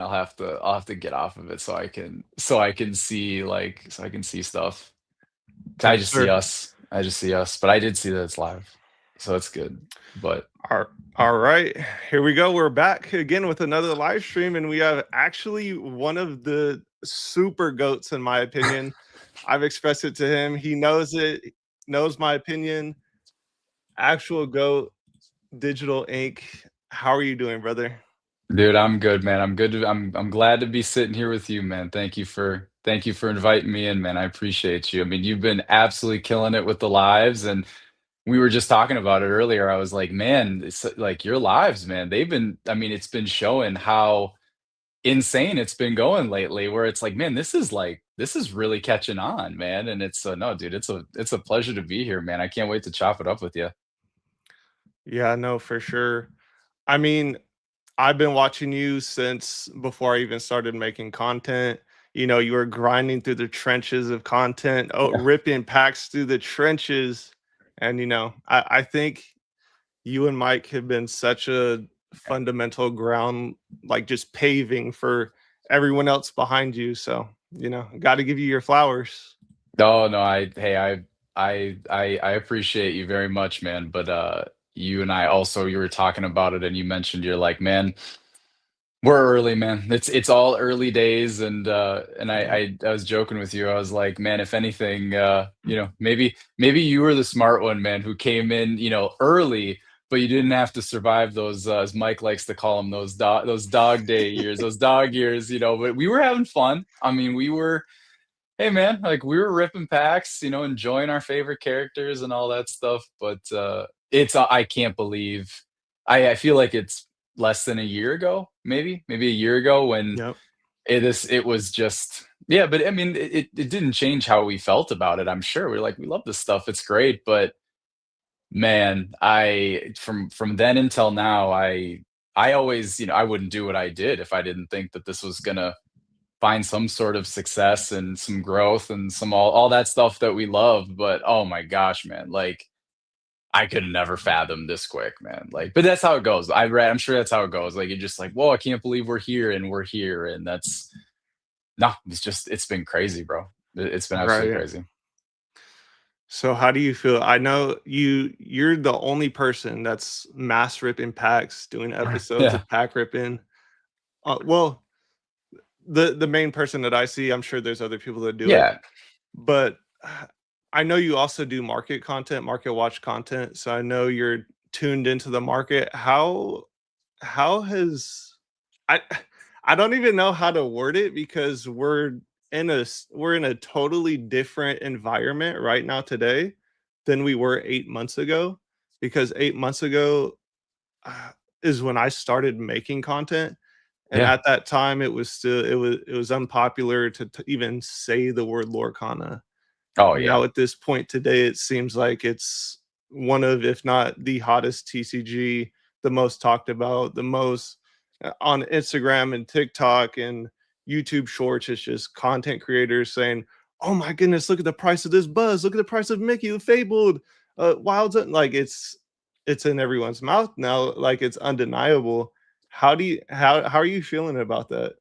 I'll have to get off of it so I can see stuff. I Yes, just see sir. us. I just see us. But I did see that it's live. So it's good. But All right, here we go. We're back again with another live stream, and we have actually one of the super goats, in my opinion. I've expressed it to him. He knows it, knows my opinion. Actual goat, Digital Ink. How are you doing, brother? dude, I'm good, man. I'm good. I'm glad to be sitting here with you, man. Thank you for inviting me in, man. I appreciate you. I mean, you've been absolutely killing it with the lives, and we were just talking about it earlier. I was like, man, it's like your lives, man. I mean, it's been showing how insane it's been going lately, where it's like, man, this is really catching on, man. And it's no, dude, it's a pleasure to be here, man. I can't wait to chop it up with you. Yeah, no, for sure. I mean, I've been watching you since before I even started making content. You know, you were grinding through the trenches of content, oh, Yeah. ripping packs through the trenches. And, I think you and Mike have been such a fundamental ground, like just paving for everyone else behind you. So, got to give you your flowers. No, no, I appreciate you very much, man. But you and I also, you were talking about it and you mentioned you're like, man, we're early, man. It's all early days, and Yeah. I was joking with you. I was like, man, if anything, maybe you were the smart one, man, who came in, early, but you didn't have to survive those, as Mike likes to call them, those dog day years, those dog years. But we were having fun. I mean, hey, man, like we were ripping packs, enjoying our favorite characters and all that stuff. But I can't believe, I feel like it's less than a year ago, maybe a year ago when Yep. it was just, yeah. But I mean, it didn't change how we felt about it. I'm sure we're like, we love this stuff, it's great. But man, I from then until now, I always, I wouldn't do what I did if I didn't think that this was gonna find some sort of success and some growth and some all that stuff that we love. But oh my gosh, man, like I could never fathom this quick, man. Like, but that's how it goes. I'm sure that's how it goes. Like, you're just like, whoa, I can't believe we're here and we're here. And that's no, it's been crazy, bro. It's been absolutely Right. crazy. So how do you feel? I know you're the only person that's mass ripping packs, doing episodes Yeah. of pack ripping. Well, the main person that I see, I'm sure there's other people that do it, Yeah. but I know you also do market content, market watch content. So I know you're tuned into the market. How has I I don't even know how to word it because we're in a totally different environment right now today than we were 8 months ago, because 8 months ago uh, is when I started making content, and Yeah. at that time it was unpopular to even say the word Lorcana. Oh yeah. Now at this point today, it seems like it's one of, if not the hottest TCG, the most talked about, the most on Instagram and TikTok and YouTube Shorts. It's just content creators saying, "Oh my goodness, look at the price of this buzz! Look at the price of Mickey the Fabled, Wilds." Like it's in everyone's mouth now. Like it's undeniable. How are you feeling about that?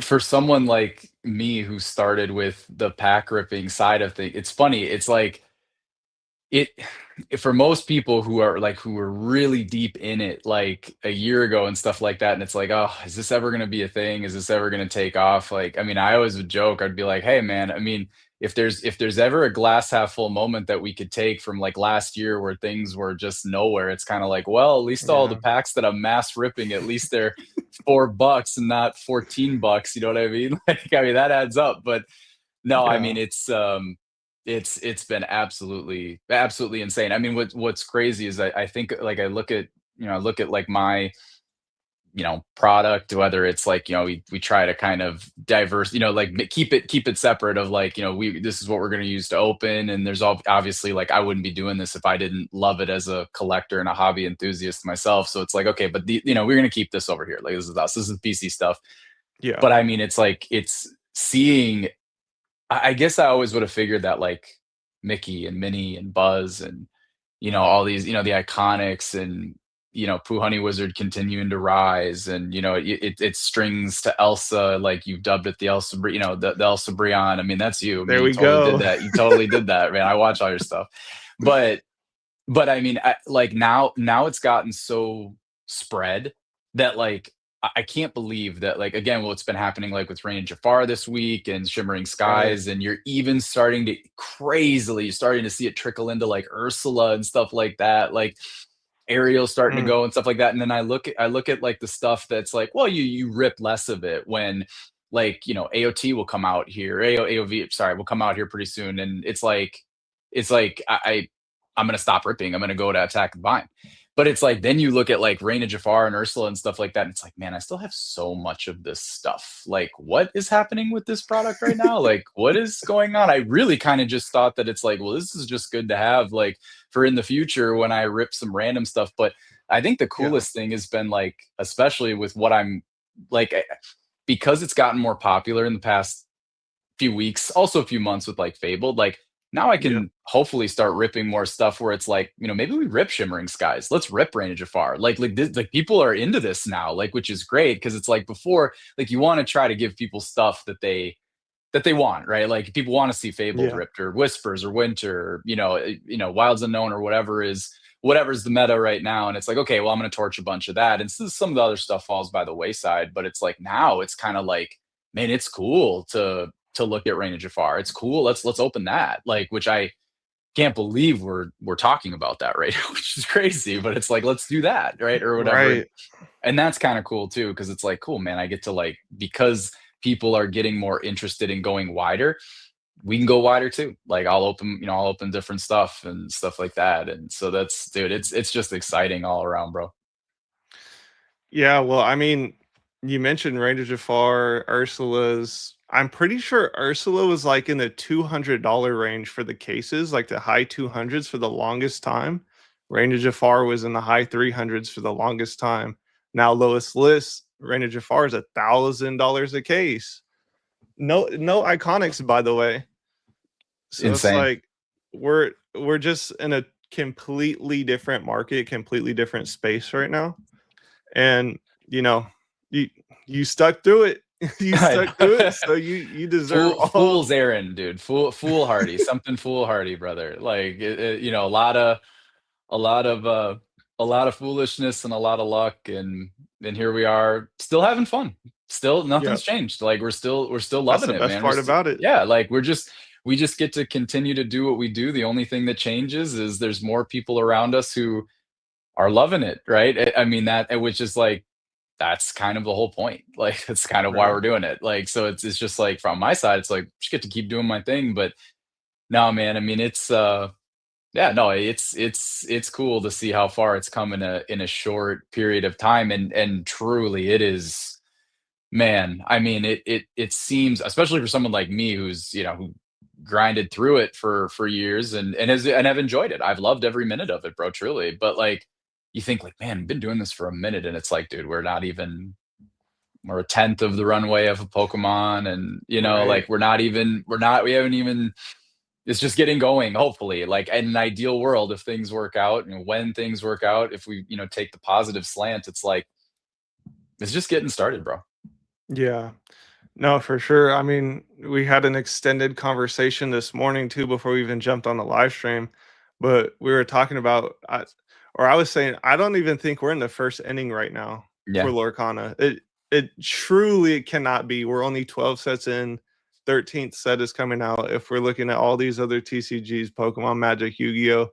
For someone like me who started with the pack ripping side of things, it's funny. It's like it for most people who are really deep in it like a year ago and stuff like that, and it's like, oh, is this ever going to be a thing? Is this ever going to take off? Like, I mean, I always would joke, I'd be like, hey man, I mean, if there's ever a glass half full moment that we could take from like last year where things were just nowhere, it's kind of like, well, at least all the Yeah. packs that I'm mass ripping, at least they're $4 and not $14, you know what I mean? Like, I mean, that adds up. But no, I mean, Yeah. it's been absolutely insane. I mean, what's crazy is I think, like, I look at like my, product, whether it's like, we try to kind of diverse, like keep it separate of like, we this is what we're going to use to open, and there's obviously, like, I wouldn't be doing this if I didn't love it as a collector and a hobby enthusiast myself. So it's like, okay, but we're going to keep this over here. Like, this is us. This is PC stuff. Yeah. But I mean, it's like it's seeing I guess I always would have figured that, like, Mickey and Minnie and Buzz and, all these, the iconics and Pooh Honey Wizard continuing to rise, and it strings to Elsa, like you've dubbed it the Elsa, the Elsa Brion. I mean, that's you. I mean, There you we totally did go. that. You totally did that, man. I watch all your stuff, but I mean, like now it's gotten so spread that like I can't believe that like again what's been happening like with Rain and Jafar this week and Shimmering Right. Skies, and you're even starting to see it trickle into like Ursula and stuff like that. Like Ariel's starting to Mm, go and stuff like that. And then I look at like the stuff that's like, well, you rip less of it when like, AOT will come out here. AOV, sorry, will come out here pretty soon. And it's like I'm gonna stop ripping. I'm gonna go to Attack the Vine. But it's like then you look at like Reign of Jafar and Ursula and stuff like that, and it's like, man, I still have so much of this stuff. Like, what is happening with this product right now? Like, what is going on? I really kind of just thought that it's like, well, this is just good to have, like, for in the future when I rip some random stuff. But I think the yeah. coolest thing has been like, especially with what I'm like, because it's gotten more popular in the past few weeks, also a few months with like Fabled, like now I Yeah. can hopefully start ripping more stuff where it's like, maybe we rip Shimmering Skies. Let's rip Rain of Jafar. Like people are into this now, like which is great because it's like before, like you want to try to give people stuff that they want, right? Like people want to see Fabled Yeah. ripped or Whispers or Winter, or, Wilds Unknown or whatever's the meta right now. And it's like, okay, well, I'm going to torch a bunch of that. And some of the other stuff falls by the wayside, but it's like now it's kind of like, man, it's cool to look at Rain of Jafar. It's cool. Let's open that. Like, which I can't believe we're talking about that right now, which is crazy. But it's like, let's do that, right? Or whatever. Right. And that's kind of cool too, because it's like, cool, man, I get to like, because people are getting more interested in going wider, we can go wider too. Like I'll open different stuff and stuff like that. And so that's, dude, it's just exciting all around, bro. Yeah, well, I mean, you mentioned Rain of Jafar, Ursula's. I'm pretty sure Ursula was like in the $200 range for the cases, like the high 200s for the longest time. Rain of Jafar was in the high 300s for the longest time. Now, lowest list, Rain of Jafar is $1,000 a case. No iconics, by the way. So it's Insane. like we're just in a completely different market, completely different space right now. And you know, you you stuck through it. You I stuck through know. it, so you deserve all. Fool's errand, dude. Foolhardy, something foolhardy, brother. Like a lot of a lot of foolishness and a lot of luck, and here we are still having fun. Still Yeah, nothing's changed. Like we're still that's loving the it, best man. We're part still, about it. yeah, like we just get to continue to do what we do. The only thing that changes is there's more people around us who are loving it, right? I mean that, which is like that's kind of the whole point. Like that's kind of why Right. we're doing it. Like so it's just like from my side, it's like just get to keep doing my thing. But no, man, I mean it's yeah, no, it's cool to see how far it's come in a short period of time, and truly it is, man. I mean, it seems, especially for someone like me who's who grinded through it for years and have enjoyed it. I've loved every minute of it, bro, truly. But like you think like, man, I've been doing this for a minute, and it's like, dude, we're a tenth of the runway of a Pokemon, and Right. like we haven't even, it's just getting going, hopefully. Like in an ideal world, if things work out and when things work out, if we take the positive slant, it's like it's just getting started, bro. Yeah. No, for sure. I mean, we had an extended conversation this morning too before we even jumped on the live stream, but we were talking about, or I was saying, I don't even think we're in the first inning right now for Yeah. Lorcana. It truly cannot be. We're only 12 sets in. 13th set is coming out. If we're looking at all these other TCGs, Pokemon, Magic, Yu-Gi-Oh,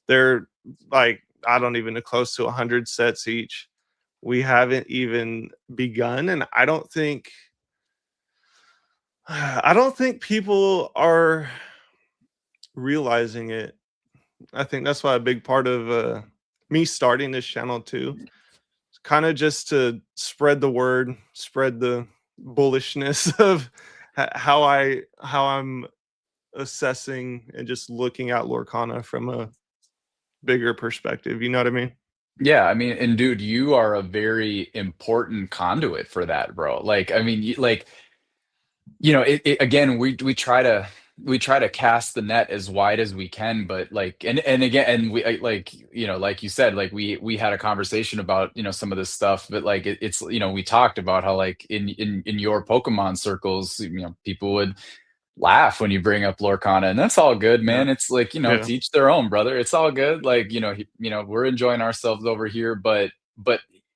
they're like I don't even know close to 100 sets each. We haven't even begun, and I don't think people are realizing it. I think that's why a big part of me starting this channel too, kind of just to spread the word, spread the bullishness of how I'm assessing and just looking at Lorcana from a bigger perspective. You know what I mean? Yeah, I mean, and dude, you are a very important conduit for that, bro. Like, I mean, like, again, we try to. we try to cast the net as wide as we can, but like, and again, and like, you know, like you said, like we had a conversation about, you know, some of this stuff, but like it's, you know, we talked about how like in your Pokemon circles, you know, people would laugh when you bring up Lorcana, and that's all good, Yeah. man. It's like, you know, Yeah. to each their own, brother. It's all good. Like, you know, you know, we're enjoying ourselves over here, but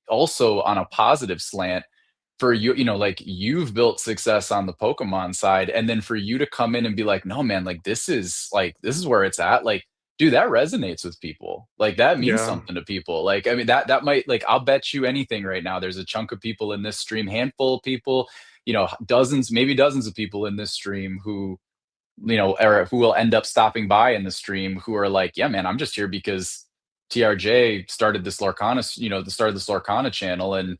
also on a positive slant for you, you know, like you've built success on the Pokemon side, and then for you to come in and be like, no, man, like this is where it's at. Like, dude, that resonates with people. Like that means Yeah. something to people. Like, I mean, that might like I'll bet you anything right now. There's a chunk of people in this stream, handful of people, you know, dozens, maybe dozens of people in this stream who, you know, or who will end up stopping by in the stream who are like, yeah, man, I'm just here because TRJ started this Lorcana, you know, the start of this Lorcana channel, and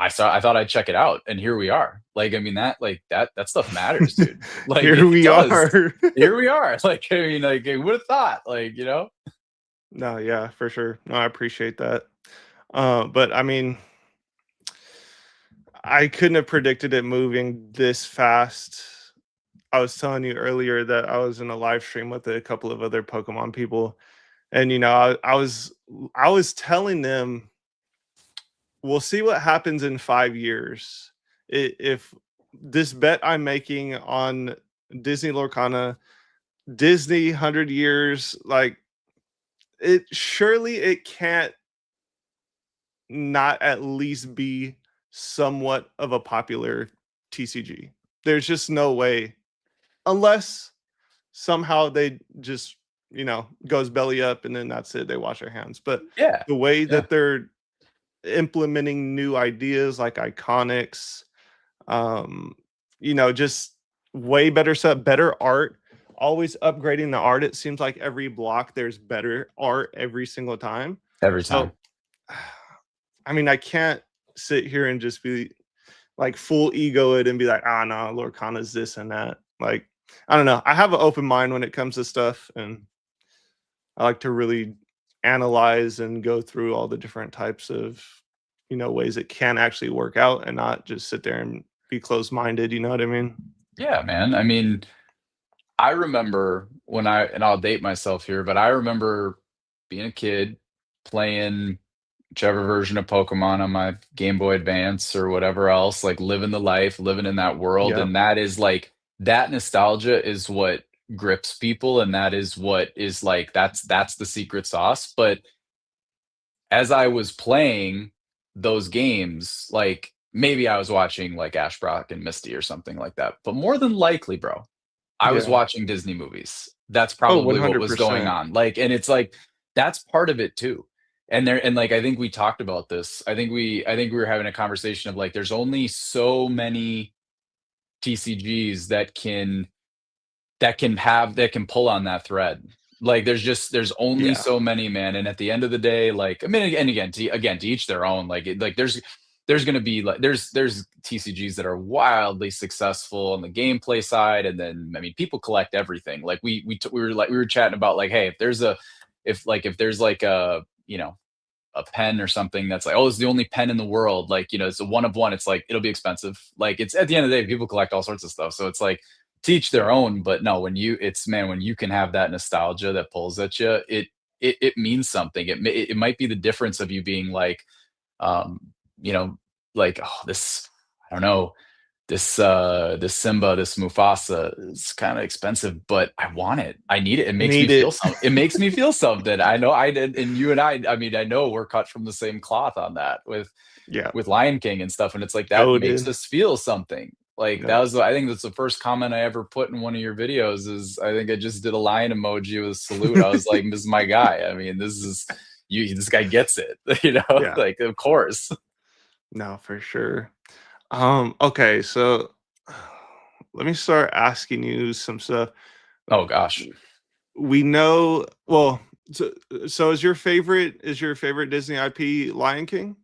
I thought I'd check it out, and here we are. Like, I mean, that like that stuff matters, dude. Like, Here it we does. are. Here we are. Like, I mean, like, who would have thought? Like, you know? No, yeah, for sure. No, I appreciate that. But I mean, I couldn't have predicted it moving this fast. I was telling you earlier that I was in a live stream with a couple of other Pokemon people, and I was telling them, we'll see what happens in 5 years. If this bet I'm making on Disney Lorcana, Disney 100 years, like it surely it can't not at least be somewhat of a popular TCG. There's just no way, unless somehow they just, goes belly up and then that's it. They wash their hands. But Yeah. the way Yeah. that they're implementing new ideas like iconics, um, just way better stuff, better art, always upgrading the art. It seems like every block there's better art every single time. Every time. So I mean, I can't sit here and just be like full ego it and be like, ah, no, Lorcana's this and that. Like, I don't know. I have an open mind when it comes to stuff, and I like to really analyze and go through all the different types of, ways it can actually work out and not just sit there and be closed minded. You know what I mean? Yeah, man. I mean, I remember when and I'll date myself here, but I remember being a kid playing whichever version of Pokemon on my Game Boy Advance or whatever else, like living the life, living in that world. Yeah. And that is like that nostalgia is what grips people. And that is what is like that's the secret sauce. But as I was playing those games, like maybe I was watching like Ash Brock and Misty or something like that. But more than likely, bro, I was Yeah. watching Disney movies. That's Oh, probably what was going 100%. on. Like, and it's like that's part of it too. And like I think we talked about this. I think we were having a conversation of like there's only so many TCGs that can pull on that thread. Like there's only Yeah. so many, man. And at the end of the day, like I mean, and again to each their own. Like like there's gonna be like there's TCGs that are wildly successful on the gameplay side, and then I mean people collect everything. Like we were chatting about like hey if there's like a you know a pen or something that's like, oh, it's the only pen in the world. Like, you know, it's a one of one. It's like, it'll be expensive. Like, it's at the end of the day, people collect all sorts of stuff. So it's like, teach their own. But no, it's man, when you can have that nostalgia that pulls at you, it means something. It might be the difference of you being like, um, you know, like, oh, I don't know, this Simba, this Mufasa is kind of expensive, but I want it. I need it. Need it. It makes me feel something. I know I did, and you and I mean, I know we're cut from the same cloth on that Yeah. with Lion King and stuff. And it's like that makes Goaded. us feel something. Like Yeah. I think that's the first comment I ever put in one of your videos is I think I just did a lion emoji with a salute. I was like, this is my guy. I mean, this guy gets it, you know, Yeah. like of course. No, for sure. Okay, so let me start asking you some stuff. Oh gosh. We know, well, so is your favorite Disney IP Lion King?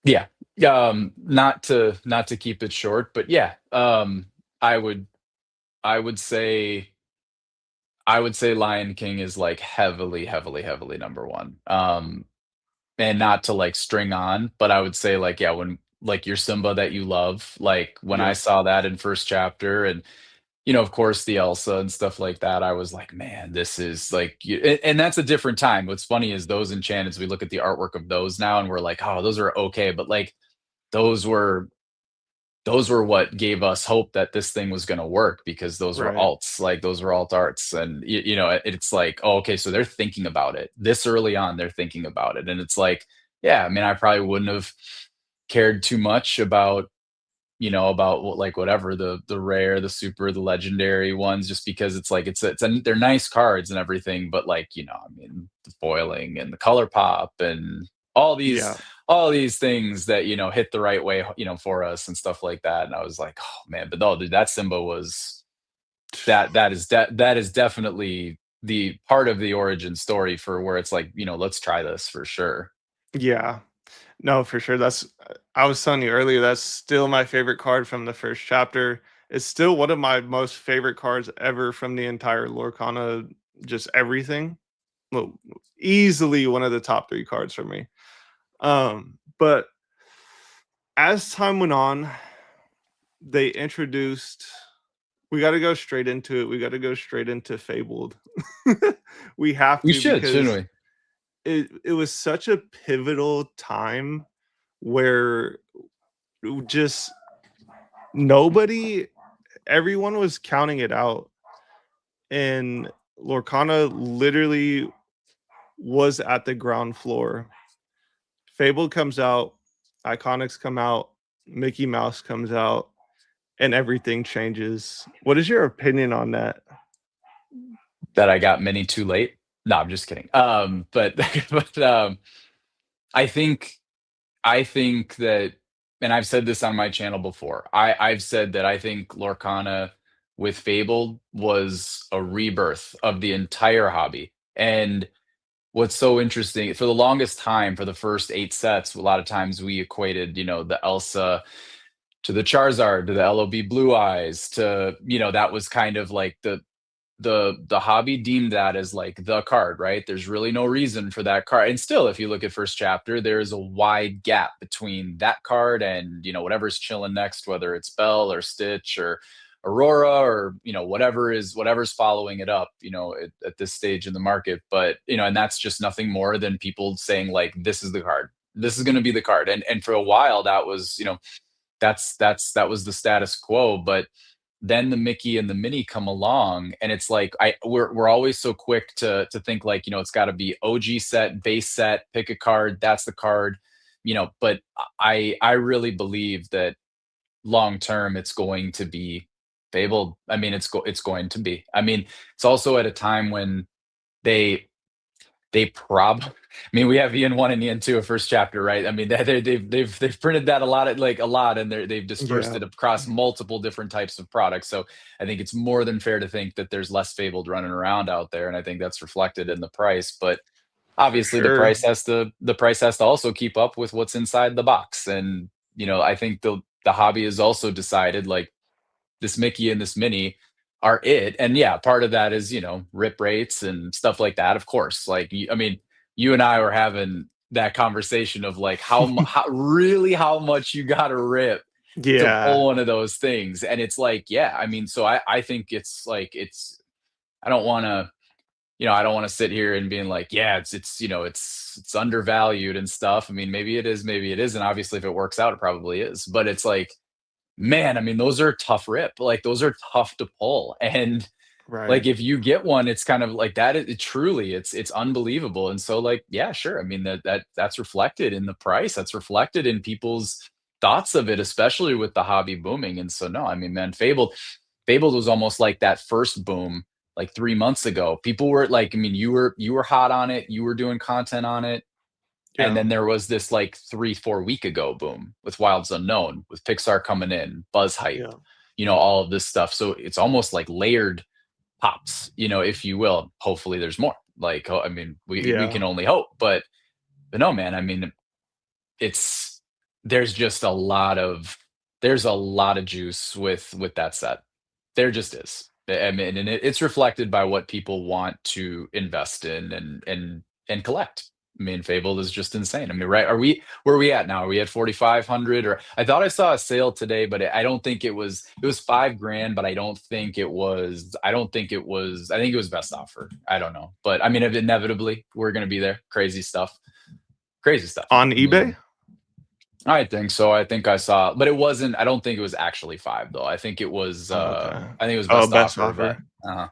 Yeah. Not to keep it short, but yeah. I would I would say I would say Lion King is like heavily, heavily, heavily number one. And not to like string on, but I would say like yeah, when like your Simba that you love, like when I Yeah. saw that in first chapter and of course, the Elsa and stuff like that, I was like, "Man, this is like," and that's a different time. What's funny is those Enchanteds, we look at the artwork of those now and we're like, "Oh, those are okay," but, like, those were those were what gave us hope that this thing was gonna work because those were Right. alts, like, those were alt arts, and it's like, "Oh, okay, so they're thinking about it. This early on, they're thinking about it," and it's like, yeah, I mean, I probably wouldn't have cared too much about about what like whatever the rare, the super, the legendary ones, just because it's like they're nice cards and everything, but like I mean, the foiling and the color pop and all these Yeah. all these things that hit the right way for us and stuff like that. And I was like, oh man, but no, dude, that Simba was that is definitely the part of the origin story for where it's like let's try this for sure. Yeah. No, for sure. That's I was telling you earlier, that's still my favorite card from the first chapter. It's still one of my most favorite cards ever from the entire Lorcana, just everything. Well, easily one of the top 3 cards for me. But as time went on, they introduced we gotta go straight into it. We gotta go straight into Fabled. We have We to should, shouldn't because we? it was such a pivotal time where just nobody everyone was counting it out, and Lorcana literally was at the ground floor. Fable comes out, Iconics come out, Mickey Mouse comes out, and everything changes. What is your opinion on that? That I got many too late. No, I'm just kidding. But but I think I think that, and I've said this on my channel before. I've said that I think Lorcana with Fable was a rebirth of the entire hobby. And what's so interesting, for the longest time, for the first 8 sets, a lot of times we equated, the Elsa to the Charizard, to the LOB Blue Eyes, to, that was kind of like the hobby deemed that as like the card, right? There's really no reason for that card. And still, if you look at first chapter, there's a wide gap between that card and whatever's chilling next, whether it's Bell or Stitch or Aurora or whatever's following it up, at this stage in the market. But and that's just nothing more than people saying like, this is the card. This is going to be the card. And for a while, that was that was the status quo. But then the Mickey and the Minnie come along, and it's like we're always so quick to think like it's got to be OG set, base set, pick a card, that's the card, But I really believe that long term it's going to be Fable. I mean, it's going to be. I mean, it's also at a time when they I mean, we have Ian 1 and Ian 2, a first chapter, right? I mean, they've printed that a lot, and they've dispersed Yeah, it across multiple different types of products. So I think it's more than fair to think that there's less Fabled running around out there, and I think that's reflected in the price. But for obviously, sure. the price has to also keep up with what's inside the box. And I think the hobby has also decided like this Mickey and this Minnie are it. And yeah, part of that is, rip rates and stuff like that, of course. Like, I mean, you and I were having that conversation of like how much you got to rip to Yeah, pull one of those things. And it's like, yeah, I mean, so I think it's like, I don't want to, I don't want to sit here and being like, yeah, it's undervalued and stuff. I mean, maybe it is, maybe it isn't. Obviously, if it works out, it probably is. But it's like, man, I mean, those are tough rip. Like those are tough to pull. And like right. if you get one, it's kind of like that. Truly, it's unbelievable. And so, like, yeah, sure. I mean that's reflected in the price. That's reflected in people's thoughts of it, especially with the hobby booming. And so, no, I mean, man, Fabled was almost like that first boom, like 3 months ago. People were like, I mean, you were hot on it. You were doing content on it, and Yeah, then there was this like 3-4 week ago boom with Wilds Unknown, with Pixar coming in, Buzz Hype, yeah, all of this stuff. So it's almost like layered pops, if you will. Hopefully there's more. Like, I mean, we yeah, can only hope. But no, man, I mean, it's there's just there's a lot of juice with that set. There just is. I mean, and it's reflected by what people want to invest in and collect. I mean, Fable is just insane. I mean, right? Where are we at now? Are we at 4,500? Or I thought I saw a sale today, but I don't think it was 5 grand, but I don't think it was, I think it was best offer. I don't know. But I mean, inevitably, we're going to be there. Crazy stuff. Crazy stuff. On I mean, eBay? I think so. I think I saw, but it wasn't, I don't think it was actually five though. Oh, okay. I think it was Oh, best best offer, but, offer.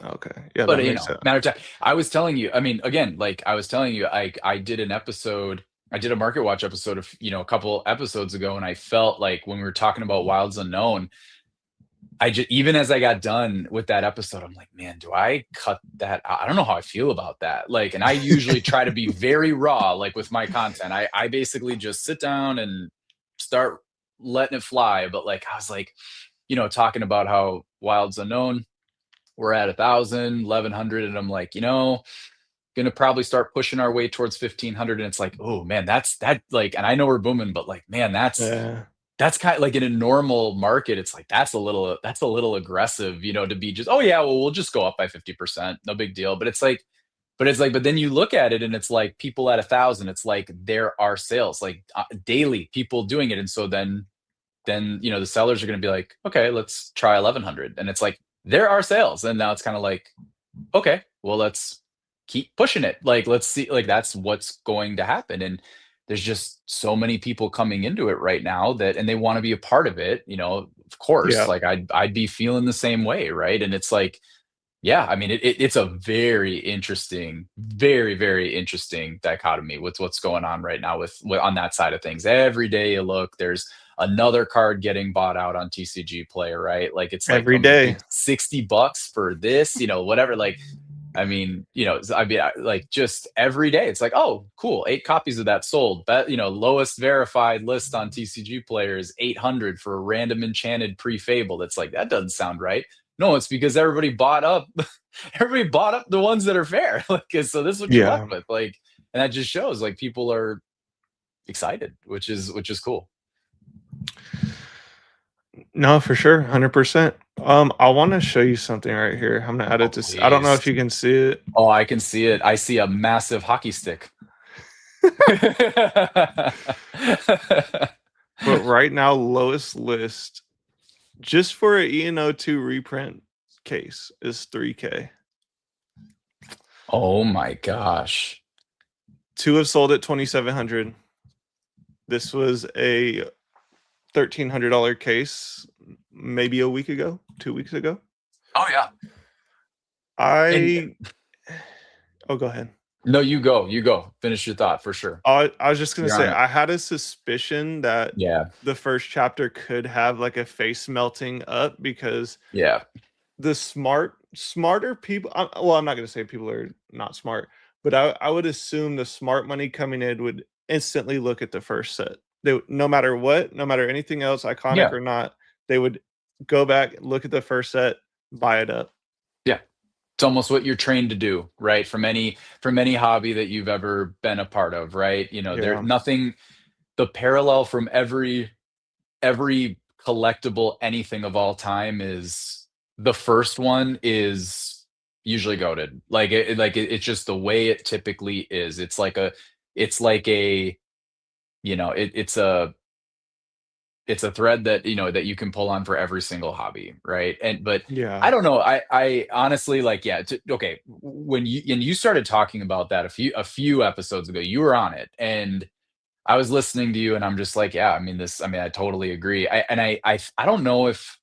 Okay. Yeah, that but makes sense. matter of time. I was telling you, I mean, again, like I was telling you, I did an episode, I did a Market Watch episode of, a couple episodes ago, and I felt like when we were talking about Wilds Unknown, I just, even as I got done with that episode, I'm like, man, do I cut that out? I don't know how I feel about that. Like, and I usually try to be very raw, like with my content. I basically just sit down and start letting it fly. But like, I was like, talking about how Wilds Unknown, we're at 1,000, 1,100, and I'm like, gonna probably start pushing our way towards 1,500. And it's like, oh man, that like, and I know we're booming, but like, man, Yeah. that's kind of like in a normal market, it's like that's a little aggressive, to be just, oh yeah, well, we'll just go up by 50%, no big deal. But then you look at it and it's like people at 1,000, it's like there are sales like daily, people doing it. And so then the sellers are going to be like, okay, let's try 1,100, and it's like there are sales, and now it's kind of like, okay, well, let's keep pushing it. Like, let's see, like that's what's going to happen. And there's just so many people coming into it right now that, and they want to be a part of it, of course, Yeah. like I'd be feeling the same way. Right. And it's like, yeah, I mean, it's a very interesting, very, very interesting dichotomy with what's going on right now on that side of things. Every day you look, there's another card getting bought out on TCG Player, right? Like it's like Every day. $60 for this, whatever. Like, I mean, like just every day, it's like, oh, cool, 8 copies of that sold. But lowest verified list on TCG Player is 800 for a random enchanted pre-fabled. It's like that doesn't sound right. No, it's because everybody bought up, everybody bought up the ones that are fair. Like, so this is what you're left Yeah. with. Like, and that just shows like people are excited, which is cool. No, for sure. 100%. I want to show you something right here. I'm gonna add Oh, it to. I don't know please. if you can see it. Oh, I can see it. I see a massive hockey stick. But right now, lowest list just for an ENO2 reprint case is 3K. Oh my gosh. 2 have sold at 2,700. This was a $1,300 case maybe a week ago, 2 weeks ago. Oh yeah. I Oh, go ahead. No, you go. You go. Finish your thought for sure. I was just gonna You're say on it. I had a suspicion that Yeah. the first chapter could have like a face melting up because Yeah. the smarter people. Well, I'm not gonna say people are not smart, but I would assume the smart money coming in would instantly look at the first set. No matter what, no matter anything else, iconic Yeah. or not, they would go back, look at the first set, buy it up. Yeah. It's almost what you're trained to do, right? From any hobby that you've ever been a part of, right? There's Yeah, nothing, the parallel from every collectible anything of all time is the first one is usually goated. Like it's just the way it typically is. It's like a, it's a thread that that you can pull on for every single hobby, right? And but yeah, I don't know, I honestly, like, yeah, okay, when you started talking about that a few episodes ago, you were on it, and I was listening to you, and I'm just like, yeah, I mean, I totally agree. I don't know if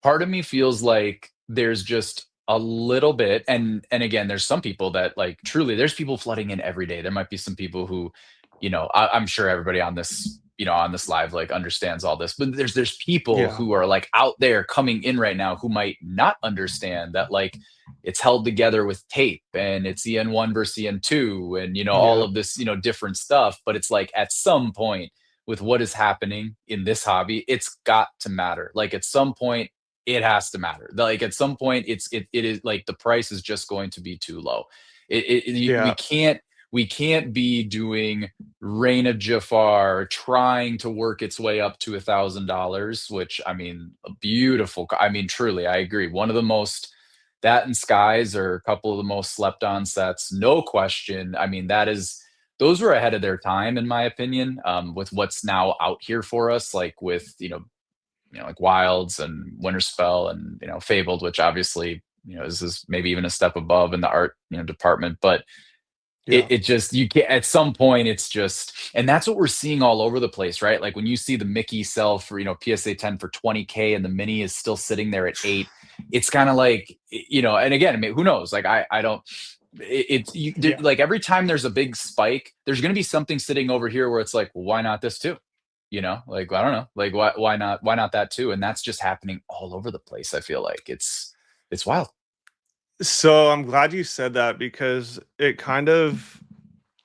part of me feels like there's just a little bit, and again, there's some people that, like, truly, there's people flooding in every day. There might be some people who, I'm sure everybody on this, on this live, like, understands all this, but there's people yeah, who are like out there coming in right now who might not understand that, like, it's held together with tape, and it's EN1 versus EN2, and all yeah, of this, different stuff. But it's like at some point, with what is happening in this hobby, it's got to matter. Like at some point, it has to matter. Like at some point, it is like the price is just going to be too low. yeah, We can't be doing Reign of Jafar trying to work its way up to $1,000, which, I mean, a beautiful. I mean, truly, I agree. One of the most that and Skies are a couple of the most slept on sets, no question. I mean, those were ahead of their time, in my opinion, with what's now out here for us, like with, like Wilds and Winterspell and, Fabled, which obviously, is maybe even a step above in the art, department. But it, Yeah. it just, you can't, at some point it's just, and that's what we're seeing all over the place, right? Like when you see the Mickey sell for, PSA 10 for 20K and the mini is still sitting there at 8, it's kind of like, and again, I mean, who knows? Like I don't, Yeah. like every time there's a big spike, there's going to be something sitting over here where it's like, well, why not this too? Like, I don't know, like why not that too? And that's just happening all over the place. I feel like it's wild. So I'm glad you said that because it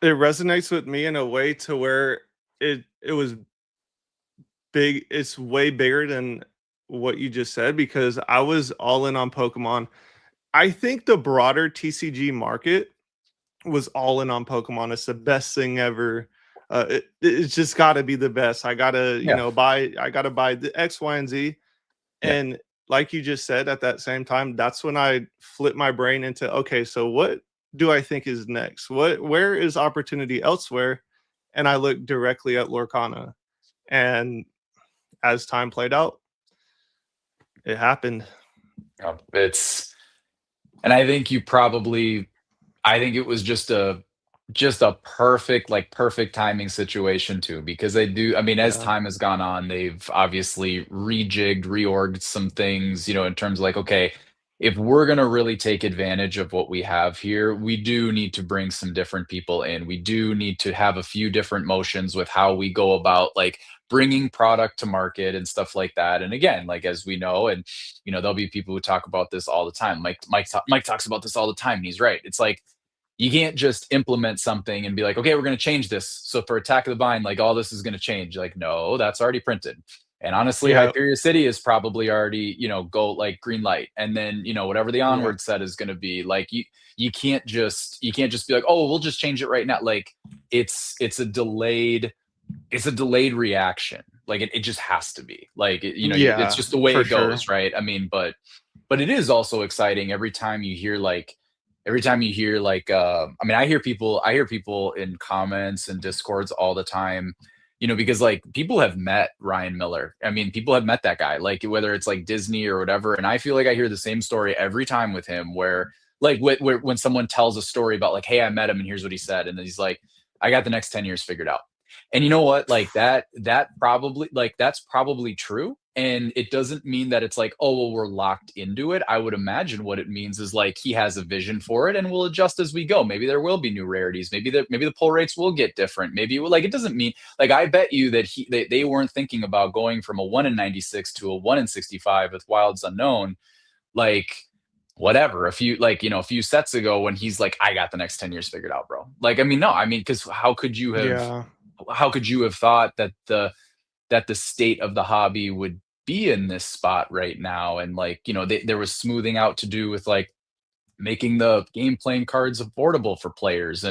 resonates with me in a way to where it was big. It's way bigger than what you just said because I was all in on Pokemon. I think the broader TCG market was all in on Pokemon. It's the best thing ever. It's just got to be the best. I gotta, Yeah. buy. I gotta buy the X, Y, and Z. Yeah. And like you just said, at that same time, that's when I flip my brain into, okay, so what do I think is next? Where is opportunity elsewhere? And I look directly at Lorcana. And as time played out, it happened. And I think it was just a perfect timing situation too, because I mean, as Yeah. time has gone on, they've obviously rejigged, reorged some things, in terms of like, okay, if we're going to really take advantage of what we have here, we do need to bring some different people in. We do need to have a few different motions with how we go about like bringing product to market and stuff like that. And again, like as we know, and there'll be people who talk about this all the time. Mike talks about this all the time, and he's right. It's like you can't just implement something and be like, okay, we're going to change this. So for Attack of the Vine, like all this is going to change. Like, no, that's already printed. And honestly, Yeah. Hyperia City is probably already, go like green light. And then, whatever the Yeah. onward set is going to be, like you can't just be like, oh, we'll just change it right now. Like it's a delayed reaction. Like it just has to be like, it's Yeah, just the way for it goes. sure. Right. I mean, but it is also exciting every time you hear like I mean, I hear people in comments and discords all the time, because like people have met Ryan Miller. I mean, people have met that guy, like whether it's like Disney or whatever. And I feel like I hear the same story every time with him, where like when someone tells a story about like, hey, I met him and here's what he said, and then he's like, I got the next 10 years figured out. And you know what? Like that's probably true. And it doesn't mean that it's like, oh, well, we're locked into it. I would imagine what it means is like he has a vision for it and we'll adjust as we go. Maybe there will be new rarities. Maybe the pull rates will get different. Maybe like it doesn't mean like I bet you that they weren't thinking about going from a 1 in 96 to a 1 in 65 with Wilds Unknown, like whatever, a few sets ago when he's like, I got the next 10 years figured out, bro. Like, I mean, no, I mean, because Yeah. how could you have thought that the state of the hobby would be in this spot right now? And like, there was smoothing out to do with like making the game playing cards affordable for players.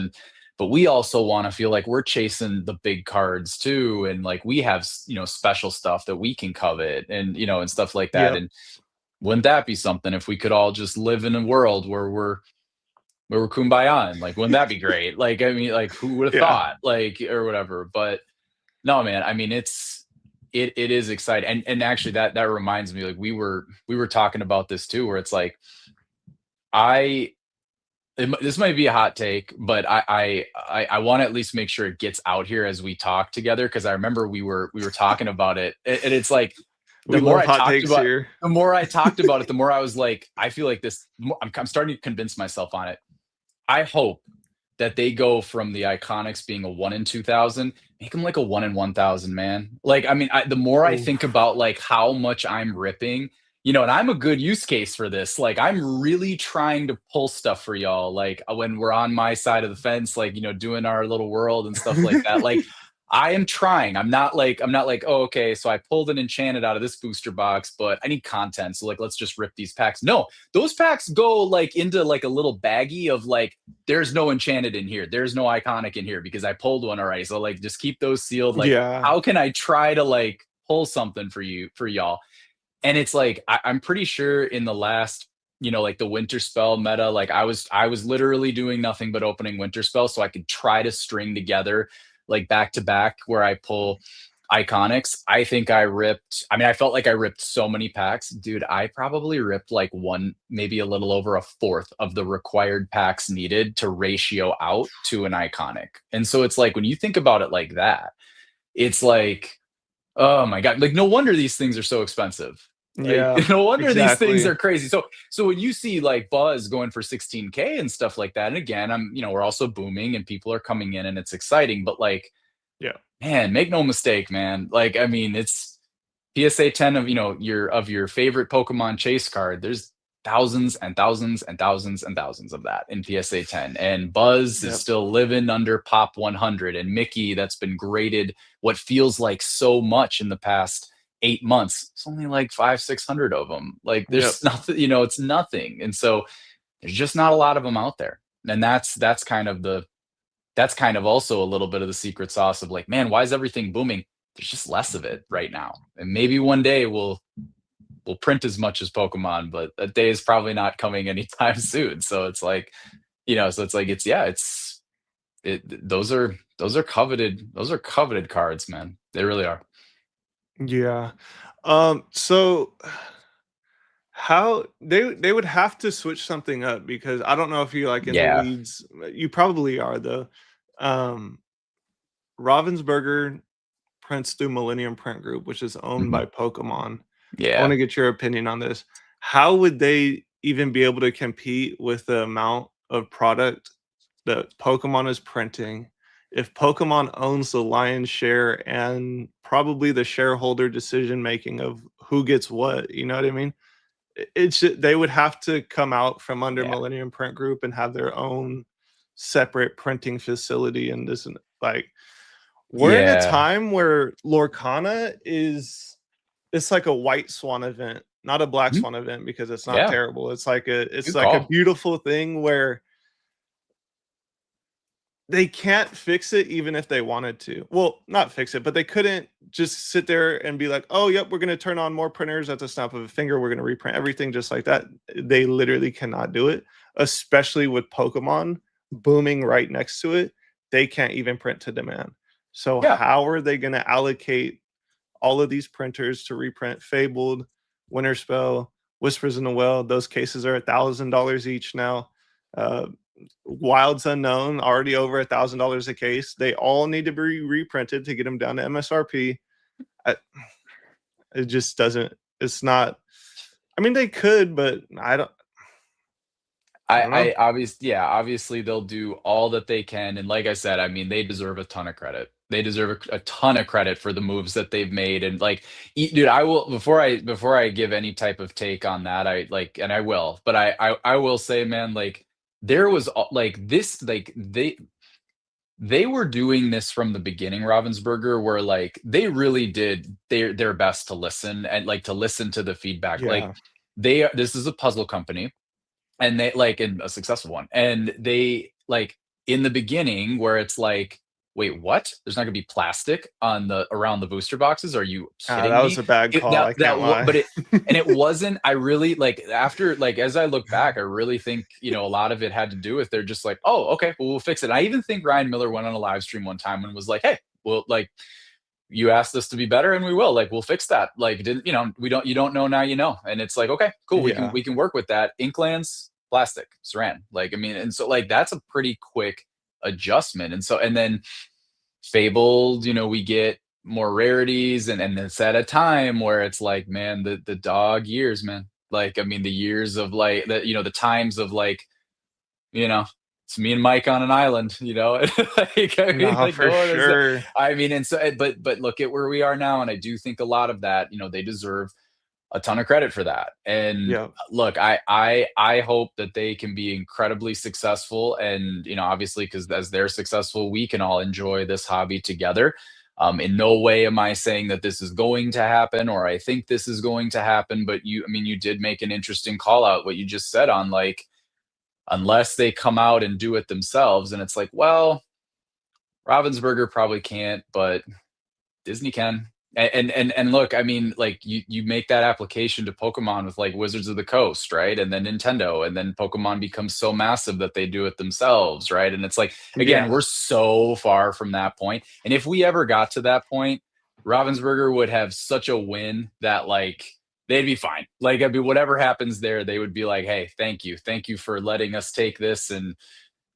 But we also want to feel like we're chasing the big cards too. And like we have, special stuff that we can covet and stuff like that. Yep. And wouldn't that be something if we could all just live in a world where we're kumbaya, and like wouldn't that be great? Like I mean, like who would have Yeah. thought, like, or whatever. But no, man, I mean it is exciting. And actually that reminds me, like we were talking about this too, where it's like I this might be a hot take, but I want to at least make sure it gets out here as we talk together, because I remember we were talking about it, and it's like the We more love I hot talked takes about here. the more I talked about it, the more I was like, I feel like this. I'm starting to convince myself on it. I hope that they go from the Iconics being a 1 in 2,000, make them like a 1 in 1,000, man. Like, I mean, the more I think Oof. about like how much I'm ripping, and I'm a good use case for this. Like, I'm really trying to pull stuff for y'all. Like when we're on my side of the fence, like, doing our little world and stuff like that. Like, I am trying. I'm not like, oh, okay, so I pulled an enchanted out of this booster box, but I need content. So like, let's just rip these packs. No, those packs go like into like a little baggie of like, there's no enchanted in here. There's no iconic in here because I pulled one already. So like, just keep those sealed. Like, Yeah. how can I try to like pull something for y'all? And it's like, I'm pretty sure in the last like the winter spell meta, like I was literally doing nothing but opening winter spell so I could try to string together like back to back where I pull iconics. I mean, I felt like I ripped so many packs. Dude, I probably ripped like one, maybe a little over a fourth of the required packs needed to ratio out to an iconic. And so it's like when you think about it like that, it's like, oh my God. Like, no wonder these things are so expensive. Like, Yeah, no wonder these things exactly. are crazy. So when you see like Buzz going for 16K and stuff like that, and again, we're also booming and people are coming in and it's exciting, but like, Yeah. man, make no mistake, man. Like, I mean, it's PSA 10 of your favorite Pokemon chase card. There's thousands and thousands and thousands and thousands of that in PSA 10. And Buzz is Yep. still living under Pop 100. And Mickey, that's been graded what feels like so much in the past 8 months. It's only like 500, 600 of them. Like Yep. there's nothing, it's nothing. And so there's just not a lot of them out there. And that's kind of also a little bit of the secret sauce of like, man, why is everything booming? There's just less of it right now. And maybe one day we'll print as much as Pokemon, but that day is probably not coming anytime soon. So it's like, so it's like those are coveted cards, man. They really are. Yeah. So how they would have to switch something up because I don't know if you like in the Yeah. weeds. You probably are though. Um, Ravensburger prints through Millennium Print Group, which is owned Mhm. by Pokemon. I want Yeah. to get your opinion on this. How would they even be able to compete with the amount of product that Pokemon is printing if Pokemon owns the lion's share and probably the shareholder decision making of who gets what? You know what I mean? They would have to come out from under Yeah. Millennium Print Group and have their own separate printing facility and this and like we're in a Yeah. time where Lorcana is it's like a white swan event, not a black Mhm. swan event because it's not Yeah. terrible. It's Good like a call. beautiful thing where they can't fix it even if they wanted to. Well, not fix it, but they couldn't just sit there and be like, "Oh, yep, we're gonna turn on more printers at the snap of a finger. We're gonna reprint everything just like that." They literally cannot do it, especially with Pokemon booming right next to it. They can't even print to demand. So Yeah. how are they gonna allocate all of these printers to reprint Fabled, Winter Spell, Whispers in the Well? Those cases are $1,000 each now. Uh, Wilds Unknown already over $1,000 a case. They all need to be reprinted to get them down to MSRP. I, it just doesn't. It's not. I mean, they could, but I don't know. Obviously they'll do all that they can, and like I said, I mean, they deserve a ton of credit. They deserve a ton of credit for the moves that they've made, and like, dude, I will before I give any type of take on that, and I will, but I will say, man, like there was like this, like they were doing this from the beginning, Ravensburger, where like they really did their best to listen and like to listen to the feedback. Like Yeah. this is a puzzle company and they like in a successful one and they like in the beginning where it's like, wait, what, there's not gonna be plastic on the around the booster boxes, are you That kidding was me? a bad it, call. that I that can't wa- lie. but it and it wasn't, I really like after like as I look back, I really think a lot of it had to do with they're just like, oh, okay, well, we'll fix it. I even think Ryan Miller went on a live stream one time and was like, hey, well, like, you asked us to be better and we will, like, we'll fix that, like, didn't we don't, you don't know, now you know. And it's like, okay, cool, we can Yeah. we can work with that. Inklands, plastic, saran, like, I mean, and so like that's a pretty quick adjustment. And so and then Fabled, we get more rarities, and it's at a time where it's like, man, the dog years, man, like, I mean, the years of like the times of like, you know, it's me and Mike on an island, like, I mean, No, like, for no one is, sure. I mean, and so, but look at where we are now. And I do think a lot of that, they deserve a ton of credit for that. And Yeah. look, I hope that they can be incredibly successful. And, obviously, because as they're successful, we can all enjoy this hobby together. In no way am I saying that this is going to happen or I think this is going to happen, but I mean, you did make an interesting call out, what you just said on like, unless they come out and do it themselves. And it's like, well, Ravensburger probably can't, but Disney can. And look, I mean, like you make that application to Pokemon with like Wizards of the Coast, right? And then Nintendo, and then Pokemon becomes so massive that they do it themselves, right? And it's like, again, Yeah. we're so far from that point. And if we ever got to that point, Ravensburger would have such a win that like they'd be fine. Like, I mean, whatever happens there, they would be like, hey, thank you for letting us take this and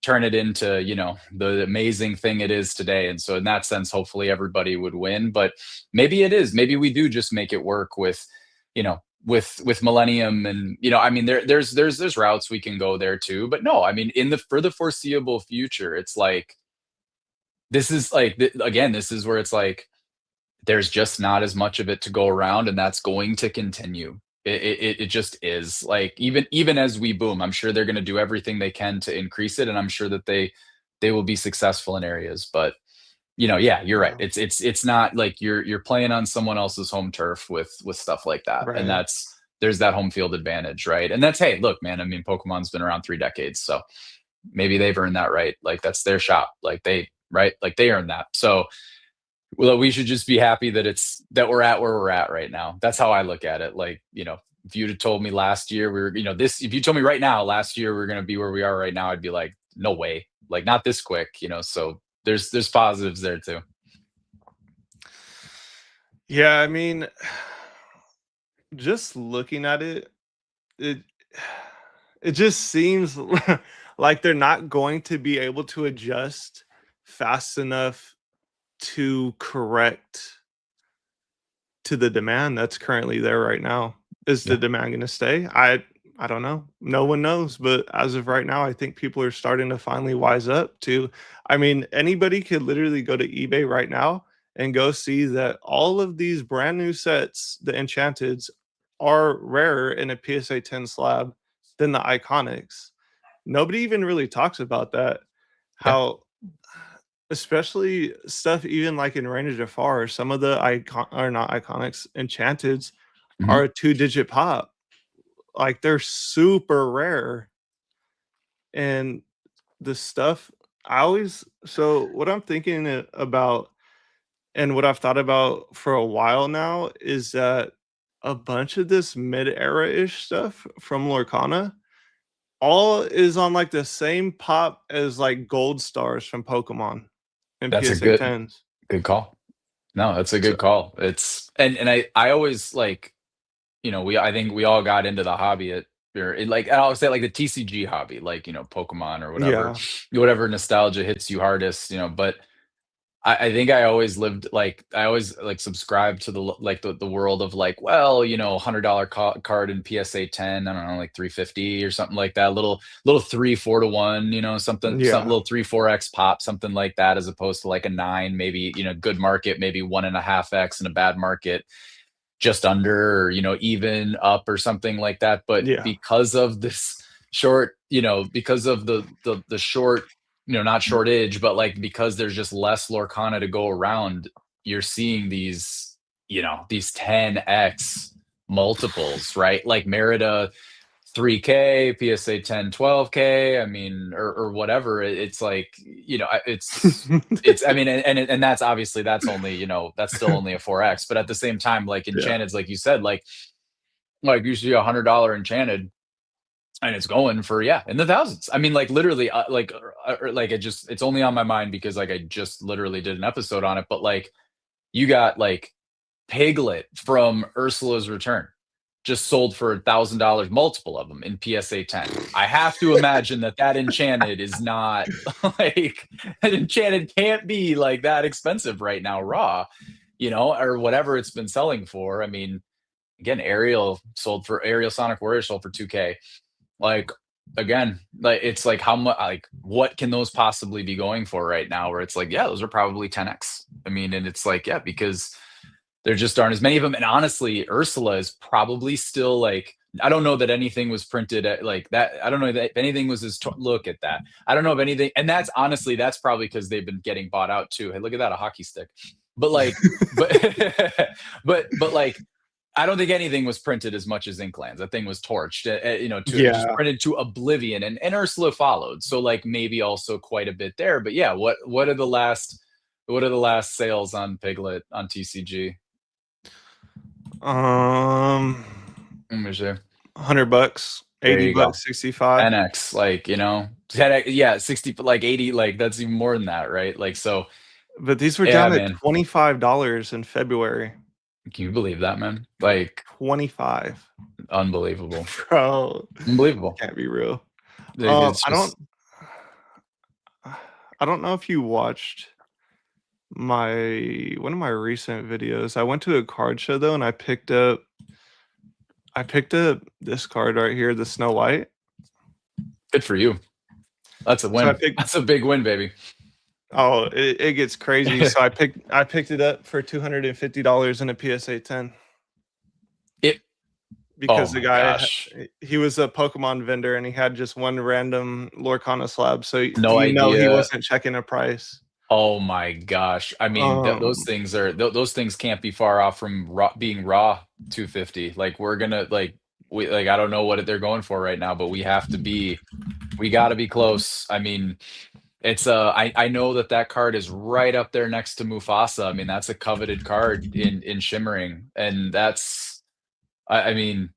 turn it into, you know, the amazing thing it is today. And so in that sense, hopefully everybody would win. But maybe it is, maybe we do just make it work with, you know, with Millennium. And you know, I mean, there's routes we can go there too. But no, I mean, in the for the foreseeable future, it's like this is like again, this is where it's like there's just not as much of it to go around, and that's going to continue. It just is. Like, even as we boom, I'm sure they're going to do everything they can to increase it, and I'm sure that they will be successful in areas. But you know, yeah, you're right. Yeah. It's not like you're playing on someone else's home turf with stuff like that, and Right. that's there's that home field advantage, right? And that's, hey, look, man. I mean, Pokemon's been around 3 decades, so maybe they've earned that right. Like that's their shop. Like they right, like they earned that. So well, we should just be happy that it's that we're at where we're at right now. That's how I look at it. Like, you know, if you'd have told me last year we were, you know, this, if you told me right now, last year we are going to be where we are right now, I'd be like, no way, like not this quick, you know. So there's positives there too. Yeah, I mean, just looking at it, it it just seems like they're not going to be able to adjust fast enough to correct to the demand that's currently there right now. Is the Yeah. demand going to stay? I don't know. No one knows, but as of right now, I think people are starting to finally wise up to. I mean, anybody could literally go to eBay right now and go see that all of these brand new sets, the Enchanteds, are rarer in a PSA 10 slab than the Iconics. Nobody even really talks about that. Yeah. How especially stuff even like in Rain of Jafar, some of the icon are not iconics, enchanteds Mhm. are a 2-digit pop. Like they're super rare. And the stuff I always so what I'm thinking about and what I've thought about for a while now is that a bunch of this mid-era ish stuff from Lorcana all is on like the same pop as like gold stars from Pokemon and That's a PSA good 10s. good call. No, that's a So good call. It's and I always like, you know, we I think we all got into the hobby at or like I'll say like the TCG hobby, like, you know, Pokemon or yeah. whatever nostalgia hits you hardest, you know. But I think I always lived like I always like subscribed to like the world of like, well, you know, $100 card in PSA 10, I don't know, like 350 or something like that, little 3 4 to 1, you know, something Yeah. little 3 4x pop, something like that, as opposed to like a 9, maybe, you know, good market, maybe 1.5x, in a bad market just under, or, you know, even up or something like that. But Yeah. because of this short, you know, because of the short, you know, not shortage, but like because there's just less Lorcana to go around, you're seeing these, you know, these 10x multiples, right? Like Merida 3K, PSA 10, 12K. I mean, or whatever. It's like, you know, it's, I mean, and that's obviously that's only, you know, that's still only a 4X. But at the same time, like Yeah. Enchanted's, like you said, like you see $100 Enchanted and it's going for, yeah, in the thousands. I mean, like literally, like it's only on my mind because like I just literally did an episode on it. But like you got like Piglet from Ursula's Return just sold for $1,000, multiple of them in PSA 10. I have to imagine that enchanted is not like that enchanted can't be like that expensive right now, raw, you know, or whatever it's been selling for. I mean, again, Ariel Sonic Warrior sold for 2K. Like, again, like it's like how much, like what can those possibly be going for right now? Where it's like, yeah, those are probably 10x. I mean, and it's like, yeah, because there just aren't as many of them. And honestly, Ursula is probably still like, I don't know that anything was printed at like that. I don't know that if anything was look at that. I don't know if anything, and that's honestly, that's probably because they've been getting bought out too. Hey, look at that, a hockey stick. But like, but but like, I don't think anything was printed as much as Inklands. That thing was torched, you know, to just Yeah. printed to oblivion, and Ursula followed. So like maybe also quite a bit there. But yeah, what are the last sales on Piglet on TCG? Let me see. $100, There 80 you go. bucks, 65. NX, like, you know, 10X, yeah, 60, like 80, like that's even more than that, right? Like, so, But these were yeah, down at man. $25 in February. Can you believe that, man? Like, 25. unbelievable. Bro, Unbelievable. can't be real. Like, it's I don't just, I don't know if you watched my one of my recent videos. I went to a card show though, and I picked up this card right here, the Snow White. good for you. That's a So I win. picked That's a big win, baby. oh, it gets crazy. So I picked it up for $250 in a PSA 10 It, oh because the my guy gosh. he was a Pokemon vendor and he had just one random Lorcana slab. So No he idea. wasn't checking a price. Oh my gosh. I mean, those Um, things are those things can't be far off from being raw 250. Like we're gonna like we like I don't know what they're going for right now, but we got to be close. I mean, it's I know that that card is right up there next to Mufasa. I mean, that's a coveted card in Shimmering, and that's I mean,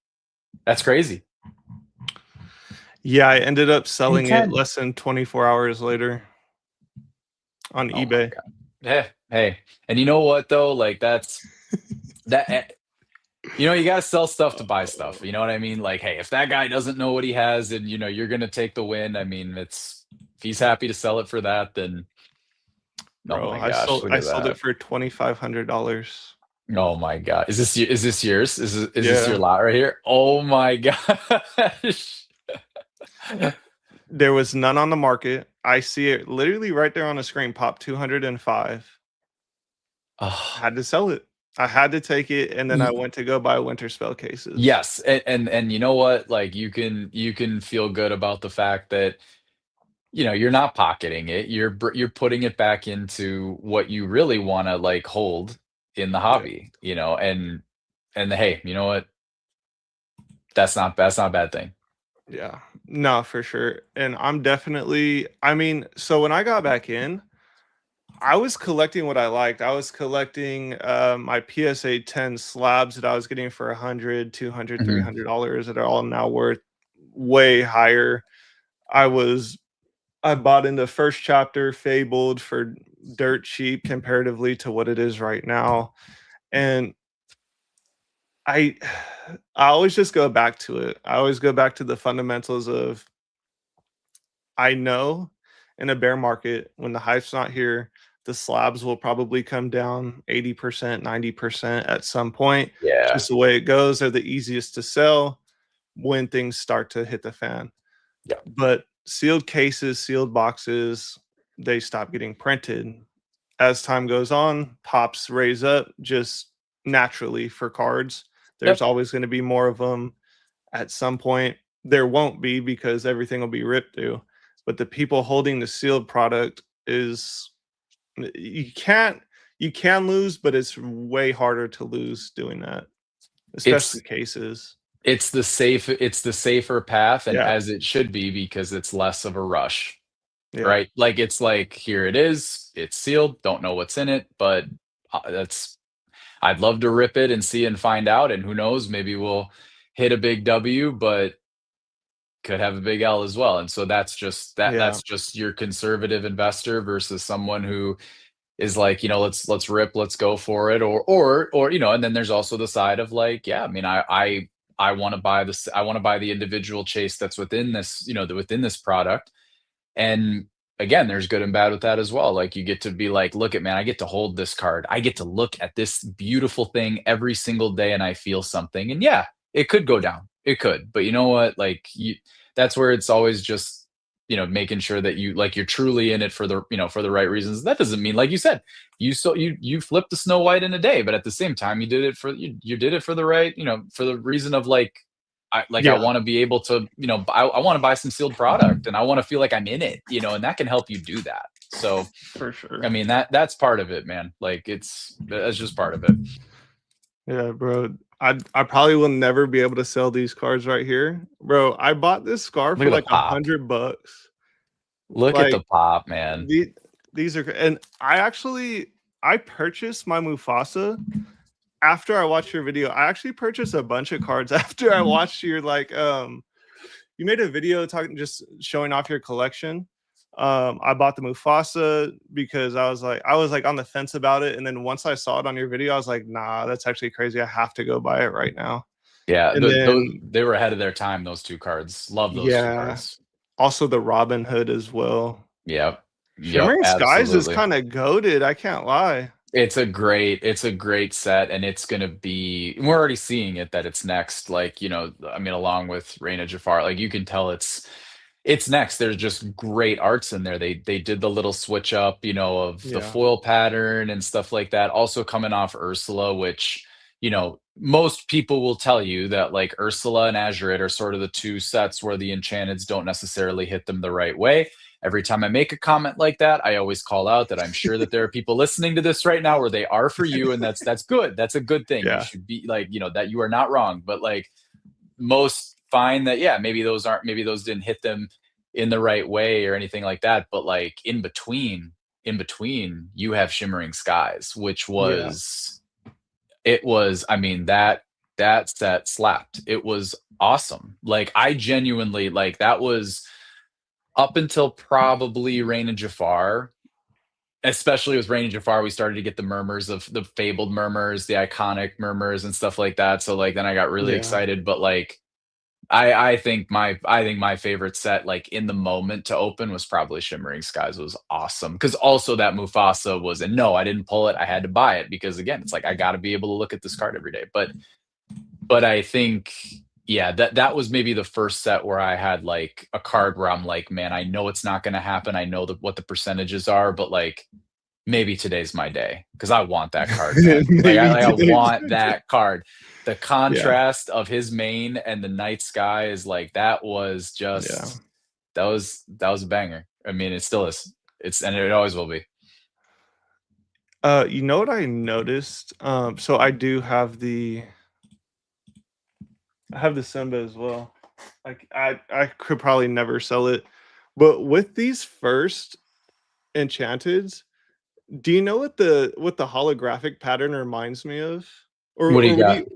that's crazy. yeah, I ended up In selling it 10. less than 24 hours later on Oh my eBay. god. Hey. And you know what though? Like that's that you know, you gotta sell stuff to buy Uh, stuff. You know what I mean? Like, hey, if that guy doesn't know what he has and you know you're gonna take the win, I mean, it's if he's happy to sell it for that, then oh Bro, my I gosh, sold look I at sold it that. for $2,500. Oh my god. Is this yours? Is this your Yeah. lot right here? Oh my gosh. There was none on the market. I see it literally right there on the screen, pop 205. Oh, Had to sell it. I had to take it, and then I went to go buy winter spell cases. yes, and you know what? Like you can feel good about the fact that you know you're not pocketing it. You're putting it back into what you really want to like hold in the Yeah, hobby. You know, and hey, you know what? That's not a bad thing. yeah. No, for sure. And I'm definitely I mean, so when I got back in, I was collecting what I liked. I was collecting, my PSA 10 slabs that I was getting for 100, 200, Mhm. $300 that are all now worth way higher. I was I bought into first chapter Fabled for dirt cheap comparatively to what it is right now. And I I always just go back to it. I always go back to the fundamentals of I know in a bear market when the hype's not here, the slabs will probably come down 80%, 90% at some point. Yeah. Just the way it goes, they're the easiest to sell when things start to hit the fan. Yeah. But sealed cases, sealed boxes, they stop getting printed. As time goes on, pops raise up just naturally for cards. There's Yep. always going to be more of them. At some point, there won't be because everything will be ripped through. But the people holding the sealed product is you can't you can lose, but it's way harder to lose doing that, especially It's cases. it's the safer path and Yeah, as it should be because it's less of a rush. yeah, Right? Like, it's like, "Here it is, it's sealed, don't know what's in it," but, that's I'd love to rip it and see and find out, and who knows, maybe we'll hit a big W, but could have a big L as well, and so yeah, that's just your conservative investor versus someone who is like, you know, let's rip, let's go for it, or you know, and then there's also the side of like, yeah, I mean, I want to buy this, I want to buy the individual chase that's within this, you know, within this product, and again, there's good and bad with that as well. Like you get to be like, look at man, I get to hold this card. I get to look at this beautiful thing every single day and I feel something. And yeah, it could go down. It could. But you know what? Like that's where it's always just, you know, making sure that you like you're truly in it for the, you know, for the right reasons. That doesn't mean like you said, you flipped the Snow White in a day, but at the same time you did it for you did it for the right, you know, for the reason of like I yeah, want to be able to, you know, I want to buy some sealed product and I want to feel like I'm in it, you know, and that can help you do that. So, for sure. I mean, that's part of it, man. Like that's just part of it. Yeah, bro. I probably will never be able to sell these cards right here. Bro, I bought this scarf Look for at the like pop. $100. Look at Like the pop, man. the, these are and I purchased my Mufasa after I watched your video, I actually purchased a bunch of cards after I watched your you made a video talking just showing off your collection. I bought the Mufasa because I was like on the fence about it, and then once I saw it on your video, I was like, nah, that's actually crazy. I have to go buy it right now. Yeah, And those then they were ahead of their time, those 2 cards. Love those 2 yeah, cards. also the Robin Hood as well. Yep. Yep, Shimmering Skies is absolutely. kind of goaded. I can't lie. It's a great set, and it's gonna be we're already seeing it that it's next, like, I mean, along with Reina Jafar, like, you can tell it's next. There's just great arts in there. They did the little switch up, of the Yeah, foil pattern and stuff like that. Also coming off Ursula, which, most people will tell you that like Ursula and Azuret are sort of the 2 sets where the enchanteds don't necessarily hit them the right way. Every time I make a comment like that, I always call out that I'm sure that there are people listening to this right now where they are for you, and that's good. That's a good thing. You yeah, should be like, that you are not wrong. But like most find that, yeah, maybe those didn't hit them in the right way or anything like that. But like in between, you have Shimmering Skies, which yeah, was, I mean, that set slapped. It was awesome. Like, I genuinely, like, that was up until probably Rain and Jafar, especially with Rain and Jafar, we started to get the murmurs of the fabled murmurs, the iconic murmurs and stuff like that. So like then I got really yeah, excited. But like I think my favorite set, like in the moment to open, was probably Shimmering Skies. Was awesome. Because also that Mufasa was, and no, I didn't pull it. I had to buy it because again, it's like I gotta be able to look at this card every day. But I think, yeah, that was maybe the first set where I had like a card where I'm like, man, I know it's not gonna happen. I know what the percentages are, but like maybe today's my day because I want that card, man. Like maybe I today's want that card. The yeah, contrast of his mane and the night sky is like that was yeah. just that was a banger. I mean, it still is. And it always will be. You know what I noticed? So I have the Simba as well. Like I could probably never sell it, but with these first enchanteds, do you know what the holographic pattern reminds me of? What do you Or would got? you?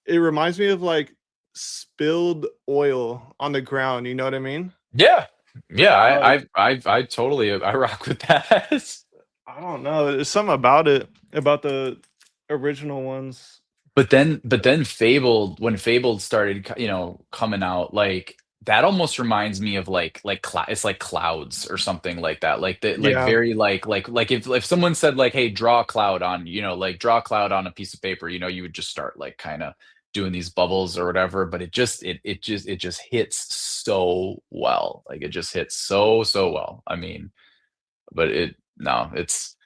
It reminds me of like spilled oil on the ground. You know what I mean? Yeah. Yeah, Like I totally I rock with that. I don't know. There's something about the original ones. But then Fabled, when Fabled started, coming out, like that almost reminds me of it's like clouds or something like that. Like the like Yeah, very like if someone said like, hey, draw a cloud on, like draw a cloud on a piece of paper, you would just start like kind of doing these bubbles or whatever. But it just hits so well. Like it just hits so well. I mean, but it no, it's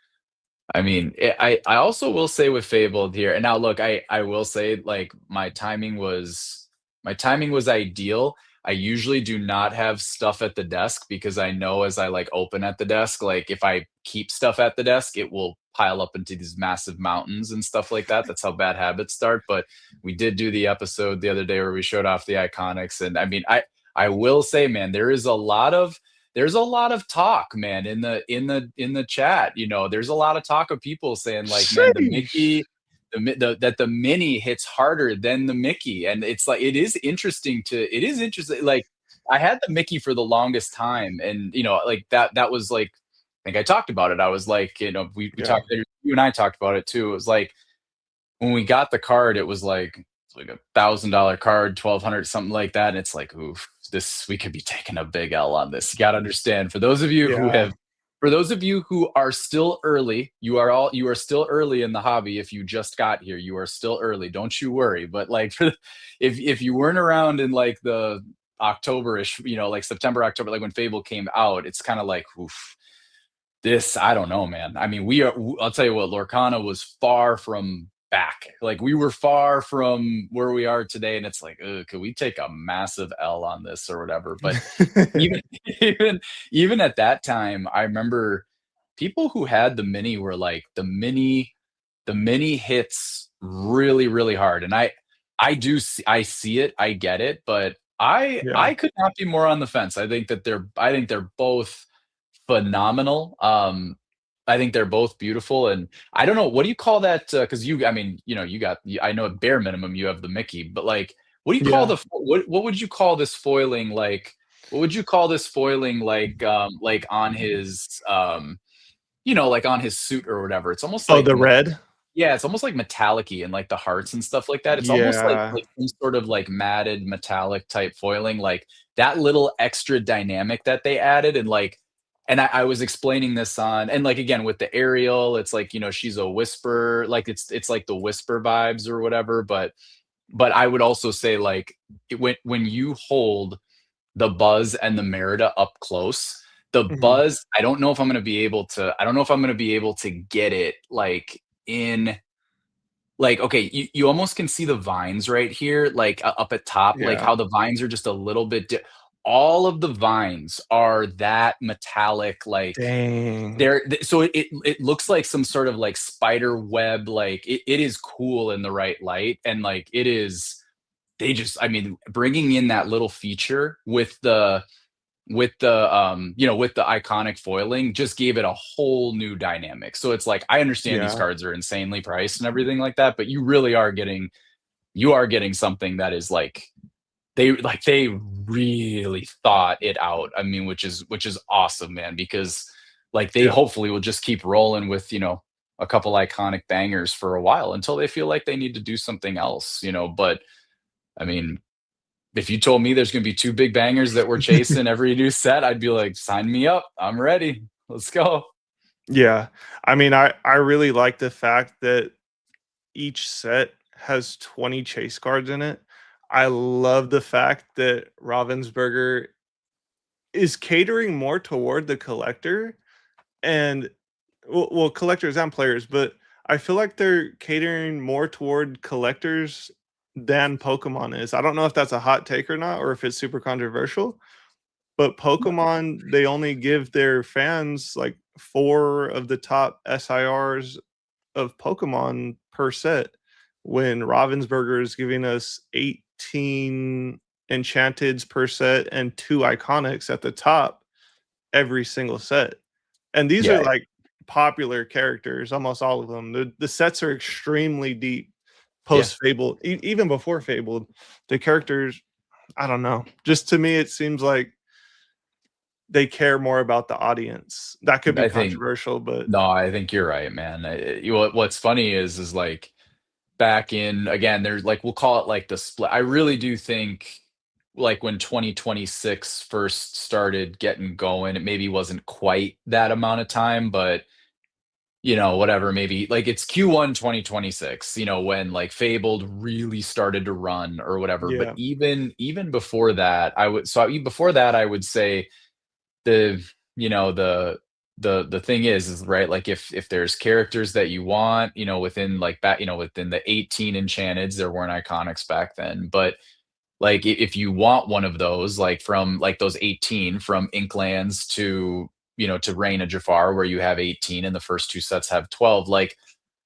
I mean, I also will say with Fabled here, and now look, I will say like my timing was ideal. I usually do not have stuff at the desk because I know as I like open at the desk, like if I keep stuff at the desk, it will pile up into these massive mountains and stuff like that. That's how bad habits start. But we did do the episode the other day where we showed off the iconics, and I mean, I will say, man, there's a lot of talk, man, in the chat. There's a lot of talk of people saying like, man, the sheesh. Mickey, that the mini hits harder than the Mickey, and it's like it is interesting. Like I had the Mickey for the longest time, and like that was like I think I talked about it. I was like, we Yeah, talked. You and I talked about it too. It was like when we got the card, it was like $1,000 card, 1,200, something like that. And it's like, oof, this we could be taking a big L on this. You got to understand. yeah. For those of you who are still early, you are still early in the hobby. If you just got here, you are still early. Don't you worry. But like, if you weren't around in like the October-ish, like September, October, like when Fable came out, it's kind of like, oof, this, I don't know, man. I mean, I'll tell you what, Lorcana was far from back. Like we were far from where we are today. And it's like, could we take a massive L on this or whatever? But even even even at that time, I remember people who had the mini were like the mini hits really, really hard. And I see it, I get it, but I Yeah, could not be more on the fence. I think they're both phenomenal. I think they're both beautiful, and I don't know, what do you call that? Because you, I mean, you know, I know at bare minimum you have the Mickey, but like, what do you call Yeah. the what would you call this foiling like? What would you call this foiling like on his you know, like on his suit or whatever? It's almost Oh, like the red? yeah, it's almost like metallic-y and like the hearts and stuff like that. It's almost Yeah. like some sort of like matted metallic type foiling, like that little extra dynamic that they added and like and I was explaining this on and like again with the Ariel, it's like, you know, she's a whisper, like it's like the whisper vibes or whatever, but I would also say like when you hold the Buzz and the Merida up close, the Mhm. Buzz, I don't know if I'm gonna be able to I don't know if I'm gonna be able to get it like in like, okay, you almost can see the vines right here, like, up at top, like, Yeah. how the vines are just a little bit all of the vines are that metallic, like, Dang. so it looks like some sort of, like, spider web, like, it is cool in the right light, and, like, it is they just I mean, bringing in that little feature with the you know with the iconic foiling just gave it a whole new dynamic, so it's like I understand these Yeah. cards are insanely priced and everything like that, but you really are getting you are getting something that is like they really thought it out. I mean, which is awesome, man, because like they Yeah. hopefully will just keep rolling with you know a couple iconic bangers for a while until they feel like they need to do something else, you know. But I mean, if you told me there's gonna be 2 big bangers that we're chasing every new set, I'd be like, "Sign me up. I'm ready. Let's go." Yeah. I mean, I really like the fact that each set has 20 chase cards in it. I love the fact that Ravensburger is catering more toward the collector and well, collectors and players, but I feel like they're catering more toward collectors than Pokemon is. I don't know if that's a hot take or not, or if it's super controversial, but Pokemon, they only give their fans like 4 of the top SIRs of Pokemon per set, when Ravensburger is giving us 18 Enchanteds per set and 2 Iconics at the top every single set. And these are Yeah, like popular characters, almost all of them. The sets are extremely deep yeah. post Fabled, even before Fabled. The characters, I don't know. Just to me, it seems like they care more about the audience. That could be I think controversial, but no, I think you're right, man. What's funny is like back in again, there's like we'll call it like the split. I really do think like when 2026 first started getting going, it maybe wasn't quite that amount of time, but you know, whatever, maybe like it's Q1 2026, you know, when like Fabled really started to run or whatever. But yeah, even before that, before that, I would say the you know the thing is right like if there's characters that you want you know within like back you know within the 18 enchanteds there weren't iconics back then but like if you want one of those like from like those 18 from Inklands to you know to Reign of Jafar where you have 18 and the first two sets have 12 like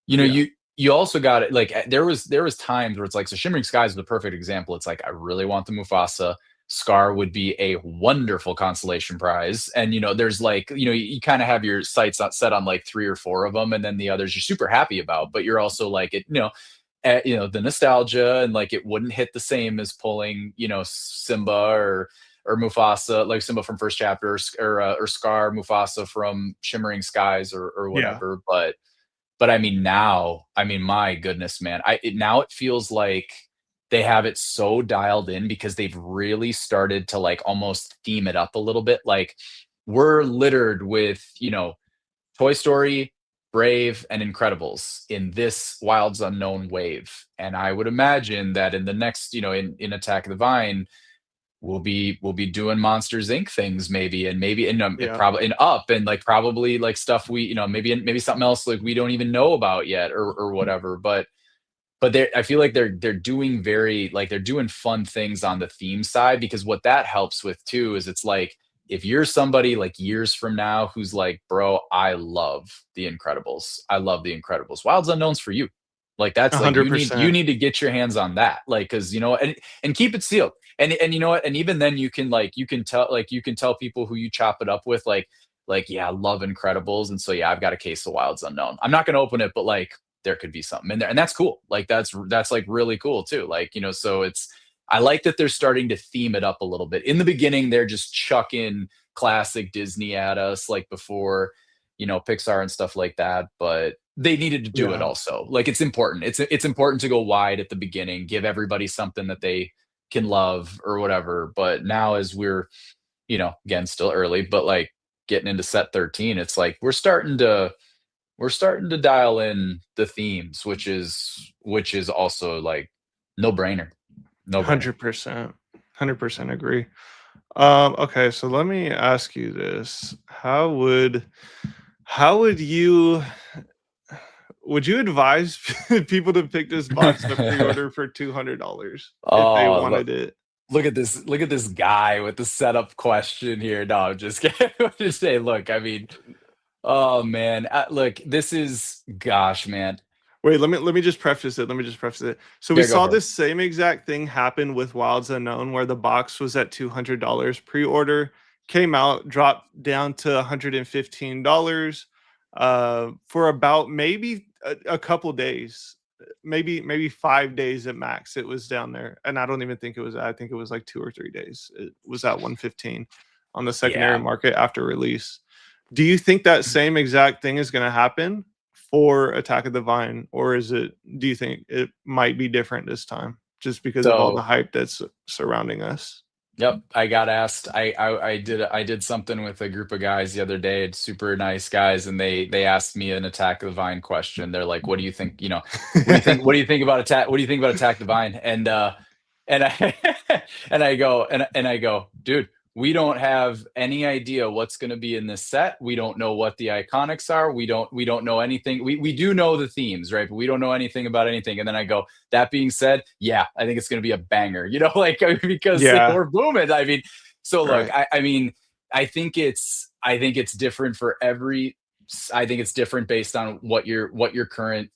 you know yeah, you also got it like there was times where it's like so Shimmering Skies is the perfect example it's like I really want the Mufasa Scar would be a wonderful consolation prize and you know there's like you know you kind of have your sights set on like three or four of them and then the others you're super happy about but you're also like it you know the nostalgia and like it wouldn't hit the same as pulling you know Simba or Mufasa like Simba from first chapter or Scar Mufasa from Shimmering Skies or yeah, whatever but I mean, now, I mean, my goodness, man. Now it feels like they have it so dialed in because they've really started to like almost theme it up a little bit. Like we're littered with, you know, Toy Story, Brave, and Incredibles in this Wilds Unknown wave. And I would imagine that in the next, you know, in Attack of the Vine, we'll be doing Monsters Inc. things maybe and it yeah, probably and up and like probably like stuff we you know maybe something else like we don't even know about yet or whatever but they I feel like they're doing very like they're doing fun things on the theme side because what that helps with too is it's like if you're somebody like years from now who's like bro I love the Incredibles Wilds Unknown's for you like that's like you 100%. need to get your hands on that like because you know and keep it sealed and you know what and even then you can tell people who you chop it up with like like, yeah, I love Incredibles, and so yeah, I've got a case of Wilds Unknown. I'm not gonna open it, but like there could be something in there, and that's cool. Like that's like really cool too. Like, so it's I like that they're starting to theme it up a little bit. In the beginning, they're just chucking classic Disney at us, like before, Pixar and stuff like that. But they needed to do it Yeah. also. Like it's important. It's important to go wide at the beginning, give everybody something that they can love or whatever. But now as we're, again, still early, but like getting into set 13, it's like we're starting to dial in the themes, which is also like no brainer. No brainer. 100%. 100% agree. Okay, so let me ask you this. How would you advise people to pick this box to pre-order for $200 if they Oh, wanted it? look at this. Look at this guy with the setup question here. No, I'm just kidding. Just say, look, I mean, oh man, look, this is, gosh, man. Wait, let me just preface it. Let me just preface it. So we Yeah, go saw for it. this same exact thing happen with Wilds Unknown, where the box was at $200 pre-order, came out, dropped down to $115 for about maybe a couple days, maybe 5 days at max. It was down there, and I don't even think it was. I think it was like 2 or 3 days. It was at 115 on the secondary Yeah. market after release. Do you think that same exact thing is going to happen for Attack of the Vine, or do you think it might be different this time just because of all the So, hype that's surrounding us? yep, I got asked. I did something with a group of guys the other day. It's super nice guys, and they asked me an Attack of the Vine question. They're like, "What do you think? What do you think about Attack? What do you think about Attack the Vine?" And I and I go, dude, we don't have any idea what's going to be in this set. We don't know what the iconics are. We don't know anything. We do know the themes, right? But we don't know anything about anything. And then I go, that being said, yeah, I think it's going to be a banger, like, I mean, because Yeah, we're booming. I mean, so look, right. I mean, I think it's different for every. I think it's different based on what your current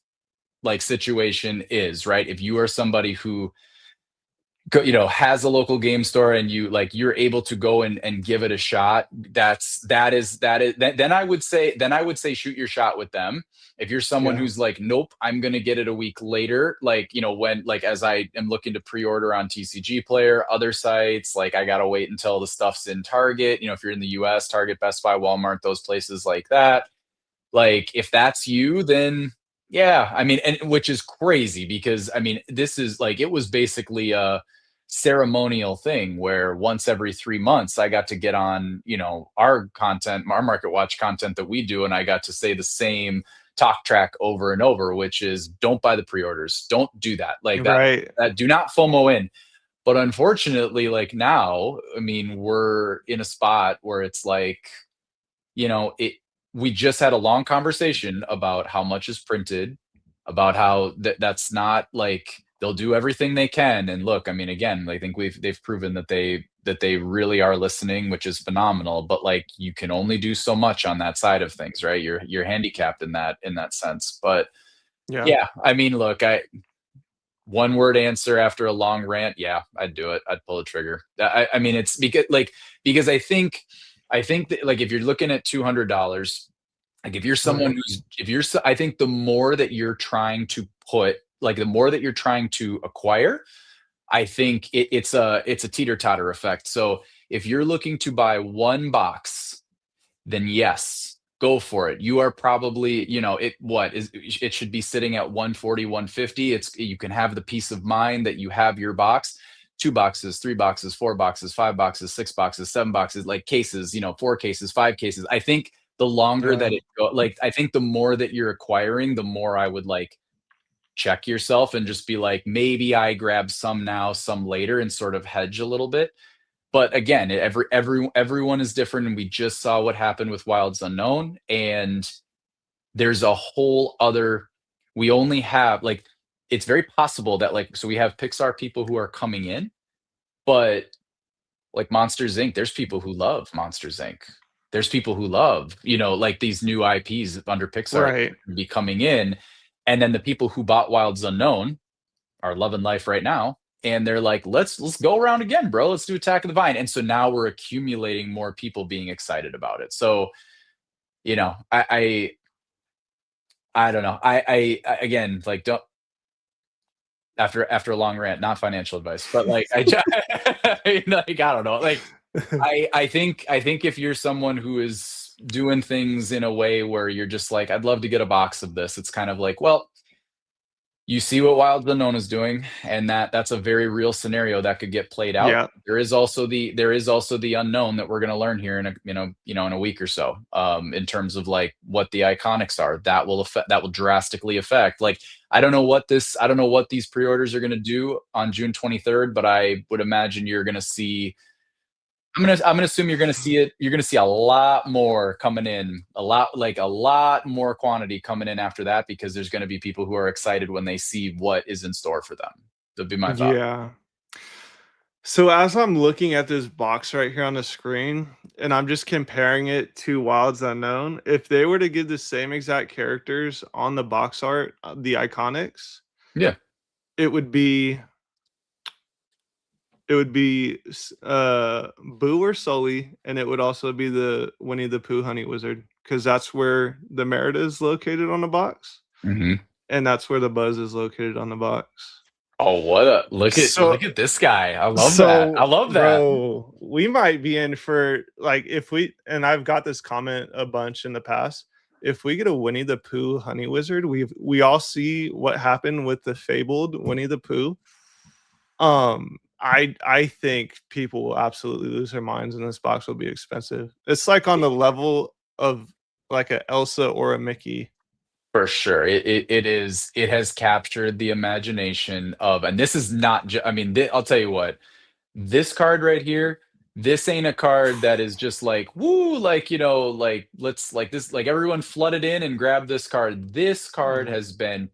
like situation is, right? If you are somebody who has a local game store and you're able to go and give it a shot, then I would say shoot your shot with them. If you're someone Yeah, who's like, nope, I'm going to get it a week later, like, when, like, as I am looking to pre-order on TCG Player, other sites, like I got to wait until the stuff's in Target, if you're in the US, Target, Best Buy, Walmart, those places like that. Like, if that's you, then yeah, I mean, and which is crazy because I mean, this is like, it was basically a ceremonial thing where once every 3 months I got to get on, our content, our Market Watch content that we do, and I got to say the same talk track over and over, which is don't buy the pre-orders, don't do that, like that, right, that do not FOMO in. But unfortunately, like now, I mean, we're in a spot where it's like, it we just had a long conversation about how much is printed, about how that's not like they'll do everything they can. And look, I mean, again, I think they've proven that they really are listening, which is phenomenal. But like, you can only do so much on that side of things, right? You're handicapped in that sense. But yeah, yeah, I mean, look, one word answer after a long rant, yeah, I'd do it. I'd pull the trigger. I mean, it's because I think that, like, if you're looking at $200, like if you're someone right, who's if you're I think the more that you're trying to put, like the more that you're trying to acquire, I think it's a teeter-totter effect. So if you're looking to buy one box, then yes, go for it. You are probably, it should be sitting at 140, 150. You can have the peace of mind that you have your box, two boxes, three boxes, four boxes, five boxes, six boxes, seven boxes, like cases, four cases, five cases. I think the longer yeah, that I think the more that you're acquiring, the more I would like check yourself and just be like, maybe I grab some now, some later, and sort of hedge a little bit. But again, everyone is different, and we just saw what happened with Wilds Unknown, and there's a whole other. We only have like, it's very possible that, like, so we have Pixar people who are coming in, but like Monsters Inc. There's people who love Monsters Inc. There's people who love, like these new IPs under Pixar right. be coming in, and then the people who bought Wilds Unknown are loving life right now, and they're like, let's go around again, bro. Let's do Attack of the Vine. And so now we're accumulating more people being excited about it. So I don't know. Again, like, don't after a long rant, not financial advice, but like like I don't know. Like I think if you're someone who is doing things in a way where you're just like, I'd love to get a box of this. It's kind of like, well, you see what Wild Unknown is doing, and that's a very real scenario that could get played out. Yeah. There is also the unknown that we're going to learn here in a week or so, in terms of like what the iconics are that will drastically affect. Like I don't know what these pre-orders are going to do on June 23rd, but I would imagine you're going to see I'm gonna assume you're gonna see it. You're gonna see a lot more coming in, a lot more quantity coming in after that because there's gonna be people who are excited when they see what is in store for them. That'd be my thought. Yeah. So as I'm looking at this box right here on the screen, and I'm just comparing it to Wilds Unknown, if they were to give the same exact characters on the box art, the iconics, Yeah. it would be Boo or Sully, and it would also be the Winnie the Pooh Honey Wizard, because that's where the Merida is located on the box, Hmm. and that's where the Buzz is located on the box. Oh, what a look at So look at this guy. I love that. I love that. bro, we might be in for like if we and I've got this comment a bunch in the past. If we get a Winnie the Pooh Honey Wizard, we all see what happened with the fabled Winnie the Pooh. I think people will absolutely lose their minds, and this box will be expensive. It's like on the level of like a Elsa or a Mickey. For sure. It has captured the imagination of, and this is not I mean, I'll tell you what, this card right here, this ain't a card that is just like, woo, like, like let's like this, like everyone flooded in and grabbed this card. This card Mhm. has been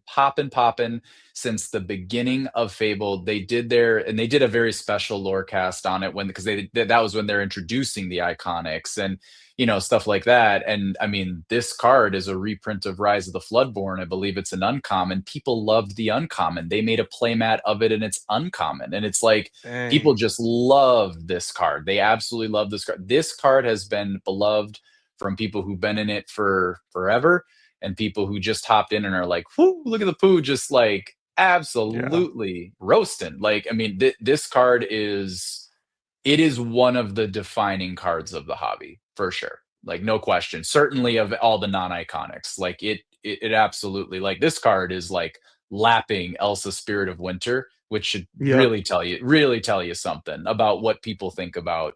popping since the beginning of Fable. They did a very special lore cast on it because that was when they're introducing the iconics and stuff like that. And I mean, this card is a reprint of Rise of the Floodborn. I believe it's an uncommon. People loved the uncommon. They made a playmat of it and it's uncommon. And it's like, people Dang. just love this card. They absolutely love this card. This card has been beloved from people who've been in it for forever and people who just hopped in and are like, whoo, look at the poo, just like Yeah. absolutely roasting. Like, I mean, this card is one of the defining cards of the hobby for sure. Like, no question. Certainly of all the non-iconics. Like it absolutely, like, this card is like lapping Elsa Spirit of Winter, which should Yep. really tell you something about what people think about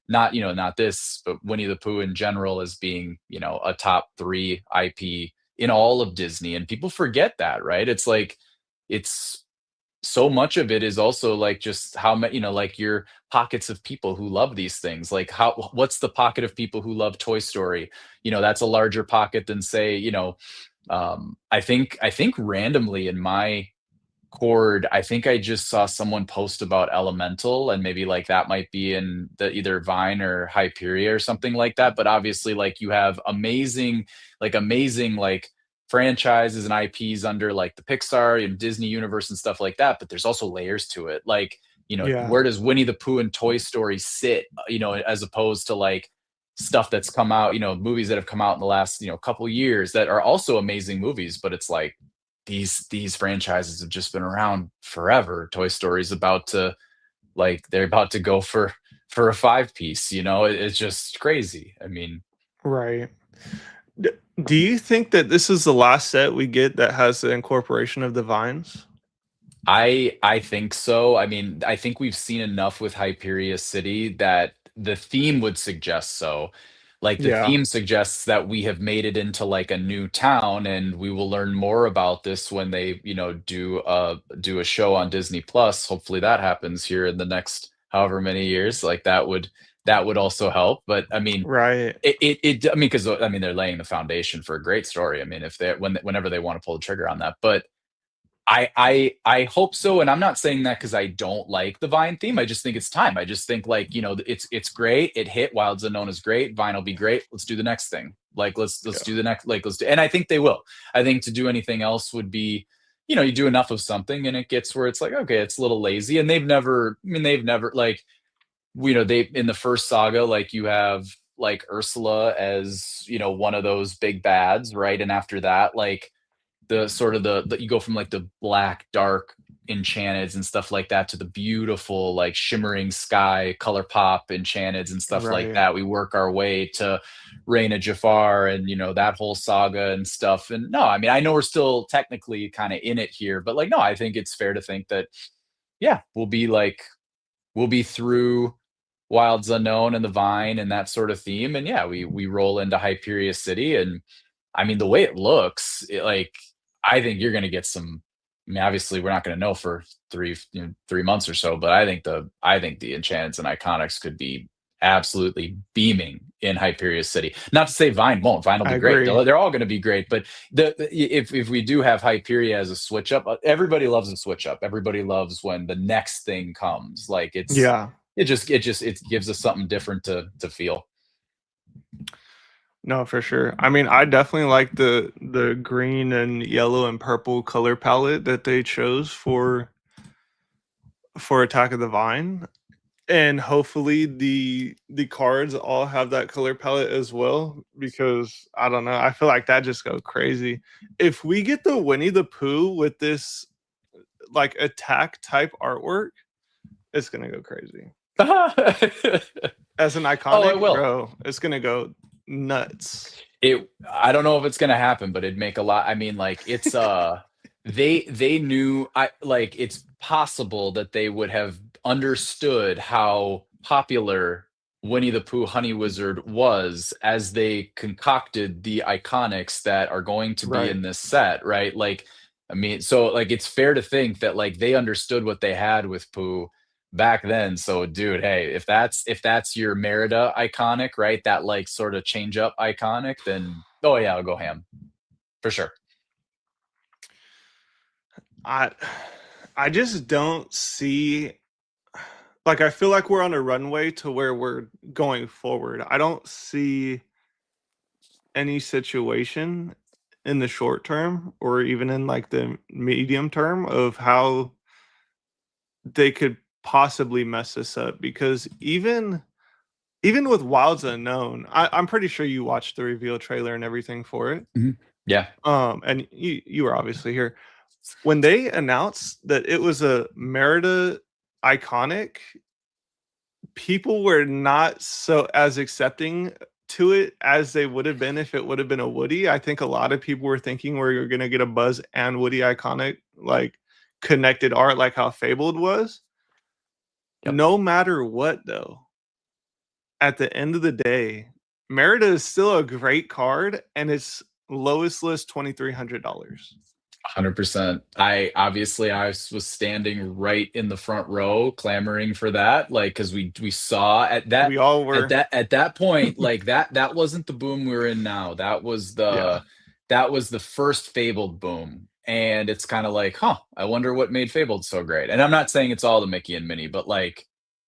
not this, but Winnie the Pooh in general as being, a top 3 IP in all of Disney. And people forget that, right? It's like it's so much of it is also like just how many, like your pockets of people who love these things. Like what's the pocket of people who love Toy Story? That's a larger pocket than say, I think randomly in my chord, I think I just saw someone post about Elemental, and maybe like that might be in the either Vine or Hyperia or something like that. But obviously, like you have amazing like franchises and IPs under like the Pixar and Disney universe and stuff like that. But there's also layers to it. Like, Yeah. where does Winnie the Pooh and Toy Story sit? As opposed to like stuff that's come out, movies that have come out in the last, couple years that are also amazing movies, but it's like these franchises have just been around forever. Toy Story's about to they're about to go for a five piece, it's just crazy. I mean, Right. D- do you think that this is the last set we get that has the incorporation of the vines? I think so. I mean, I think we've seen enough with Hyperia City that the theme would suggest so. Like the Yeah. theme suggests that we have made it into like a new town, and we will learn more about this when they, do a show on Disney Plus. Hopefully that happens here in the next however many years. Like that would also help. But I mean, Right. I mean, because I mean they're laying the foundation for a great story. I mean, if they whenever they want to pull the trigger on that, but I hope so, and I'm not saying that because I don't like the Vine theme. I just think it's time. I just think like, it's great. It hit. Wilds Unknown is great. Vine will be great. Let's do the next thing. Like let's Yeah. do the next, like let's do, and I think they will. I think to do anything else would be, you do enough of something and it gets where it's like, okay, it's a little lazy. And they've never like, they in the first saga, like you have like Ursula as, you know, one of those big bads, right? And after that, like the sort of the you go from like the black, dark enchanteds and stuff like that to the beautiful, like shimmering sky, color pop enchanteds and stuff like Right. that. We work our way to Reign of Jafar and, you know, that whole saga and stuff. And no, I mean, I know we're still technically kind of in it here, but like, no, I think it's fair to think that, yeah, we'll be through Wilds Unknown and the Vine and that sort of theme. And yeah, we roll into Hyperia City. And I mean, the way it looks, like I think you're gonna get some. I mean, obviously, we're not gonna know for 3 months or so, but I think the enchantments and iconics could be absolutely beaming in Hyperia City. Not to say Vine won't. Vine will I be great. agree. They're all going to be great. But if we do have Hyperia as a switch up, everybody loves a switch up. Everybody loves when the next thing comes. Like Yeah. it gives us something different to feel. No, for sure. I mean, I definitely like the green and yellow and purple color palette that they chose for Attack of the Vine. And hopefully the cards all have that color palette as well, because I don't know, I feel like that just go crazy. If we get the Winnie the Pooh with this like attack type artwork, it's gonna go crazy. As an Oh, it iconic, will. bro, it's gonna go nuts. I don't know if it's gonna happen, but it'd make a lot. I mean, like it's they knew I like it's possible that they would have understood how popular Winnie the Pooh Honey Wizard was as they concocted the iconics that are going to be Right. in this set, right? Like, I mean, so like it's fair to think that like they understood what they had with Pooh back then. So dude, hey, if that's your Merida iconic, right? That like sort of change up iconic, then oh yeah, I'll go ham for sure. I I just don't see, like, I feel like we're on a runway to where we're going forward. I don't see any situation in the short term or even in like the medium term of how they could possibly mess this up, because even with Wilds Unknown, I'm pretty sure you watched the reveal trailer and everything for it. Mhm. Yeah. And you were obviously here. When they announced that it was a Merida iconic, people were not so as accepting to it as they would have been if it would have been a Woody. I think a lot of people were thinking we're gonna get a Buzz and Woody iconic, like connected art, like how Fabled was. Yep. No matter what, though, at the end of the day, Merida is still a great card, and it's lowest list $2,300. 100%. I was standing right in the front row clamoring for that, like because we saw We all were. at that point, like that wasn't the boom we're in now. Yeah. That was the first Fabled boom. And it's kind of like, huh, I wonder what made Fabled so great. And I'm not saying it's all the Mickey and Minnie, but like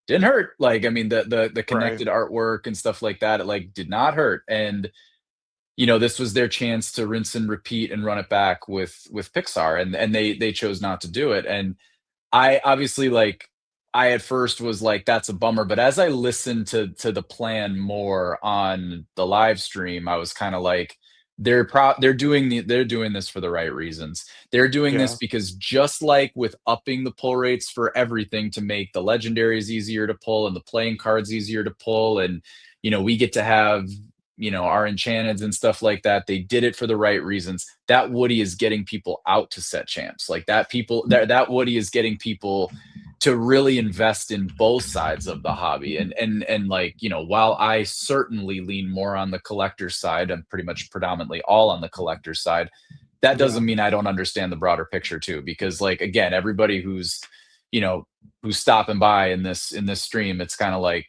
didn't hurt. Like, I mean, the Right. connected artwork and stuff like that, it like did not hurt. And you know, this was their chance to rinse and repeat and run it back with Pixar, and they chose not to do it. And I obviously like I at first was like, that's a bummer. But as I listened to the plan more on the live stream, I was kind of like, they're doing this for the right reasons. They're doing this Yeah. because just like with upping the pull rates for everything to make the legendaries easier to pull and the playing cards easier to pull, and you know, we get to have you know our enchanteds and stuff like that. They did it for the right reasons. That Woody is getting people out to set champs like that. That Woody is getting people to really invest in both sides of the hobby. And like, you know, while I certainly lean more on the collector side, I'm pretty much predominantly all on the collector side. That Yeah. doesn't mean I don't understand the broader picture too, because like again, everybody who's you know who's stopping by in this stream, it's kind of like,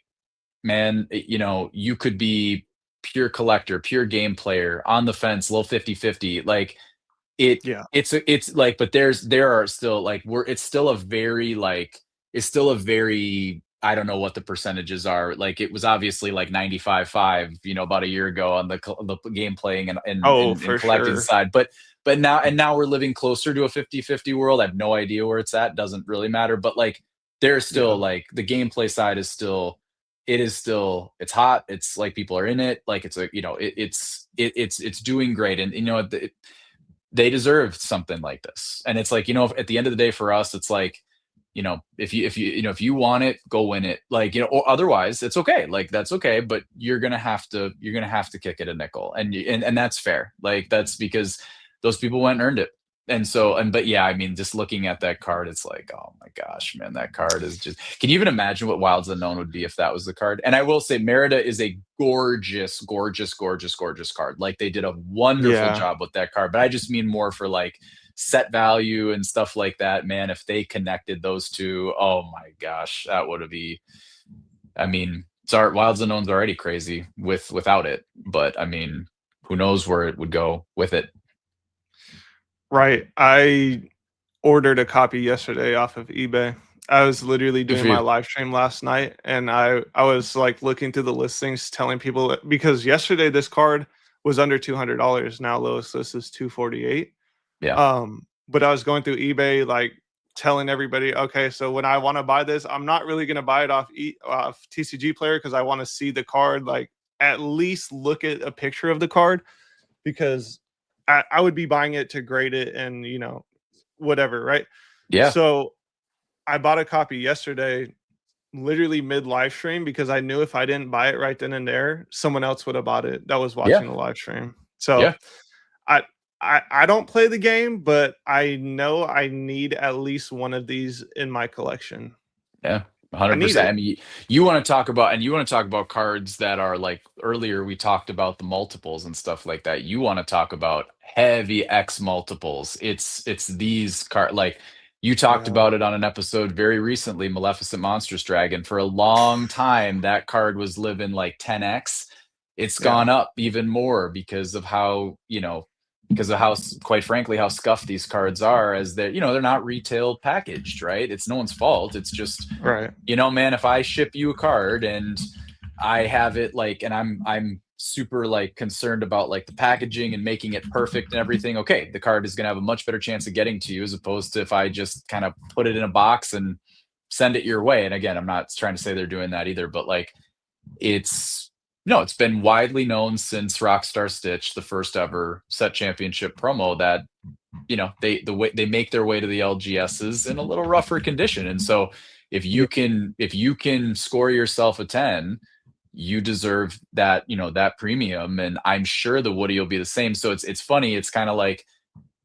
man, you know, you could be pure collector, pure game player, on the fence, little 50-50. Like Yeah. it's like, but there are still like it's still a very like it's still a very I don't know what the percentages are. Like it was obviously like 95-5, you know, about a year ago on the game playing Oh, and for collecting sure. side. But now we're living closer to a 50-50 world. I have no idea where it's at. Doesn't really matter. But like there's still Yeah. like the gameplay side is still it is still, it's hot. It's like people are in it. Like it's a, it's doing great. And they deserve something like this. And it's like, at the end of the day for us, it's like, if you want it, go win it. Like, or otherwise it's okay. Like that's okay, but you're gonna have to kick it a nickel. And that's fair. Like that's because those people went and earned it. And so, but yeah, I mean, just looking at that card, it's like, oh my gosh, man, that card is just, can you even imagine what Wilds Unknown would be if that was the card? And I will say Merida is a gorgeous, gorgeous, gorgeous, gorgeous card. Like they did a wonderful Yeah. job with that card, but I just mean more for like set value and stuff like that, man. If they connected those two, oh my gosh, that would be, I mean, Wilds Unknown's already crazy without it, but I mean, who knows where it would go with it. Right. I ordered a copy yesterday off of eBay. I was literally Good doing for my you. live stream last night, and I was like looking through the listings, telling people because yesterday this card was under $200. Now lowest list is 248. Yeah. But I was going through eBay, like telling everybody, okay, so when I want to buy this, I'm not really gonna buy it off TCG Player because I want to see the card, like at least look at a picture of the card because I would be buying it to grade it and whatever, right? Yeah. So I bought a copy yesterday, literally mid live stream, because I knew if I didn't buy it right then and there, someone else would have bought it that was Yeah. watching the live stream. So Yeah. I I don't play the game, but I know I need at least one of these in my collection. Yeah, I need 100%. I it. mean, you want to talk about cards that are like earlier we talked about the multiples and stuff like that. You want to talk about heavy X multiples. It's these card like you talked Yeah, about it on an episode very recently, Maleficent Monstrous Dragon. For a long time, that card was living like 10x. It's yeah, gone up even more because of how, quite frankly, how scuffed these cards are, as they're not retail packaged, right? It's no one's fault. It's just, right. man, if I ship you a card and I have it like, and I'm super like concerned about like the packaging and making it perfect and everything, okay, the card is going to have a much better chance of getting to you as opposed to if I just kind of put it in a box and send it your way. And again, I'm not trying to say they're doing that either, but like it's no, it's been widely known since Rockstar Stitch, the first ever set championship promo, that the way they make their way to the LGSs in a little rougher condition. And so Yeah, if you can score yourself a 10, you deserve that premium. And I'm sure the Woody will be the same. So it's funny. It's kind of like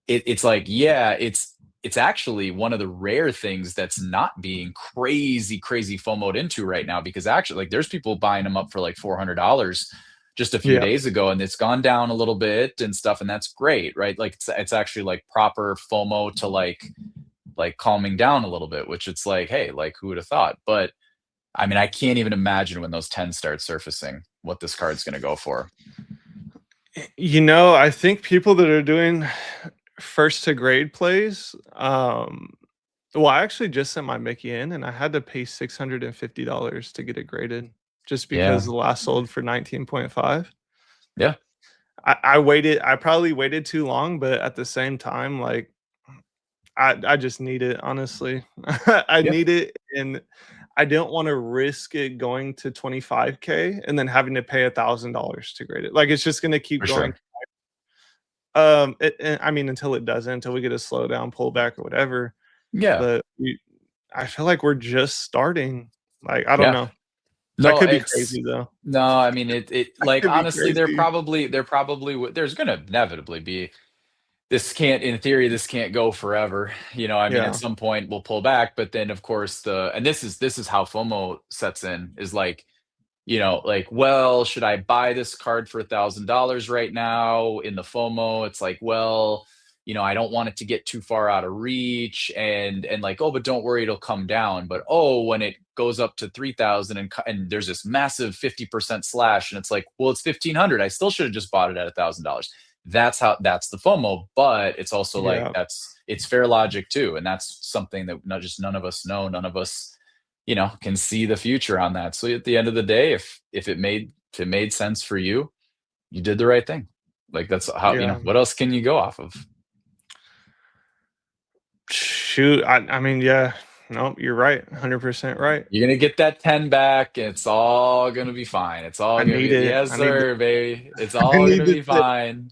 it's like, yeah, it's actually one of the rare things that's not being crazy, crazy FOMO'd into right now, because actually, like, there's people buying them up for like $400 just a few yeah, days ago, and it's gone down a little bit and stuff, and that's great, right? Like, it's actually like proper FOMO to like calming down a little bit, which it's like, hey, like who would have thought? But I mean, I can't even imagine when those 10s start surfacing what this card's going to go for. I think people that are doing first to grade plays, well, I actually just sent my Mickey in and I had to pay $650 to get it graded just because Yeah, the last sold for 19.5. yeah, I probably waited too long, but at the same time, like I just need it, honestly. I yeah, need it, and I don't want to risk it going to 25K and then having to pay $1,000 to grade it. Like it's just gonna keep for going. sure. I mean, until it doesn't, until we get a slowdown, pullback, or whatever. Yeah, But I feel like we're just starting. Like I don't yeah. know. I No, could be it's crazy though. no, I mean it I like could be honestly, crazy. there's gonna inevitably be, this can't, in theory, this can't go forever. I mean, at Yeah. some point we'll pull back, but then of course and this is how FOMO sets in, is like, like, well, should I buy this card for $1,000 right now in the FOMO? It's like, well, I don't want it to get too far out of reach, and like, oh, but don't worry, it'll come down. But oh, when it goes up to 3,000 and there's this massive 50% slash, and it's like, well, it's 1,500. I still should have just bought it at $1,000. That's the FOMO, but it's also like Yeah. it's fair logic too, and that's something that not just none of us know, none of us can see the future on that. So at the end of the day, if it made sense for you, you did the right thing. Like that's how, Yeah. what else can you go off of? Shoot. I mean, yeah. Nope, you're right. 100% right. You're gonna get that 10 back, and it's all gonna be fine. It's all I gonna need be, it. yes, I need sir, baby. It's I all need gonna to be fine.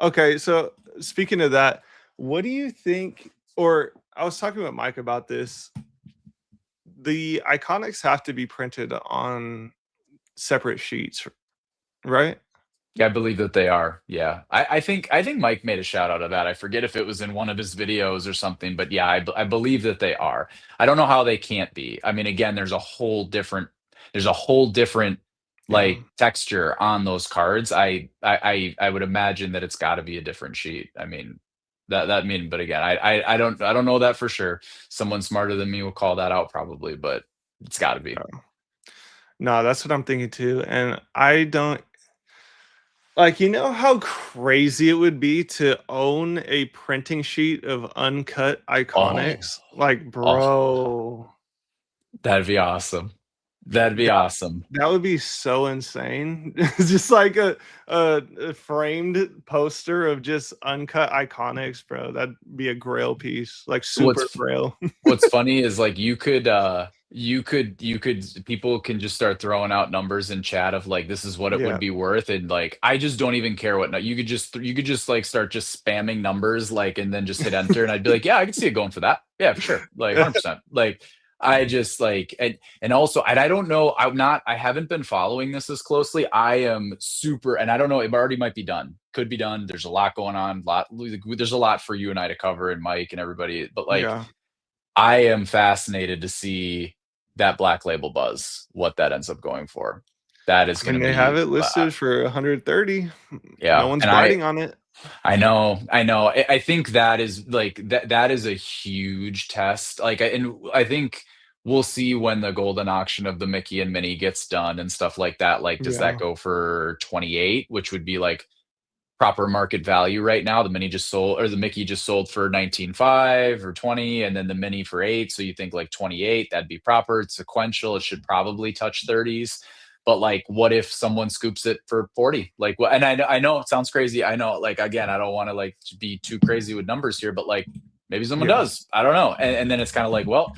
Okay, so speaking of that, what do you think, or I was talking with Mike about this. The iconics have to be printed on separate sheets, right? Yeah, I believe that they are. Yeah, I think Mike made a shout out of that. I forget if it was in one of his videos or something, but yeah, I believe that they are. I don't know how they can't be. I mean, again, there's a whole different Yeah. like texture on those cards. I would imagine that it's got to be a different sheet. I mean, but again, I don't know that for sure. Someone smarter than me will call that out probably, but it's got to be. Yeah. No, that's what I'm thinking too. And I don't like, you know how crazy it would be to own a printing sheet of uncut Oh, iconics? Like, oh, bro, that'd be awesome. That'd be that awesome. that would be so insane. Just like a framed poster of just uncut iconics, bro. That'd be a grail piece, like super What's grail. What's funny is like you could people can just start throwing out numbers in chat of like this is what it would Yeah. be worth, and like I just don't even care what you could just like start just spamming numbers like and then just hit enter, and I'd be like, yeah, I can see it going for that. Yeah, for sure. Like 100%. Like I just like and also and I don't know, I haven't been following this as closely. I am super, and I don't know, it already might be done. Could be done. There's a lot going on, there's a lot for you and I to cover and Mike and everybody, but like Yeah. I am fascinated to see that Black Label buzz, what that ends up going for. That is I mean, gonna they have be, it listed for 130. No yeah, one's and I biting on it. I know, I know. I think that is like that is a huge test. Like, and I think we'll see when the golden auction of the Mickey and Minnie gets done and stuff like that. Like, does that Yeah. go for 28, which would be like proper market value right now? The mini just sold, or the Mickey just sold for 19.5 or 20, and then the mini for 8. So you think like 28, that'd be proper. It's sequential. It should probably touch 30s. But like, what if someone scoops it for 40? Like, what? And I know it sounds crazy. I know, like, again, I don't want to like be too crazy with numbers here, but like maybe someone Yeah. does. I don't know. And then it's kind of like, well,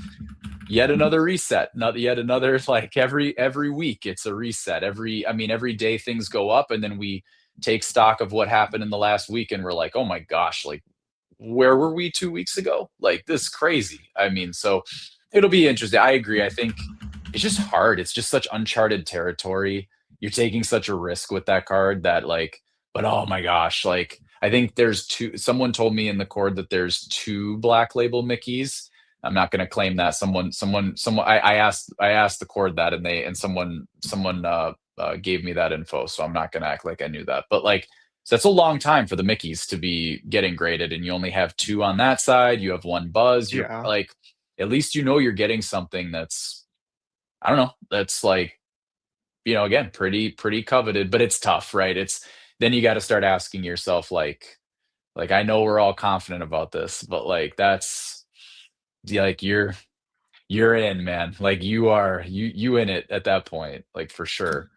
yet another reset, not yet another, like every week it's a reset. Every day things go up, and then we take stock of what happened in the last week, and we're like, oh my gosh, like where were we 2 weeks ago? Like this is crazy. I mean, so it'll be interesting. I agree. I think it's just hard. It's just such uncharted territory. You're taking such a risk with that card that like, but oh my gosh, like I think there's two. Someone told me in the cord that there's two Black Label Mickeys. I'm not going to claim that. Someone. I asked the cord that, and someone gave me that info. So I'm not going to act like I knew that. But like, so that's a long time for the Mickeys to be getting graded, and you only have two on that side. You have one buzz. You're Yeah. like, at least you know you're getting something that's, I don't know, that's like, again, pretty coveted, but it's tough, right? It's then you got to start asking yourself like I know we're all confident about this, but like that's, yeah, like you're in, man. Like you in it at that point, like for sure.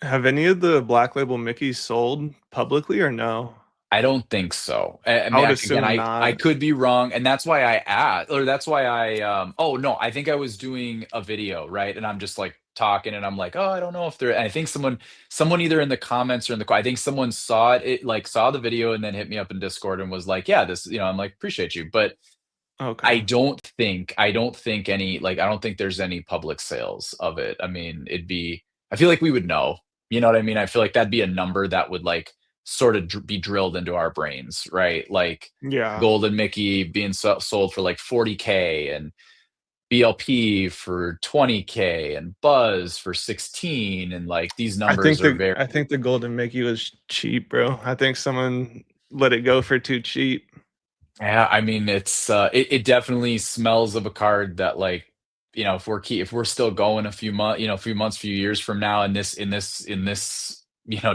Have any of the Black Label Mickeys sold publicly or no? I don't think so. I I mean, would again, assume I not. could be wrong, and that's why I asked, or that's why oh no, I think I was doing a video, right? And I'm just like talking, and I'm like, oh, I don't know if they're. And I think someone either in the comments or in I think someone saw it, like saw the video, and then hit me up in Discord and was like, yeah, this, I'm like, appreciate you, but Okay. I don't think any, like, I don't think there's any public sales of it. I mean, I feel like we would know. You know what I mean? I feel like that'd be a number that would like sort of be drilled into our brains, right? Like Yeah. Golden Mickey being sold for like 40K, and BLP for 20K, and Buzz for 16, and like these numbers are very. I think the Golden Mickey was cheap, bro. I think someone let it go for too cheap. Yeah, I mean, it definitely smells of a card that like, if we're still going a few months, few years from now in this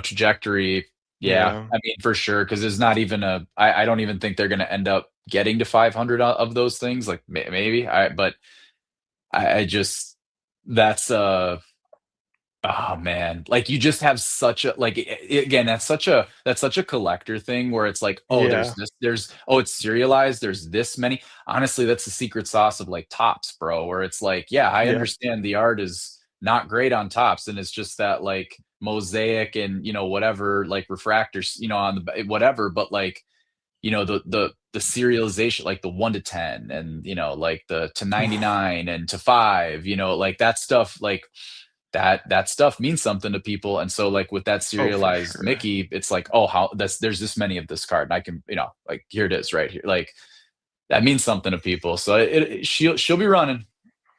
trajectory, yeah, Yeah. I mean for sure, because there's not even I don't even think they're gonna end up getting to 500 of those things, like maybe but I just that's Oh man, like you just have such a like again, that's such a collector thing where it's like, oh, there's Yeah, this, there's oh, it's serialized, there's this many. Honestly, that's the secret sauce of like tops, bro, where it's like, yeah, I yeah. understand the art is not great on tops, and it's just that like mosaic and whatever like refractors, on the whatever, but like the serialization, like the 1 to 10, and like the to Oof. 99 and to 5, like that stuff, like that stuff means something to people. And so like with that Oh, for serialized sure. Mickey, it's like, oh, how there's this many of this card, and I can, like, here it is right here. Like that means something to people. So she'll be running.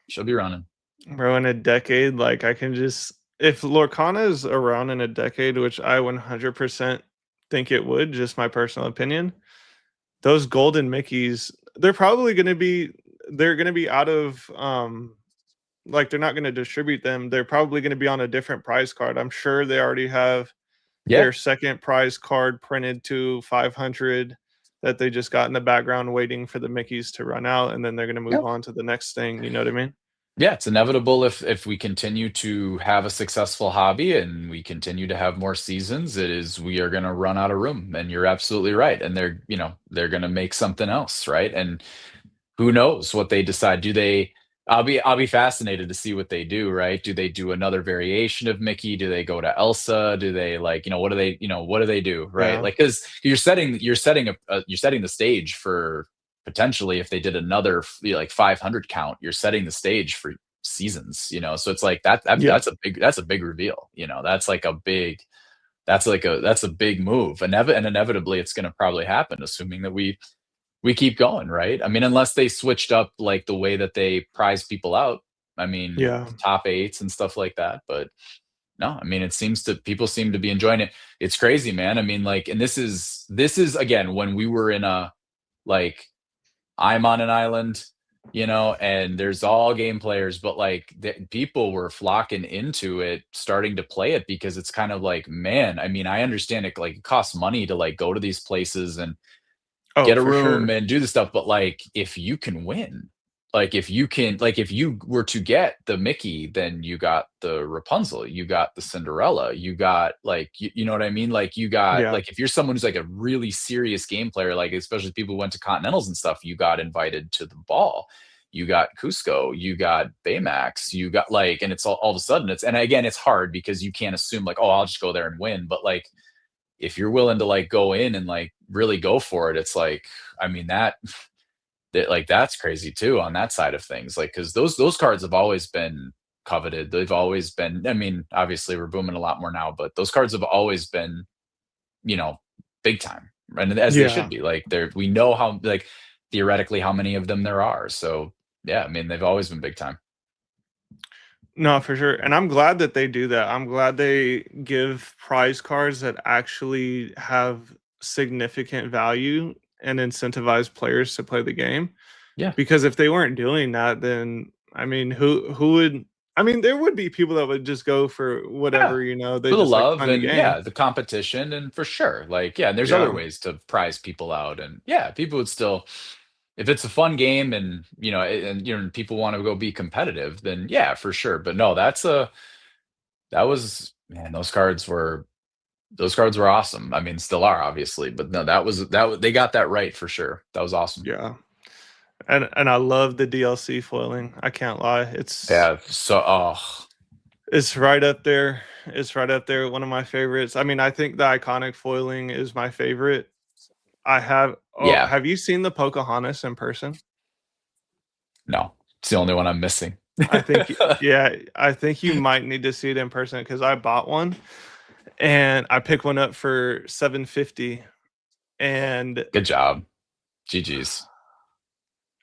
She'll be running. Bro, in a decade, like I can just if Lorcana is around in a decade, which I 100% think it would, just my personal opinion, those golden Mickeys, they're gonna be out of like they're not gonna distribute them. They're probably gonna be on a different prize card. I'm sure they already have Yeah. their second prize card printed to 500 that they just got in the background waiting for the Mickeys to run out, and then they're gonna move Yep. on to the next thing. You know what I mean? Yeah, it's inevitable if we continue to have a successful hobby and we continue to have more seasons, we are going to run out of room. And you're absolutely right. And they're going to make something else, right? And who knows what they decide. I'll be fascinated to see what they do, right? Do they do another variation of Mickey? Do they go to Elsa? Do they, like, what do they do, right? Yeah. Like, because you're setting the stage for potentially, if they did another like 500 count, you're setting the stage for seasons, so it's like Yeah. that's a big reveal, that's a big move, and inevitably it's going to probably happen, assuming that we keep going, right? I mean, unless they switched up like the way that they prize people out. I mean, Yeah. top eights and stuff like that. But no, I mean, people seem to be enjoying it. It's crazy, man. I mean, like, and this is again when we were in a like I'm on an island, and there's all game players, but like people were flocking into it, starting to play it because it's kind of like, man, I mean, I understand it, like it costs money to like go to these places and Oh, get a for room sure. and do the stuff, but like if you can win, like if you were to get the Mickey, then you got the Rapunzel, you got the Cinderella, you got like you know what I mean? Like you got Yeah. like if you're someone who's like a really serious game player, like especially people who went to Continentals and stuff, you got invited to the ball. You got Cusco, you got Baymax, you got like, and it's all of a sudden and again, it's hard because you can't assume like, oh, I'll just go there and win. But like if you're willing to like go in and like really go for it, it's like, I mean, that like that's crazy too on that side of things. Like, because those cards have always been coveted. They've always been. I mean, obviously we're booming a lot more now, but those cards have always been, you know, big time, and as they should Yeah. be. Like, we know how, like, theoretically how many of them there are. So yeah, I mean, they've always been big time. No, for sure. And I'm glad that they do that. I'm glad they give prize cards that actually have significant value and incentivize players to play the game. Yeah. Because if they weren't doing that, then I mean, who would I mean, there would be people that would just go for Yeah. whatever, they For the just like love fun the and, game. yeah, the competition, and for sure. Like, yeah, and there's other Yeah. ways to prize people out, and yeah, people would still, if it's a fun game and, people want to go be competitive, then yeah, for sure. But no, that was, man, those cards were awesome. I mean, still are, obviously, but no, they got that right for sure. That was awesome. Yeah. And I love the DLC foiling. I can't lie. Yeah. So, oh, It's right up there. It's right up there. One of my favorites. I mean, I think the iconic foiling is my favorite. yeah, Have you seen the Pocahontas in person? no, it's the only one I'm missing. Yeah, I think you might need to see it in person because I bought one and I picked one up for 750 and Good job. GG's.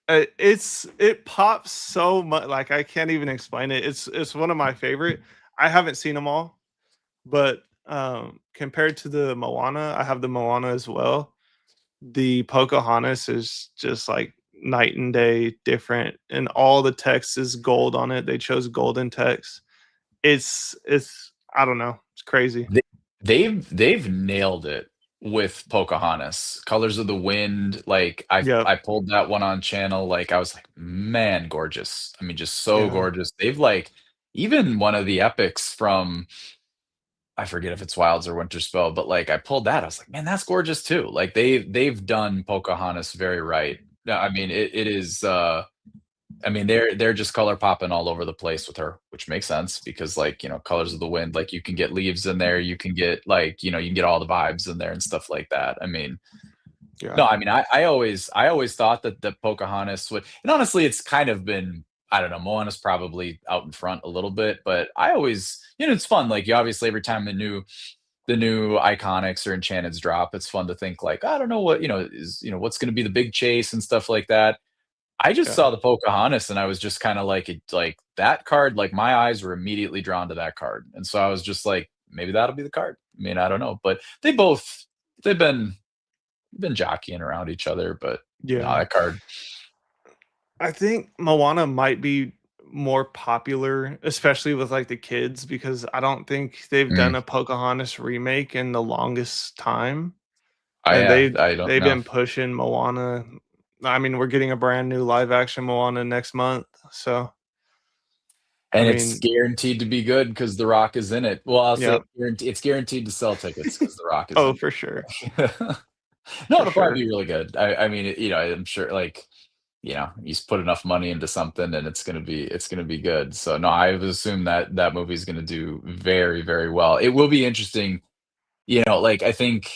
it pops so much like I can't even explain it. It's one of my favorite. I haven't seen them all, but compared to the Moana, I have the Moana as well. The Pocahontas is just like night and day different, and all the text is gold on it. They chose golden text. It's I don't know. It's crazy. They, they've nailed it with Pocahontas. Colors of the Wind. Like Yep. I pulled that one on channel. Like I was like, man, gorgeous. I mean, just so Yeah. gorgeous. They've like even one of the epics from, I forget if it's Wilds or Winterspell, but, like, I pulled that, I was like, "Man, that's gorgeous too." Like, they've done Pocahontas very right. No, I mean, it is, I mean, they're just color popping all over the place with her, which makes sense because, like, Colors of the Wind, like, you can get leaves in there, you can get, like, you can get all the vibes in there and stuff like that. I mean, Yeah. no, I mean, I always thought that Pocahontas would, and honestly, it's kind of been, I don't know, Moana's probably out in front a little bit, but I always, it's fun. Like, you obviously every time the new iconics or enchanteds drop, it's fun to think like, I don't know what, what's going to be the big chase and stuff like that. I just Yeah. saw the Pocahontas and I was just kind of like, like that card, like my eyes were immediately drawn to that card. And so I was just like, maybe that'll be the card. I mean, I don't know, but they've been jockeying around each other, but no, Yeah. that card. I think Moana might be more popular, especially with like the kids, because I don't think they've Mm, done a Pocahontas remake in the longest time. And yeah, I don't they've know. been pushing Moana. I mean, we're getting a brand new live action Moana next month. So I And it's mean, guaranteed to be good because The Rock is in it. Well, I'll say yeah. it's guaranteed to sell tickets because The Rock is Oh, in for sure. it. No, For it'll probably sure. be really good. I mean, I'm sure, like, he's put enough money into something and it's gonna be good. So no, I would assume that that movie's gonna do very, very well. It will be interesting, like, I think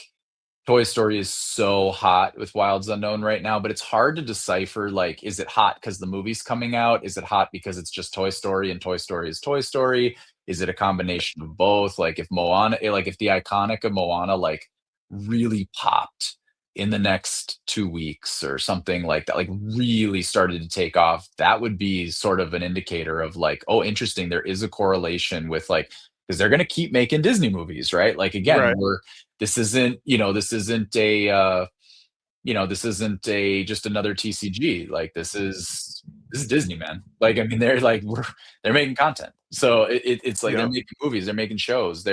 Toy Story is so hot with Wilds Unknown right now, but it's hard to decipher, like, is it hot because the movie's coming out? Is it hot because it's just Toy Story and Toy Story is Toy Story? Is it a combination of both? Like, if Moana, like, if the iconic of Moana, like, really popped in the next 2 weeks or something like that, like, really started to take off, that would be sort of an indicator of, like, "Oh, interesting, there is a correlation with, like," because 'cause they're gonna keep making Disney movies, right? Like, again, Right. this isn't a just another TCG. Like, this is Disney, man. Like, I mean, they're like they're making content. So it's like they're Yeah. making movies, they're making shows,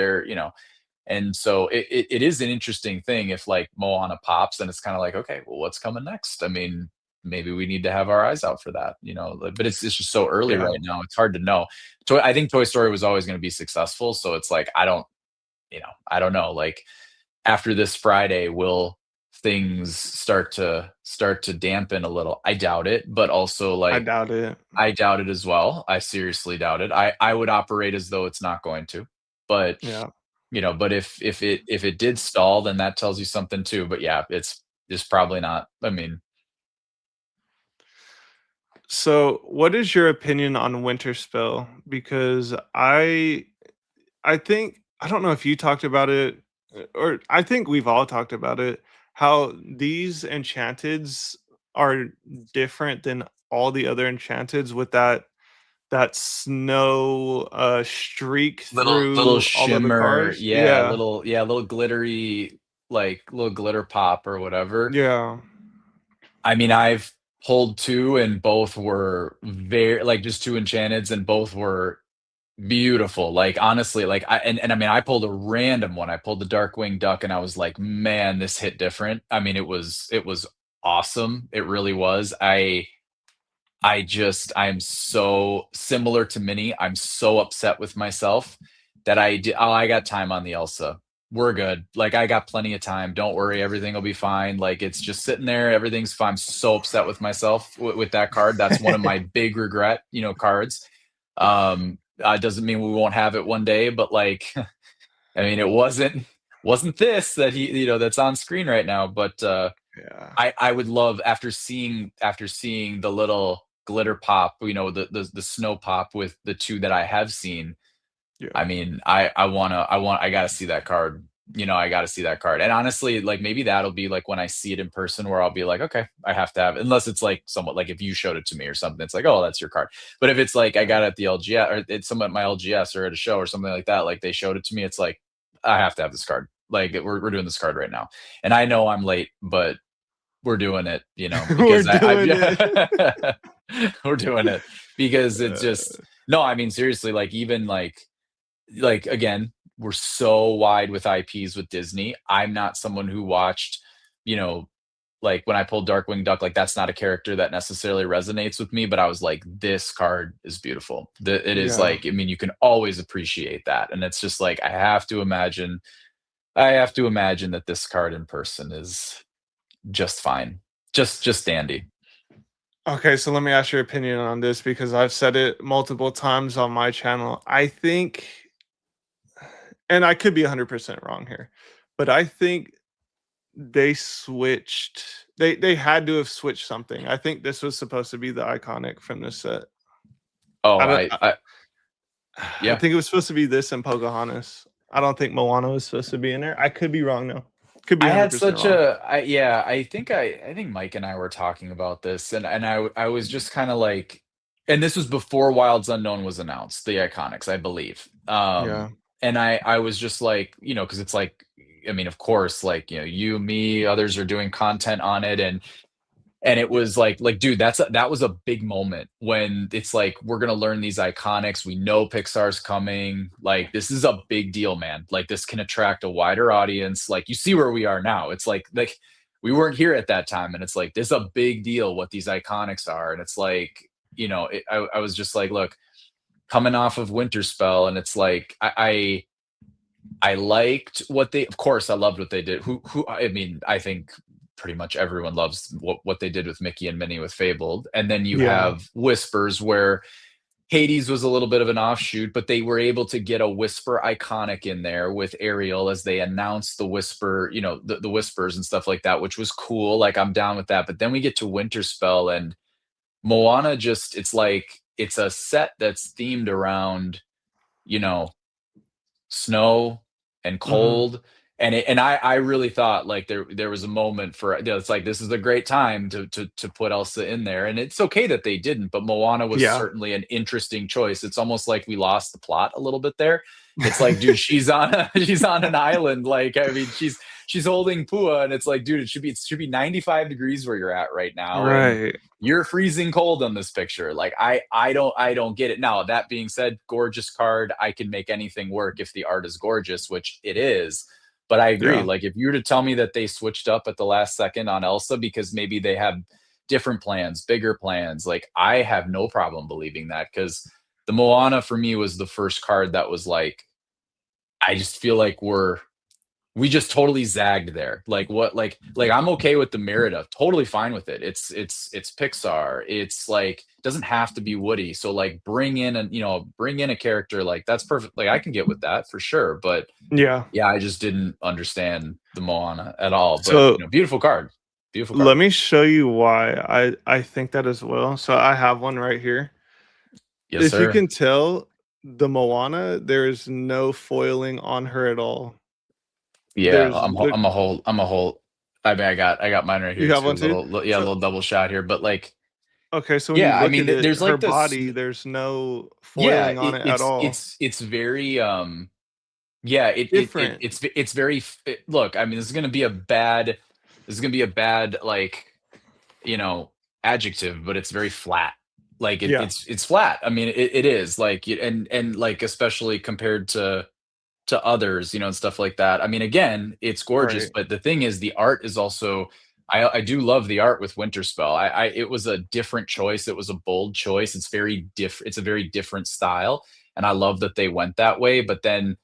and so it is an interesting thing if, like, Moana pops, and it's kind of like, okay, well, what's coming next? I mean, maybe we need to have our eyes out for that, but it's just so early Yeah. right now. It's hard to know. I think Toy Story was always going to be successful, so it's like I don't know. Like, after this Friday, will things start to dampen a little? I doubt it, but also, I like, doubt it. I doubt it as well. I seriously doubt it. I would operate as though it's not going to, but Yeah. but if it did stall, then that tells you something too. But yeah, it's probably not. I mean, So, what is your opinion on Winter Spell? Because I think I don't know if you talked about it, or I think we've all talked about it, how these enchanteds are different than all the other enchanteds with that snow streak little through all of the shimmer, cards. yeah, Yeah. little glittery, like little glitter pop or whatever. Yeah. I mean, I've pulled 2 and both were very, like, just 2 enchanteds and both were beautiful. Like, honestly, like, I mean, I pulled a random one. I pulled the Darkwing Duck and I was like, "Man, this hit different." I mean, it was awesome. It really was. I'm so similar to Minnie. I'm so upset with myself that I got time on the Elsa. We're good. Like, I got plenty of time. Don't worry, everything will be fine. Like, it's just sitting there. Everything's fine. I'm so upset with myself with that card. That's one of my big regret, cards. Doesn't mean we won't have it one day, but, like, I mean, it wasn't this that that's on screen right now, but Yeah. I would love, after seeing the little glitter pop, the snow pop with the 2 that I have seen. Yeah. I mean, I gotta see that card. I gotta see that card. And honestly, like, maybe that'll be like when I see it in person where I'll be like, okay, I have to have it. Unless it's like somewhat like if you showed it to me or something, it's like, oh, that's your card. But if it's like I Yeah. got it at the LGS or it's someone at my LGS or at a show or something like that, like they showed it to me, it's like, I have to have this card. Like, we're doing this card right now. And I know I'm late, but we're doing it, We're because doing it. we're doing it because it's Uh, just, no, I mean, seriously, like, even like, again, we're so wide with IPs with Disney. I'm not someone who watched, you know, like when I pulled Darkwing Duck, like that's not a character that necessarily resonates with me, but I was like, this card is beautiful. It is Yeah. like, I mean, you can always appreciate that. And it's just like I have to imagine that this card in person is just fine. Just dandy. Okay, so let me ask your opinion on this because I've said it multiple times on my channel. I think, and I could be 100% wrong here, but I think they switched. They had to have switched something. I think this was supposed to be the iconic from this set. Oh, I don't. I yeah. think it was supposed to be this and Pocahontas. I don't think Moana was supposed to be in there. I could be wrong though. Could be I had 100% such wrong. a I yeah, I think Mike and I were talking about this, and I was just kinda like, and this was before Wilds Unknown was announced, the Iconics, I believe. Yeah. And I was just like, because it's like, I mean, of course, like, you, me, others are doing content on it, and it was like, dude, that was a big moment when it's like, we're gonna learn these iconics. We know Pixar's coming. Like, this is a big deal, man. Like, this can attract a wider audience. Like, you see where we are now. It's like we weren't here at that time, and it's like this is a big deal what these iconics are. And it's like, I was just like, look, coming off of Winter Spell, and it's like I liked what they, of course, I loved what they did. I mean, I think pretty much everyone loves what they did with Mickey and Minnie with Fabled. And then you Yeah. have Whispers, where Hades was a little bit of an offshoot, but they were able to get a Whisper iconic in there with Ariel as they announced the Whisper, the Whispers and stuff like that, which was cool. Like, I'm down with that. But then we get to Winter Spell, and Moana, just, it's like, it's a set that's themed around, you know, snow and Mhm. cold, and I really thought like there was a moment for, it's like, this is a great time to put Elsa in there, and it's okay that they didn't, but Moana was Yeah. certainly an interesting choice. It's almost like we lost the plot a little bit there. It's like, dude, she's on an island, like, I mean, she's holding Pua, and it's like, dude, it should be 95 degrees where you're at right now, and Right. you're freezing cold on this picture. Like, I don't get it. Now, that being said, gorgeous card. I can make anything work if the art is gorgeous, which it is. But I agree. Yeah. Like, if you were to tell me that they switched up at the last second on Elsa because maybe they have different plans, bigger plans, like, I have no problem believing that, because the Moana for me was the first card that was like, I just feel like we just totally zagged there. Like, what, like I'm okay with the Merida, totally fine with it. It's Pixar. It's like, doesn't have to be Woody. So like, bring in a character, like, that's perfect. Like, I can get with that for sure. But Yeah. yeah, I just didn't understand the Moana at all. But So beautiful card. Beautiful card. let me show you why I think that as well. So I have one right here. Yes, If you sir. can tell, the Moana, there is no foiling on her at all. Yeah, There's I'm a whole. I mean, I got mine right You here have too. one too? Yeah, a So little double shot here. But like, okay, so when you yeah, I look mean, at it, there's her like this. body, there's no Yeah, foiling on it at all. it's very, yeah, Different. it's very look, I mean, this is gonna be a bad, like, you know, adjective, but it's very flat. Like, Yeah. it's flat. I mean, it is like, and like, especially compared to others, and stuff like that. I mean, again, it's gorgeous, Right. but the thing is, the art is also. I do love the art with Winter Spell. It was a different choice. It was a bold choice. It's very different. It's a very different style, and I love that they went that way. But then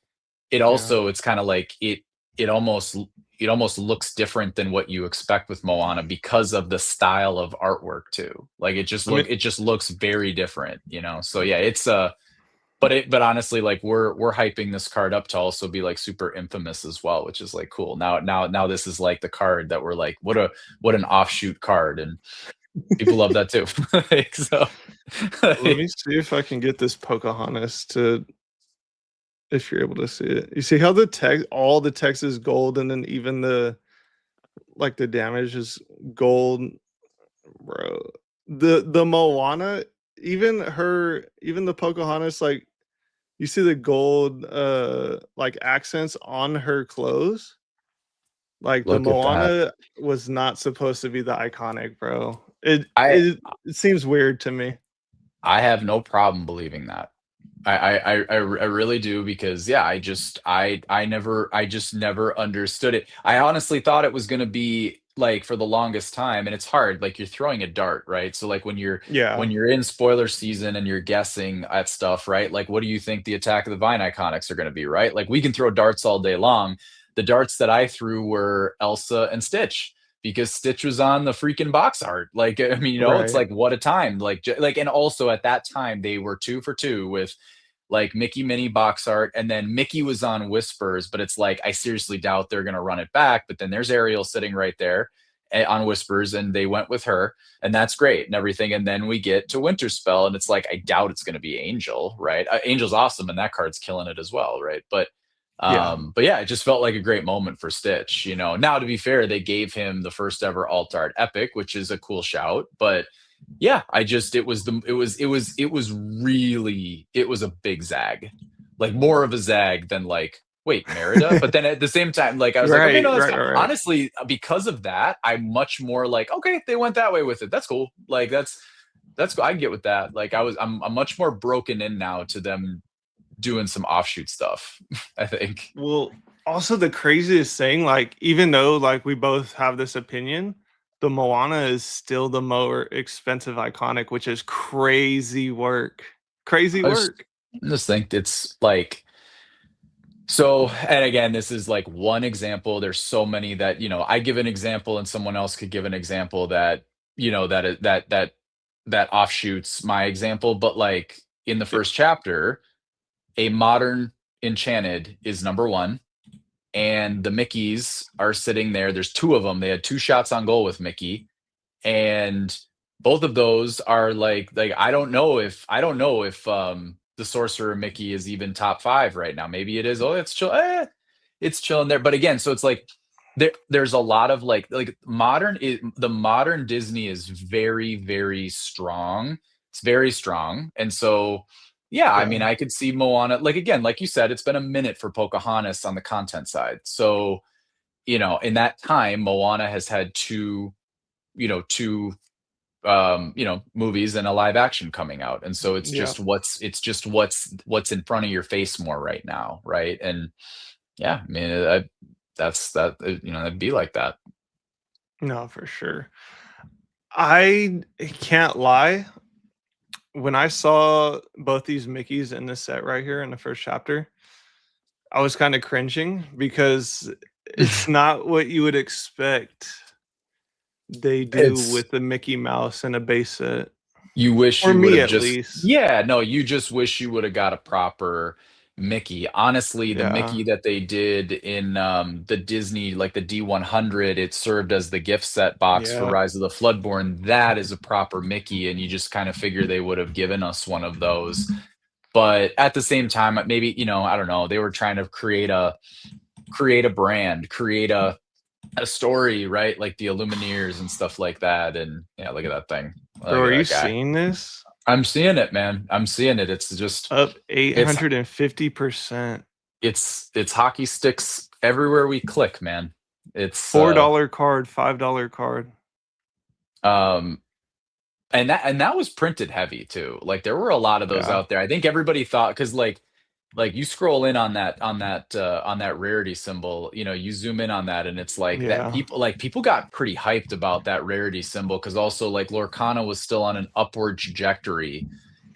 Yeah. it's kind of like it almost it almost looks different than what you expect with Moana because of the style of artwork too. Like, I mean, it just looks very different. So yeah, but honestly, like, we're hyping this card up to also be like super infamous as well, which is like cool. Now this is like the card that we're like, what an offshoot card, and people love that too. Like, so let me see if I can get this Pocahontas to, if you're able to see it. You see how all the text is gold, and then even the damage is gold, bro. The Moana, even the Pocahontas, like, you see the gold like accents on her clothes. Like, the look at that. Moana was not supposed to be the iconic, bro. It I it, it seems weird to me. I have no problem believing that. I really do because yeah, I just never understood it. I honestly thought it was gonna be like for the longest time, and it's hard, like you're throwing a dart, right? So like Yeah, when you're in spoiler season and you're guessing at stuff, right? Like what do you think the Attack of the Vine Iconics are gonna be, right? Like we can throw darts all day long. The darts that I threw were Elsa and Stitch because Stitch was on the freaking box art. Like I mean, it's right. like what a time. Like and also at that time they were 2 for 2 with like Mickey Mini box art, and then Mickey was on Whispers, but it's like I seriously doubt they're gonna run it back. But then there's Ariel sitting right there on Whispers, and they went with her, and that's great and everything. And then we get to Winter Spell, and it's like I doubt it's gonna be Angel, right? Angel's awesome, and that card's killing it as well, right? Yeah. But yeah, it just felt like a great moment for Stitch. Now to be fair, they gave him the first ever alt art epic, which is a cool shout, but yeah, I just it was a big zag. Like more of a zag than like, wait, Merida? But then at the same time, like I was like, okay, Right, no, that's right, fine. right, right. Honestly, because of that, I'm much more like, okay, they went that way with it. That's cool. Like that's cool. I can get with that. Like I'm much more broken in now to them doing some offshoot stuff, I think. Well, also the craziest thing, like even though like we both have this opinion, the Moana is still the more expensive iconic, which is crazy work. Crazy I just, work. I just think it's like so, and again, this is like one example. There's so many that, I give an example and someone else could give an example that, that offshoots my example. But like in the Yeah. first chapter, a modern enchanted is number one, and the Mickeys are sitting there. There's two of them. They had two shots on goal with Mickey, and both of those are like I don't know if the Sorcerer Mickey is even top five right now. Maybe it is. Oh, it's chill. It's chilling there. But again, so it's like there's a lot of like the modern Disney is very, very strong. It's very strong. And so yeah, I Yeah. mean I could see Moana, like again, like you said, it's been a minute for Pocahontas on the content side. So, in that time, Moana has had two movies and a live action coming out, and so Yeah. what's in front of your face more right now, right? And yeah, I mean, that's that it'd be like that. No, for sure. I can't lie. When I saw both these Mickeys in this set right here in the first chapter, I was kind of cringing because it's not what you would expect they do It's with the Mickey Mouse and a base set. You wish For you would me have at just least. yeah, no, you just wish you would have got a proper Mickey. Honestly, the Yeah. Mickey that they did in the Disney, like the D100, it served as the gift set box for Yeah. Rise of the Floodborn. That is a proper Mickey, and you just kind of figure they would have given us one of those. But at the same time, maybe, I don't know, they were trying to create a brand, create a story, right? Like the Illumineers and stuff like that. And yeah, look at that thing. Bro, Look at are you that guy. seeing this? I'm seeing it, man. I'm seeing it. It's just Up it's 850%. it's hockey sticks everywhere we click, man. It's $4 card, $5 card. um and that was printed heavy too. Like there were a lot of those Yeah. out there. I think everybody thought because like you scroll in on that rarity symbol, you zoom in on that and it's like that Yeah. people got pretty hyped about that rarity symbol because also like Lorcana was still on an upward trajectory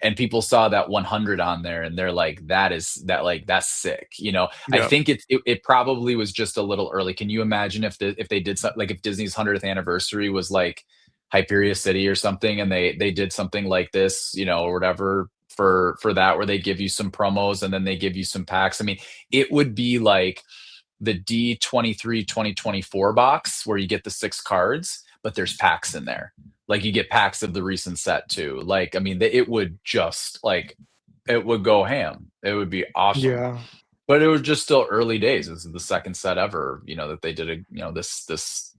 and people saw that 100 on there and they're like that's sick. I Yep. think it probably was just a little early. Can you imagine if they did something like if Disney's 100th anniversary was like Hyperia City or something, and they did something like this, or whatever for that, where they give you some promos and then they give you some packs. I mean, it would be like the D23 2024 box where you get the 6 cards, but there's packs in there. Like you get packs of the recent set too. Like, I mean, it would just like it would go ham. It would be awesome. Yeah. But it was just still early days. This is the second set ever, that they did this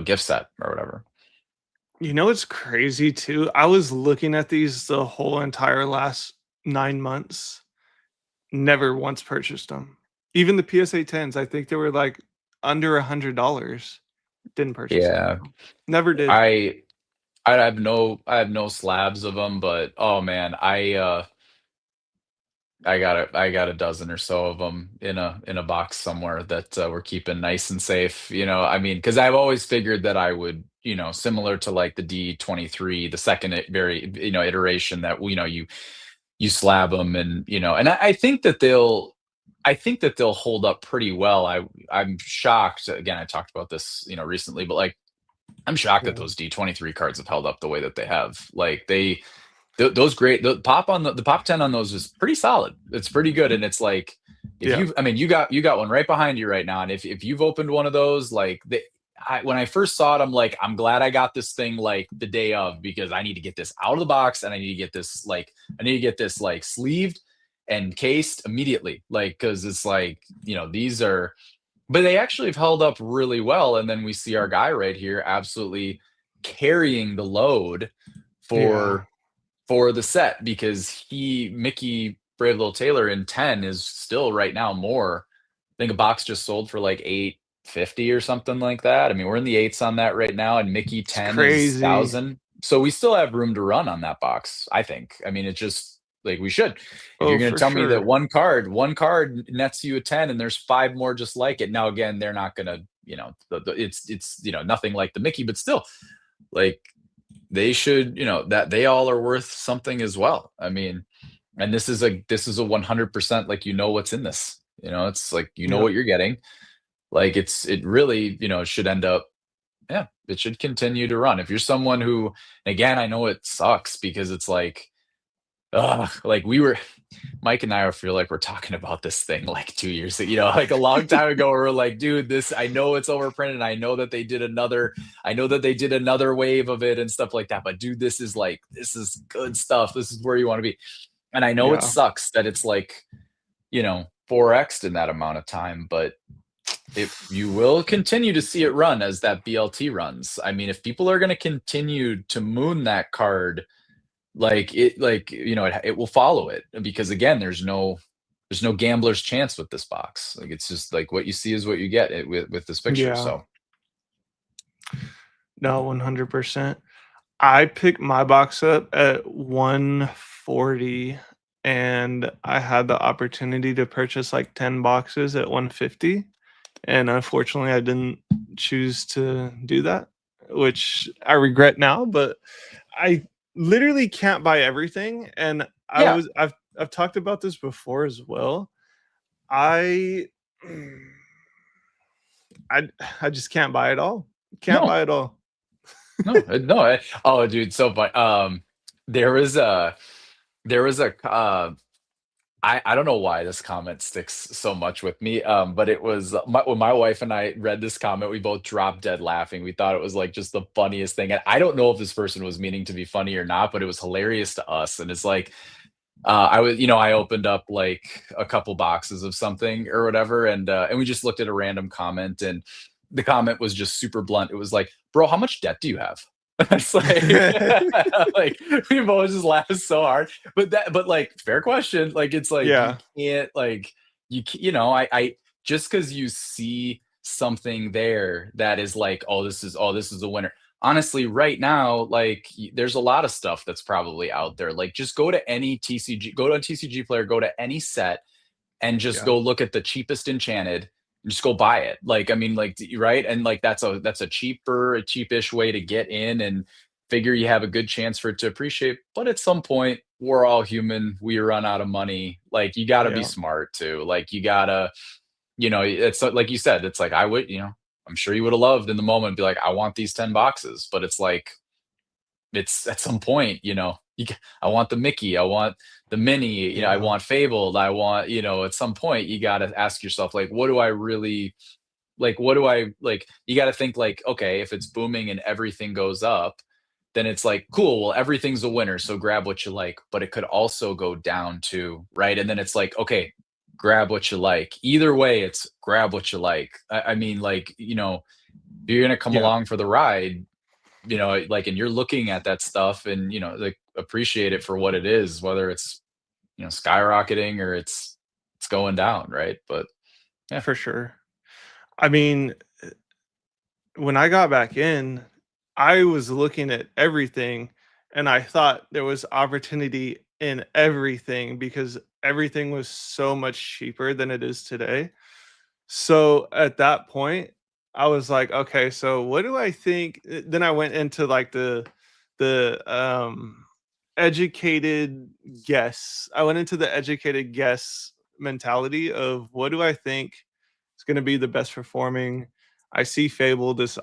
gift set or whatever. You know what's crazy too? I was looking at these the whole entire last 9 months, never once purchased them. Even the PSA 10s, I think they were like under $100. Didn't purchase any of Yeah. them. Never did. I I have no slabs of them, but oh man, I got a dozen or so of them in a box somewhere that we're keeping nice and safe. You know, I mean, because I've always figured that I would, you know, similar to like the D23, the second very, you know, iteration that you know you slab them and you know, and I think that I think that they'll hold up pretty well. I'm shocked. Again, I talked about this, you know, recently, but like I'm shocked that Yeah. those D23 cards have held up the way that they have. Like those great the pop on the pop 10 on those is pretty solid. It's pretty good. And it's like if Yeah. you I mean you got one right behind you right now. And if you've opened one of those, like when I first saw it, I'm like, I'm glad I got this thing like the day of because I need to get this out of the box and I need to get this like sleeved and cased immediately. Like, cause it's like, you know, these are but they actually have held up really well. And then we see our guy right here absolutely carrying the load Yeah. for the set because Mickey Brave Little Taylor in 10 is still right now more. I think a box just sold for like 850 or something like that. I mean, we're in the eights on that right now, and Mickey It's 10 is crazy. 1,000. So we still have room to run on that box, I think. I mean, it just like we should. If you're Oh, going to for tell me that sure. one card nets you a 10 and there's five more just like it. Now again, they're not going to, you know, it's you know, nothing like the Mickey, but still like they should, you know, that they all are worth something as well. I mean, and this is a 100% like you know what's in this. You know, it's like you know Yep. what you're getting. Like it really, you know, should end up yeah, it should continue to run. If you're someone who again, I know it sucks because it's like we were Mike and I feel like we're talking about this thing like 2 years, you know, like a long time ago. We're like, dude, this I know it's overprinted. I know that they did another wave of it and stuff like that. But dude, this is good stuff. This is where you want to be. And I know it Yeah. sucks that it's like, you know, 4x in that amount of time, but you will continue to see it run as that BLT runs. I mean, if people are going to continue to moon that card like you know it will follow it because again there's no gambler's chance with this box like it's just like what you see is what you get with this picture Yeah. so No, 100%. I picked my box up at 140 and I had the opportunity to purchase like 10 boxes at 150. And unfortunately, I didn't choose to do that, which I regret now, but I literally can't buy everything. And yeah I've talked about this before as well. I I I just can't buy it all. Can't no buy it all. oh dude so but there was a there was a I don't know why this comment sticks so much with me, but it was when my wife and I read this comment, we both dropped dead laughing. We thought it was like just the funniest thing. And I don't know if this person was meaning to be funny or not, but it was hilarious to us. And it's like, I was, you know, I opened up like a couple boxes of something or whatever, and we just looked at a random comment, and the comment was just super blunt. It was like, "Bro, how much debt do you have?" It's like, like we both just laughed so hard. But like, fair question. Like, it's like you Yeah. can't like you know, I just because you see something there that is like, oh, this is a winner honestly right now like there's a lot of stuff that's probably out there like just go to any tcg go to a tcg player go to any set and just Yeah. go look at the cheapest enchanted and just go buy it like I mean like right and like that's a cheapish way to get in and figure you have a good chance for it to appreciate but at some point we're all human we run out of money like you got to be Yeah. smart too like you gotta you know, it's like you said, it's like I would, you know, I'm sure you would have loved in the moment be like, I want these 10 boxes, but it's like it's at some point, you know, I want the Mickey, I want the mini, you know, I Yeah. want Fabled, I want, you know, at some point you got to ask yourself like what do I really like what do I like you got to think like okay, if it's booming and everything goes up, then it's like cool, well everything's a winner, so grab what you like, but it could also go down to, right? And then it's like okay, grab what you like. Either way, it's grab what you like. I mean like, you know, if you're going to come Yeah. along for the ride, you know, like and you're looking at that stuff and, you know, like appreciate it for what it is, whether it's, you know, skyrocketing or it's going down, right? But yeah. For sure. I mean, when I got back in, I was looking at everything, and I thought there was opportunity in everything because everything was so much cheaper than it is today. So at that point, I was like, okay, so what do I think? Then I went into like the educated guess. I went into the educated guess mentality of what do I think is going to be the best performing. I see Fable. This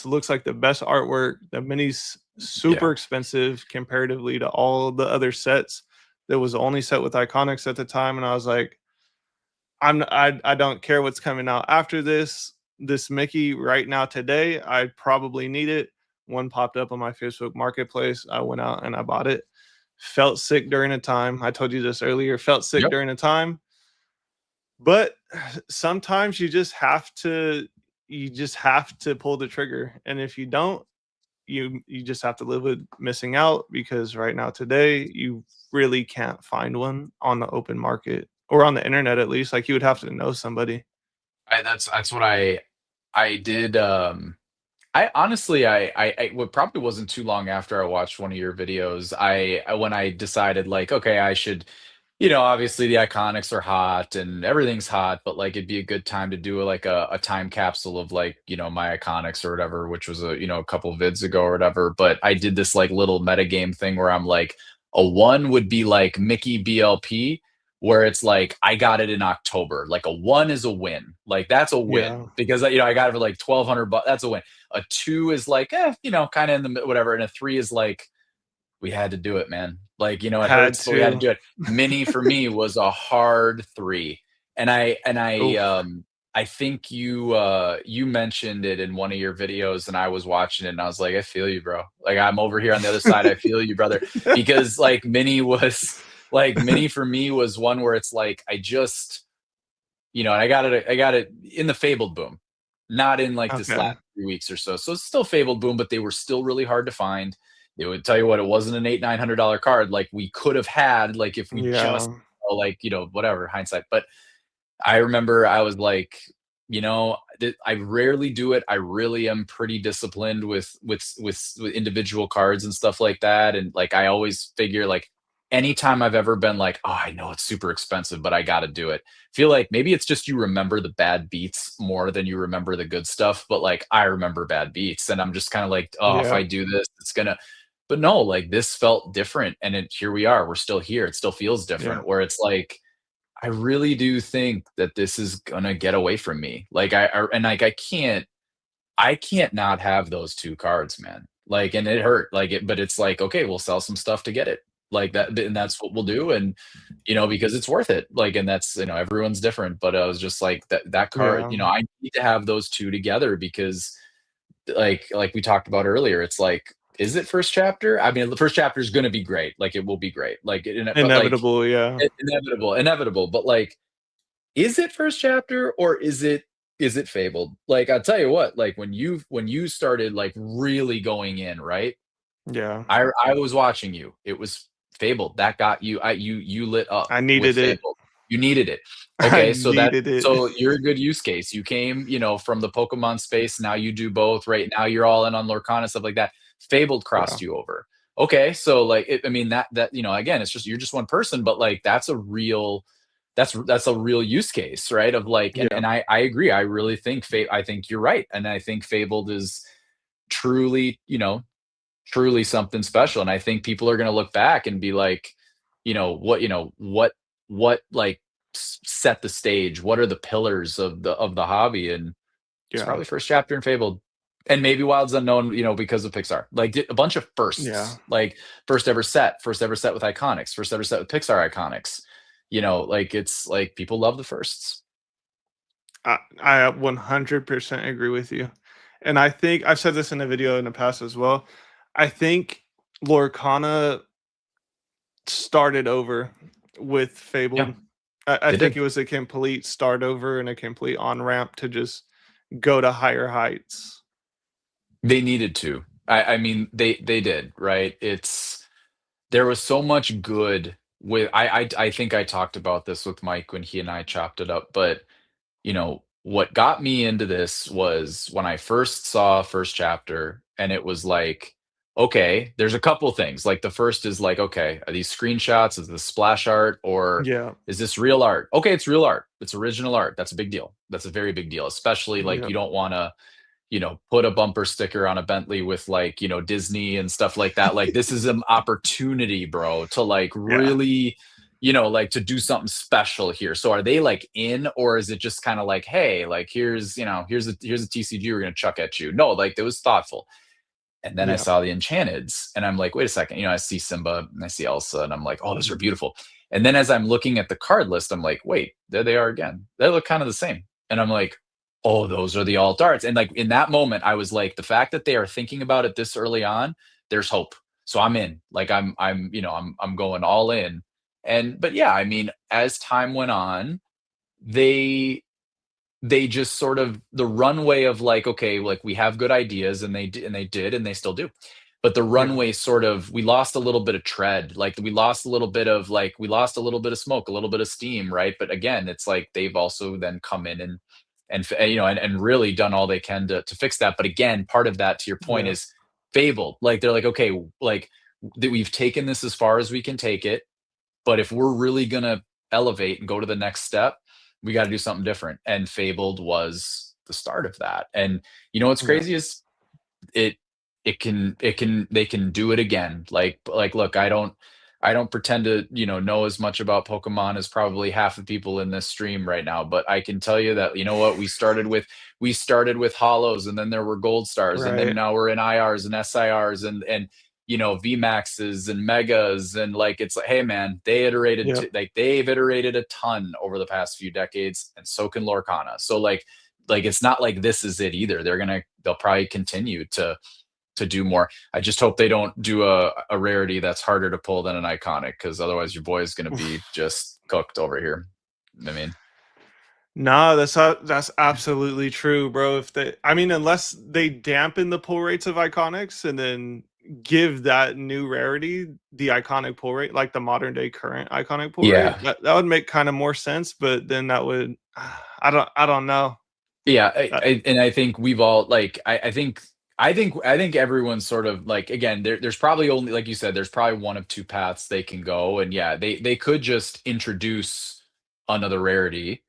looks like the best artwork. The mini's super Yeah. expensive comparatively to all the other sets. That was the only set with iconics at the time, and I was like, I don't care what's coming out after this. This Mickey right now today, I probably need it. One popped up on my Facebook Marketplace. I went out and I bought it. Felt sick during a time. I told you this earlier. Felt sick Yep. during a time, but sometimes you just have to pull the trigger. And if you don't, you just have to live with missing out because right now today you really can't find one on the open market or on the internet at least. Like you would have to know somebody. That's what I did. I honestly, what probably wasn't too long after I watched one of your videos. When I decided like, okay, I should, obviously the iconics are hot and everything's hot, but like it'd be a good time to do like a time capsule of like, my iconics or whatever, which was a couple vids ago or whatever. But I did this like little metagame thing where I'm like, a one would be like Mickey BLP, where it's like I got it in October. Like a one is a win. Like that's a win Yeah. because I got it for like 1,200 bucks. That's a win. A two is like, kind of in the whatever, and a three is like we had to do it, man. Like, it Had hurts, but we had to to. do it. Mini for me was a hard three. Oof. I think you mentioned it in one of your videos and I was watching it and I was like, I feel you, bro. Like I'm over here on the other side. I feel you, brother. Because Mini for me was one where it's like I just, and I got it in the fabled boom, not in like this last Okay. 3 weeks or so. So it's still fabled boom, but they were still really hard to find. They would tell you what, it wasn't an $800-900 card like we could have had, like if we just, Yeah. like, whatever, hindsight. But I remember I was like, I rarely do it. I really am pretty disciplined with individual cards and stuff like that. And like I always figure like anytime I've ever been like, oh, I know it's super expensive, but I got to do it. Feel like maybe it's just you remember the bad beats more than you remember the good stuff. But like I remember bad beats, and I'm just kind of like, oh, if Yeah. I do this, it's gonna. But no, like this felt different, and here we are. We're still here. It still feels Yeah. different. Where it's like I really do think that this is gonna get away from me. Like and like I can't not have those two cards, man. Like, and it hurt. Like it, but it's like, okay, we'll sell some stuff to get it. Like that, and that's what we'll do. And because it's worth it. Like, and that's everyone's different. But I was just like that card. Yeah. I need to have those two together because like we talked about earlier, it's like, is it first chapter? I mean, the first chapter is gonna be great. Like it will be great. But like Inevitable. Yeah. inevitable. But like, is it first chapter or is it fabled? Like I'll tell you what, like when you started like really going in, right? Yeah. I was watching you. It was fabled. That got you. You lit up I with needed it. fabled. You needed it. I Okay, so needed it. you're a good use case. You came, from the Pokemon space. Now you do both, right? Now you're all in on Lorcana, stuff like that. Fabled Yeah. crossed you over. Okay, so like I mean that again, it's just you're just one person, but like that's a real use case, right? Of like, and Yeah. I agree. I really think I think you're right, and I think Fabled is truly, truly something special. And I think people are going to look back and be like, what like set the stage? What are the pillars of the hobby? And it's Yeah. probably first chapter in Fabled. And maybe Wild's Unknown, because of Pixar. Like a bunch of Yeah. firsts. Like first ever set with iconics, first ever set with Pixar iconics. Like it's like people love the firsts. I 100% agree with you. And I think I've said this in a video in the past as well. I think Lorcana started over with Yeah, Fabled. I they think did. it was a complete start over and a complete on ramp to just go to higher heights. They needed to. I mean, they did, right? There was so much good with I think I talked about this with Mike when he and I chopped it up, but what got me into this was when I first saw first chapter and it was like, okay, there's a couple things. Like the first is like, okay, are these screenshots? Is this splash art or Yeah. is this real art? Okay, it's real art. It's original art. That's a big deal. That's a very big deal, especially like Yeah. you don't want to, put a bumper sticker on a Bentley with like, Disney and stuff like that. Like this is an opportunity, bro, to like Yeah. really, like to do something special here. So are they like in, or is it just kind of like, hey, like here's a TCG we're gonna chuck at you? No, like it was thoughtful. And then I Yeah. saw the Enchanteds, and I'm like, wait a second, I see Simba and I see Elsa, and I'm like, oh, those are beautiful. And then as I'm looking at the card list, I'm like, wait, there they are again. They look kind of the same. And I'm like, oh, those are the alt arts. And like in that moment, I was like, the fact that they are thinking about it this early on, there's hope. So I'm in. Like I'm going all in. And but yeah, I mean, as time went on, they they just sort of the runway of like, okay, like we have good ideas, and they did and they still do. But the Yeah. runway sort of, we lost a little bit of tread. Like we lost a little bit of smoke, a little bit of steam, right? But again, it's like they've also then come in and really done all they can to fix that. But again, part of that, to your point, Yeah. is fabled. Like they're like, okay, like that we've taken this as far as we can take it, but if we're really gonna elevate and go to the next step, we got to do something different. And Fabled was the start of that. And what's Yeah. crazy is it they can do it again. Like look, I don't pretend to know as much about Pokemon as probably half the people in this stream right now, but I can tell you that what we started with hollows, and then there were gold stars, and then Right. now we're in IRs and SIRs and VMAXs and megas, and like it's like, hey man, Yep. they've iterated a ton over the past few decades, and so can Lorcana. So like it's not like this is it either. They'll probably continue to do more. I just hope they don't do a rarity that's harder to pull than an iconic, because otherwise your boy is going to be just cooked over here. I mean, No, that's absolutely true, bro. If they, I mean, unless they dampen the pull rates of iconics and then give that new rarity the iconic pull rate, like the modern day current iconic pull rate, yeah, that would make kind of more sense. But then that would, I don't know. yeah, Uh, and I think we've all like I think everyone's sort of like, again, there's probably only, like you said, there's probably one of two paths they can go, and yeah, they could just introduce another rarity,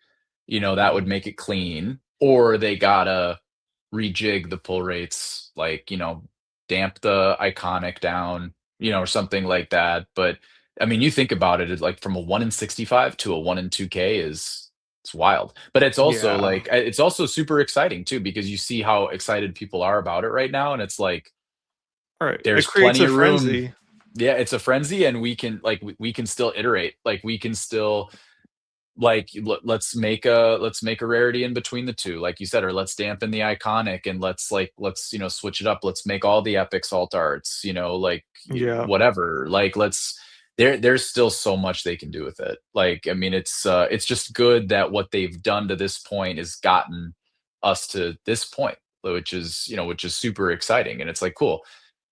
that would mhm. make it clean, or they gotta rejig the pull rates, like, damp the iconic down, or something like that. But I mean, you think about it, it's like from a 1 in 65 to a 1 in 2K is it's wild. But it's also Yeah. like it's also super exciting too, because you see how excited people are about it right now, and it's like All right. It there's creates plenty a of room. frenzy. Yeah, it's a frenzy, and we can still iterate. Like we can still like let's make a rarity in between the two, like you said, or let's dampen the iconic, and let's switch it up. Let's make all the epics alt arts, like Yeah. whatever. Like there's still so much they can do with it. Like I mean, it's just good that what they've done to this point has gotten us to this point, which is super exciting. And it's like, cool,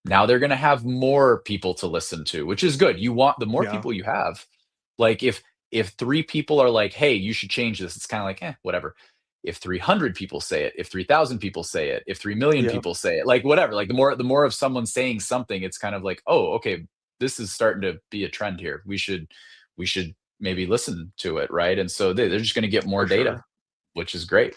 now they're going to have more people to listen to, which is good. You want the more Yeah. people you have. Like if three people are like, "Hey, you should change this," it's kind of like, whatever. If 300 people say it, if 3,000 people say it, if 3 million Yeah. people say it, like whatever. Like the more of someone saying something, it's kind of like, oh, okay, this is starting to be a trend here. We should maybe listen to it, right? And so they're just going to get more For data, sure. which is great.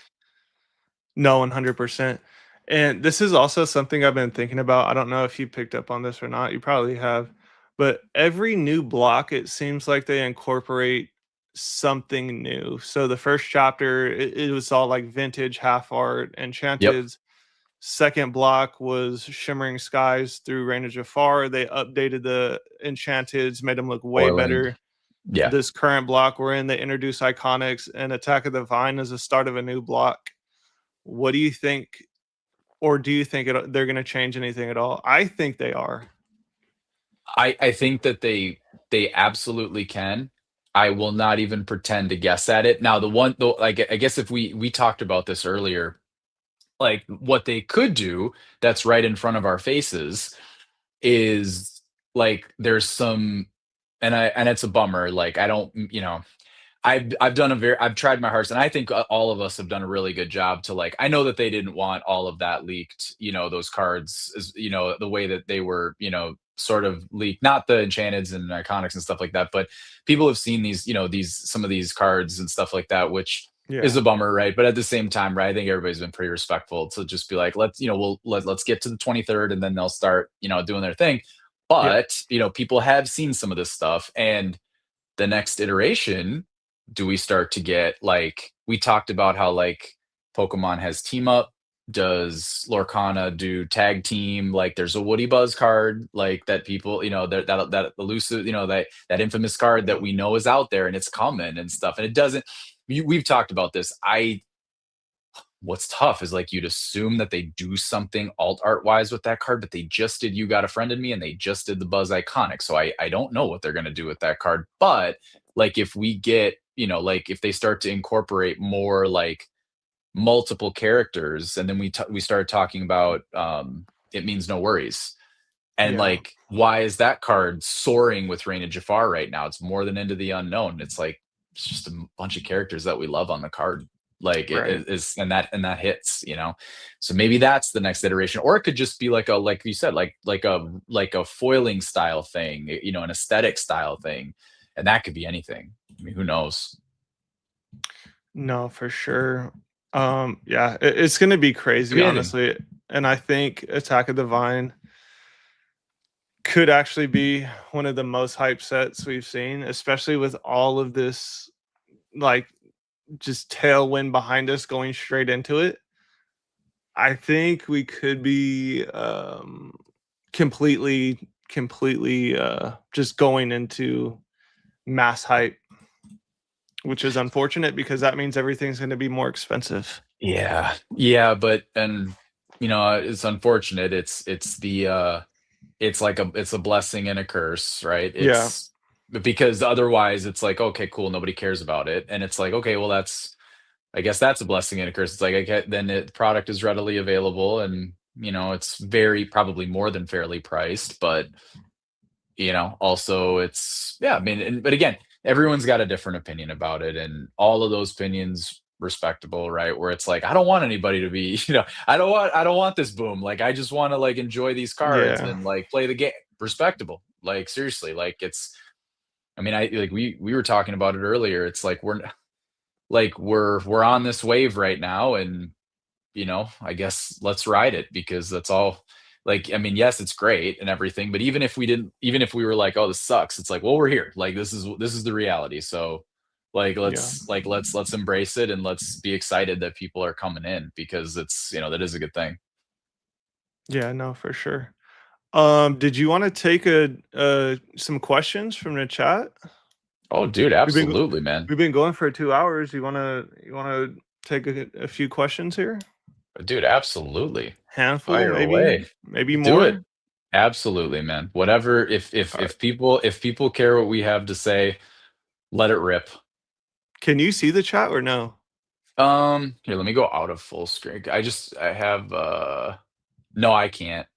No, 100%. And this is also something I've been thinking about. I don't know if you picked up on this or not. You probably have. But every new block, it seems like they incorporate something new. So the first chapter, it was all like vintage, half art, Yep. enchanted. Second block was Shimmering Skies through Rain of Jafar. They updated the enchanteds, made them look way Orland. better. Yeah. This current block we're in, they introduce iconics, and Attack of the Vine is the start of a new block. What do you think, or do you think they're going to change anything at all? I think they are. I think that they absolutely can. I will not even pretend to guess at it. Now, the one though, like I guess if we talked about this earlier, like what they could do that's right in front of our faces is like there's some, and it's a bummer. Like I don't, I've done a very I've tried my hardest, and I think all of us have done a really good job to like. I know that they didn't want all of that leaked, those cards, the way that they were, sort of leaked, not the enchanteds and iconics and stuff like that, but people have seen these, some of these cards and stuff like that, which is Yeah. a bummer, right? But at the same time, right, I think everybody's been pretty respectful to just be like, let's get to the 23rd, and then they'll start, doing their thing. Yep. But people have seen some of this stuff, and the next iteration, do we start to get like we talked about how like Pokemon has team up? Does Lorcana do tag team? Like there's a Woody Buzz card like that people, that elusive, that infamous card that we know is out there and it's coming and stuff. And it doesn't we've talked about this. I What's tough is like you'd assume that they do something alt art wise with that card, but they just did You Got a Friend in Me and they just did the Buzz Iconic. So I don't know what they're gonna do with that card. But like if we get, like if they start to incorporate more like multiple characters, and then we started talking about It Means No Worries. And Yeah. like, why is that card soaring with Reign of Jafar right now? It's more than Into the Unknown. It's like it's just a bunch of characters that we love on the card. Like Right. it is, and that hits, So maybe that's the next iteration, or it could just be like you said, like a foiling style thing, an aesthetic style thing, and that could be anything. I mean, who knows? No, for sure. Yeah, it's gonna be Could crazy, be anything. honestly. And I think Attack of the Vine could actually be one of the most hype sets we've seen, especially with all of this like just tailwind behind us going straight into it. I think we could be completely just going into mass hype, which is unfortunate because that means everything's going to be more expensive. Yeah, yeah, but and it's unfortunate. It's a blessing and a curse, right? Yeah, It's because otherwise it's like, okay, cool, nobody cares about it. And it's like, okay, well, I guess that's a blessing and a curse. It's like, okay, then the product is readily available, and it's very probably more than fairly priced, but also it's, yeah, I mean, but again, everyone's got a different opinion about it, and all of those opinions respectable, right? Where it's like, I don't want anybody to be, I don't want this boom. Like I just want to like enjoy these cards yeah, and like play the game. Respectable. Like seriously, like it's, I mean, I like we were talking about it earlier. It's like we're on this wave right now, and I guess let's ride it, because that's all. Like, I mean, yes, it's great and everything, but even if we were like, oh, this sucks, it's like, well, we're here. Like, this is the reality. So, like, yeah, let's embrace it, and let's be excited that people are coming in, because it's that is a good thing. yeah. No, for sure. Did you want to take a some questions from the chat? Oh, dude, We've been absolutely, man. we've been going for 2 hours. You wanna take a few questions here? Dude, absolutely. Handful, Fire away. maybe Do it. more. Absolutely, man. Whatever. All right. If people care what we have to say, let it rip. Can you see the chat or no? Here, let me go out of full screen. I have no, I can't.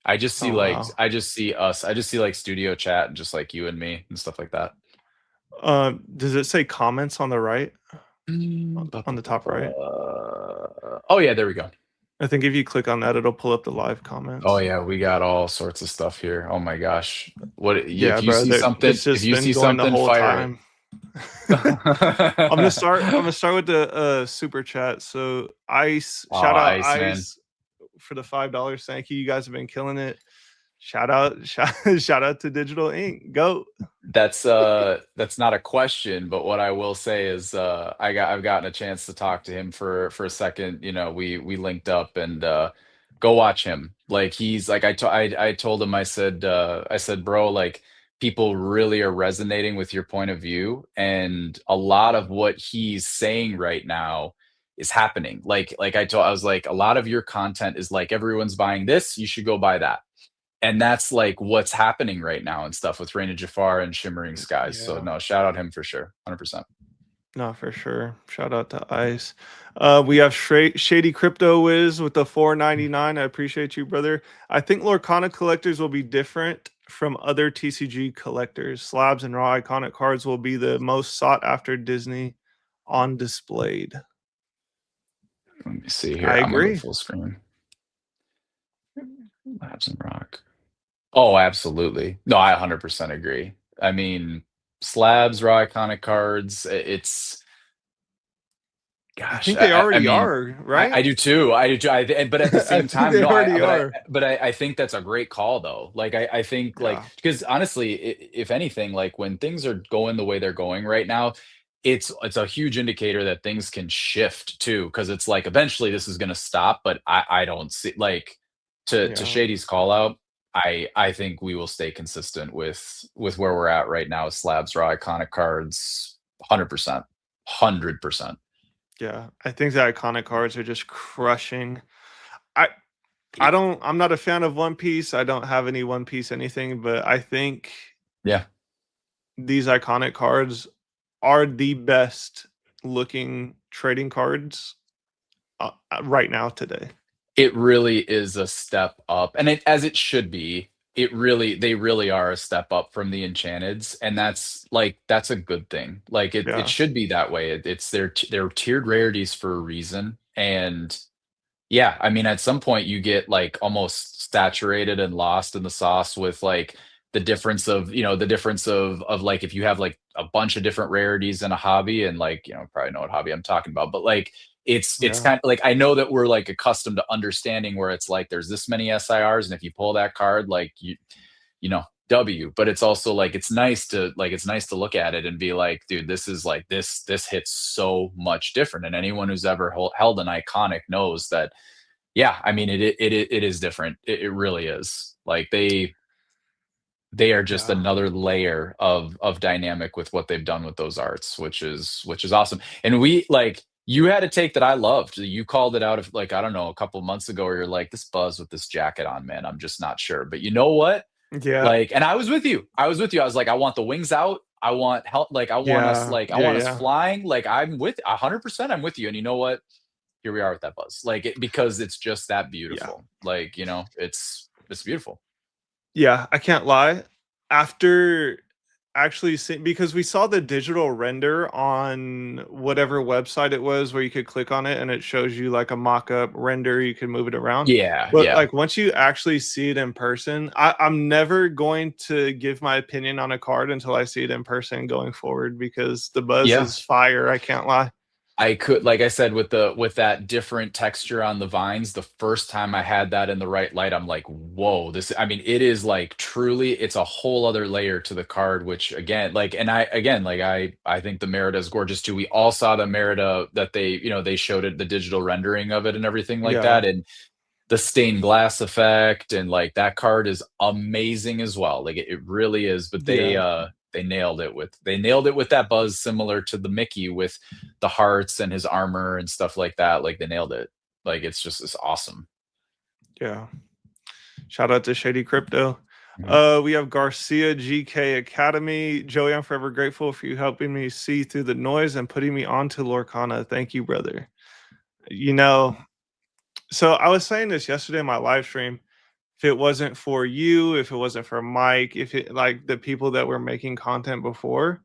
Oh wow. I just see us. I just see like studio chat and just like you and me and stuff like that. Does it say comments on the right? Ba, On ba, the ba, top right? ba. Oh yeah, there we go. I think if you click on that, it'll pull up the live Oh comments. yeah, we got all sorts of stuff here. Oh my gosh. What Yeah, if you bro. see something, It's if just you been see going the something, whole fire it. time. I'm gonna start with the super chat. So Ice, Oh, shout out ice, man. Ice for the $5. Thank you. You guys have been killing it. Shout out to Digital Ink. Go. That's not a question, but what I will say is I've gotten a chance to talk to him for a second. We linked up, and go watch him. Like he's like I told him, I said, bro, like people really are resonating with your point of view, and a lot of what he's saying right now is happening. I was like, a lot of your content is like, everyone's buying this, you should go buy that, and that's like what's happening right now and stuff with Rain of Jafar and Shimmering Skies. So Yeah. no, shout out him for sure, 100%. No, for sure. Shout out to Ice. We have Shady Crypto Wiz with the 4.99. I appreciate you, brother. I think Lorcana collectors will be different from other TCG collectors. Slabs and raw iconic cards will be the most sought after Disney on displayed. Let me see here. I I'm gonna go agree. full screen. Labs and Rock. Oh, absolutely. No, I 100% agree. I mean, slabs, raw iconic cards. It's I gosh. think they I already mean, are, right? I do too. I do too. But at the I same think time, they no. already are. I think that's a great call though. Like I think like Yeah. because honestly, if anything, like when things are going the way they're going right now, it's a huge indicator that things can shift too. Because it's like eventually this is going to stop, but I don't see like to Yeah. Shady's call out. I think we will stay consistent with where we're at right now. Slabs, raw iconic cards, 100%, 100%. Yeah. I think the iconic cards are just crushing. I I'm not a fan of One Piece. I don't have any One Piece anything, but I think Yeah. these iconic cards are the best looking trading cards right now today. It really is a step up, and as it should be. They really are a step up from the Enchanteds, and that's a good thing. Like, it Yeah. should be that way. It's they're tiered rarities for a reason, and yeah, I mean, at some point you get like almost saturated and lost in the sauce with like the difference of like if you have like a bunch of different rarities in a hobby and like, probably know what hobby I'm talking about, but like it's Yeah. kind of like I know that we're like accustomed to understanding where it's like there's this many SIRs and if you pull that card, like you know, W, but it's also like it's nice to look at it and be like, dude, this is like this hits so much different. And anyone who's ever held an iconic knows that, yeah, I mean it is different. It really is. Like they are just Yeah. another layer of dynamic with what they've done with those arts, which is awesome. And we like you had a take that I loved. You called it out of like, I don't know, a couple of months ago where you're like, this Buzz with this jacket on, man, I'm just not sure. But you know what? Yeah. Like, and I was with you. I was with you. I was like, I want the wings out. I want help. Yeah. I want us Yeah. flying. Like, I'm with 100%. I'm with you. And you know what? Here we are with that Buzz. Like, because it's just that Yeah. beautiful. Like, it's beautiful. Yeah. I can't lie. After actually seeing, because we saw the digital render on whatever website it was where you could click on it and it shows you like a mock-up render, you can move it around. Yeah, But yeah, like once you actually see it in person, I'm never going to give my opinion on a card until I see it in person going forward because the buzz yeah. is fire. I can't lie. I could, like I said, with that different texture on the vines, the first time I had that in the right light, I'm like, whoa, this, I mean, it is like truly, it's a whole other layer to the card, which again, like, and I think the Merida is gorgeous too. We all saw the Merida that they showed it, the digital rendering of it and everything like Yeah. that. And the stained glass effect and like that card is amazing as well. Like it really is. But Yeah. they nailed it with that Buzz similar to the Mickey with the hearts and his armor and stuff like that. Like they nailed it. Like it's awesome. Yeah. Shout out to Shady Crypto. Mhm. We have Garcia GK Academy. Joey, I'm forever grateful for you helping me see through the noise and putting me onto Lorcana. Thank you, brother. You know, so I was saying this yesterday in my live stream. If it wasn't for you, if it wasn't for Mike, if it like the people that were making content before,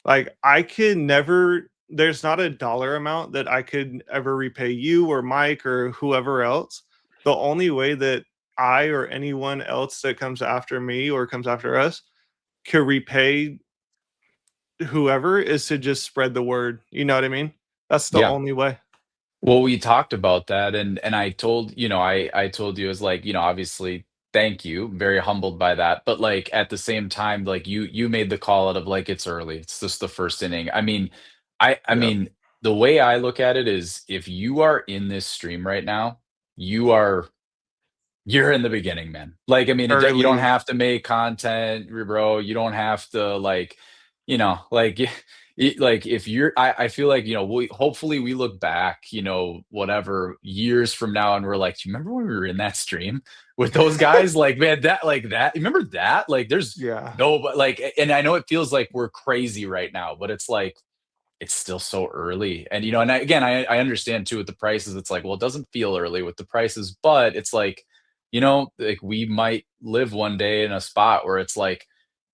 like I could never, there's not a dollar amount that I could ever repay you or Mike or whoever else. The only way that I or anyone else that comes after me or comes after us could repay whoever is to just spread the word. You know what I mean? That's the Yeah. only way. Well, we talked about that and I told, I told you as like, obviously thank you, very humbled by that. But like at the same time, like you made the call out of like it's early. It's just the first inning. I mean, I Yeah. mean, the way I look at it is if you are in this stream right now, you are you're in the beginning, man. Like, I mean, you don't Early. have to make content, bro. You don't have to like, like, like if I feel like, hopefully we look back, whatever years from now, and we're like, do you remember when we were in that stream with those guys? Like, man, that, remember that? Like, there's Yeah. no, but like, and I know it feels like we're crazy right now, but it's like, it's still so early. And, again, I understand too with the prices. It's like, well, it doesn't feel early with the prices, but it's like, you know, like we might live one day in a spot where it's like,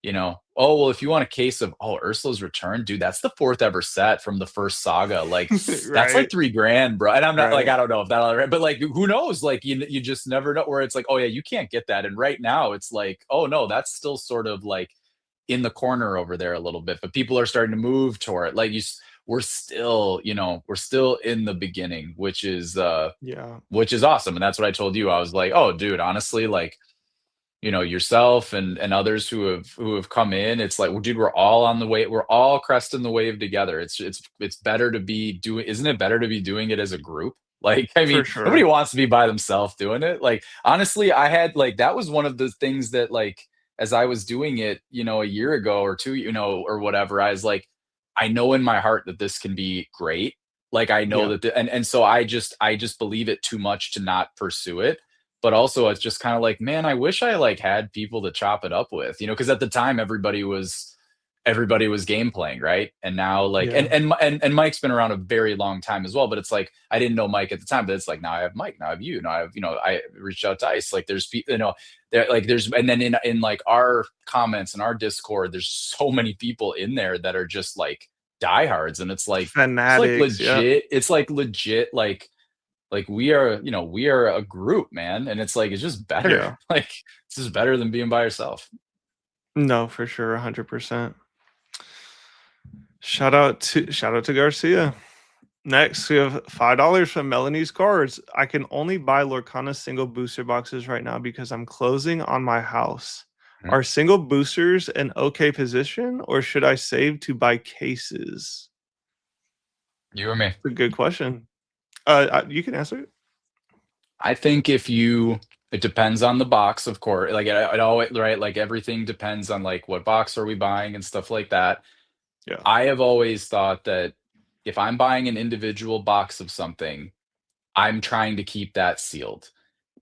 you know, oh well, if you want a case of Ursula's Return, dude, that's the fourth ever set from the first saga. Like that's like Right. 3 grand, bro. And I'm not like Right. I don't know if that'll right, but like who knows? Like you just never know where it's like, oh yeah, you can't get that. And right now it's like, oh no, that's still sort of like in the corner over there a little bit, but people are starting to move toward it. Like we're still, you know, we're still in the beginning, Yeah. which is awesome. And that's what I told you. I was like, oh, dude, honestly, like, you know, yourself and others who have come in, it's like, well, dude, we're all on the way, we're all cresting the wave together. It's better to be doing, isn't it better to be doing it as a group? Like, I mean, For nobody sure. wants to be by themselves doing it. Like, honestly, I had like that was one of the things that like as I was doing it, you know, a year ago or two, you know, or whatever, I was like, I know in my heart that this can be great. Like I know Yeah. that and so I just believe it too much to not pursue it, but also it's just kind of like, man, I wish I like had people to chop it up with, you know, because at the time everybody was game playing, right? And now like Yeah. and Mike's been around a very long time as well, but it's like I didn't know Mike at the time, but it's like now I have Mike, now I have you, now I have, you know, I reached out to Ice, like there's people, you know, there like there's and then in like our comments and our Discord, there's so many people in there that are just like diehards, and Fanatics. Yep. it's like legit like we are, you know, we are a group, man, and it's like it's just better. Yeah. Like it's just better than being by yourself. No, for sure, 100%. Shout out to Garcia. Next, we have $5 from Melanie's Cards. I can only buy Lorcana single booster boxes right now because I'm closing on my house. Mhm. Are single boosters an okay position, or should I save to buy cases? You or me? It's a good question. You can answer it. I think if you it depends on the box, of course. Like it always right, like everything depends on like what box are we buying and stuff like that. Yeah. I have always thought that if I'm buying an individual box of something, I'm trying to keep that sealed.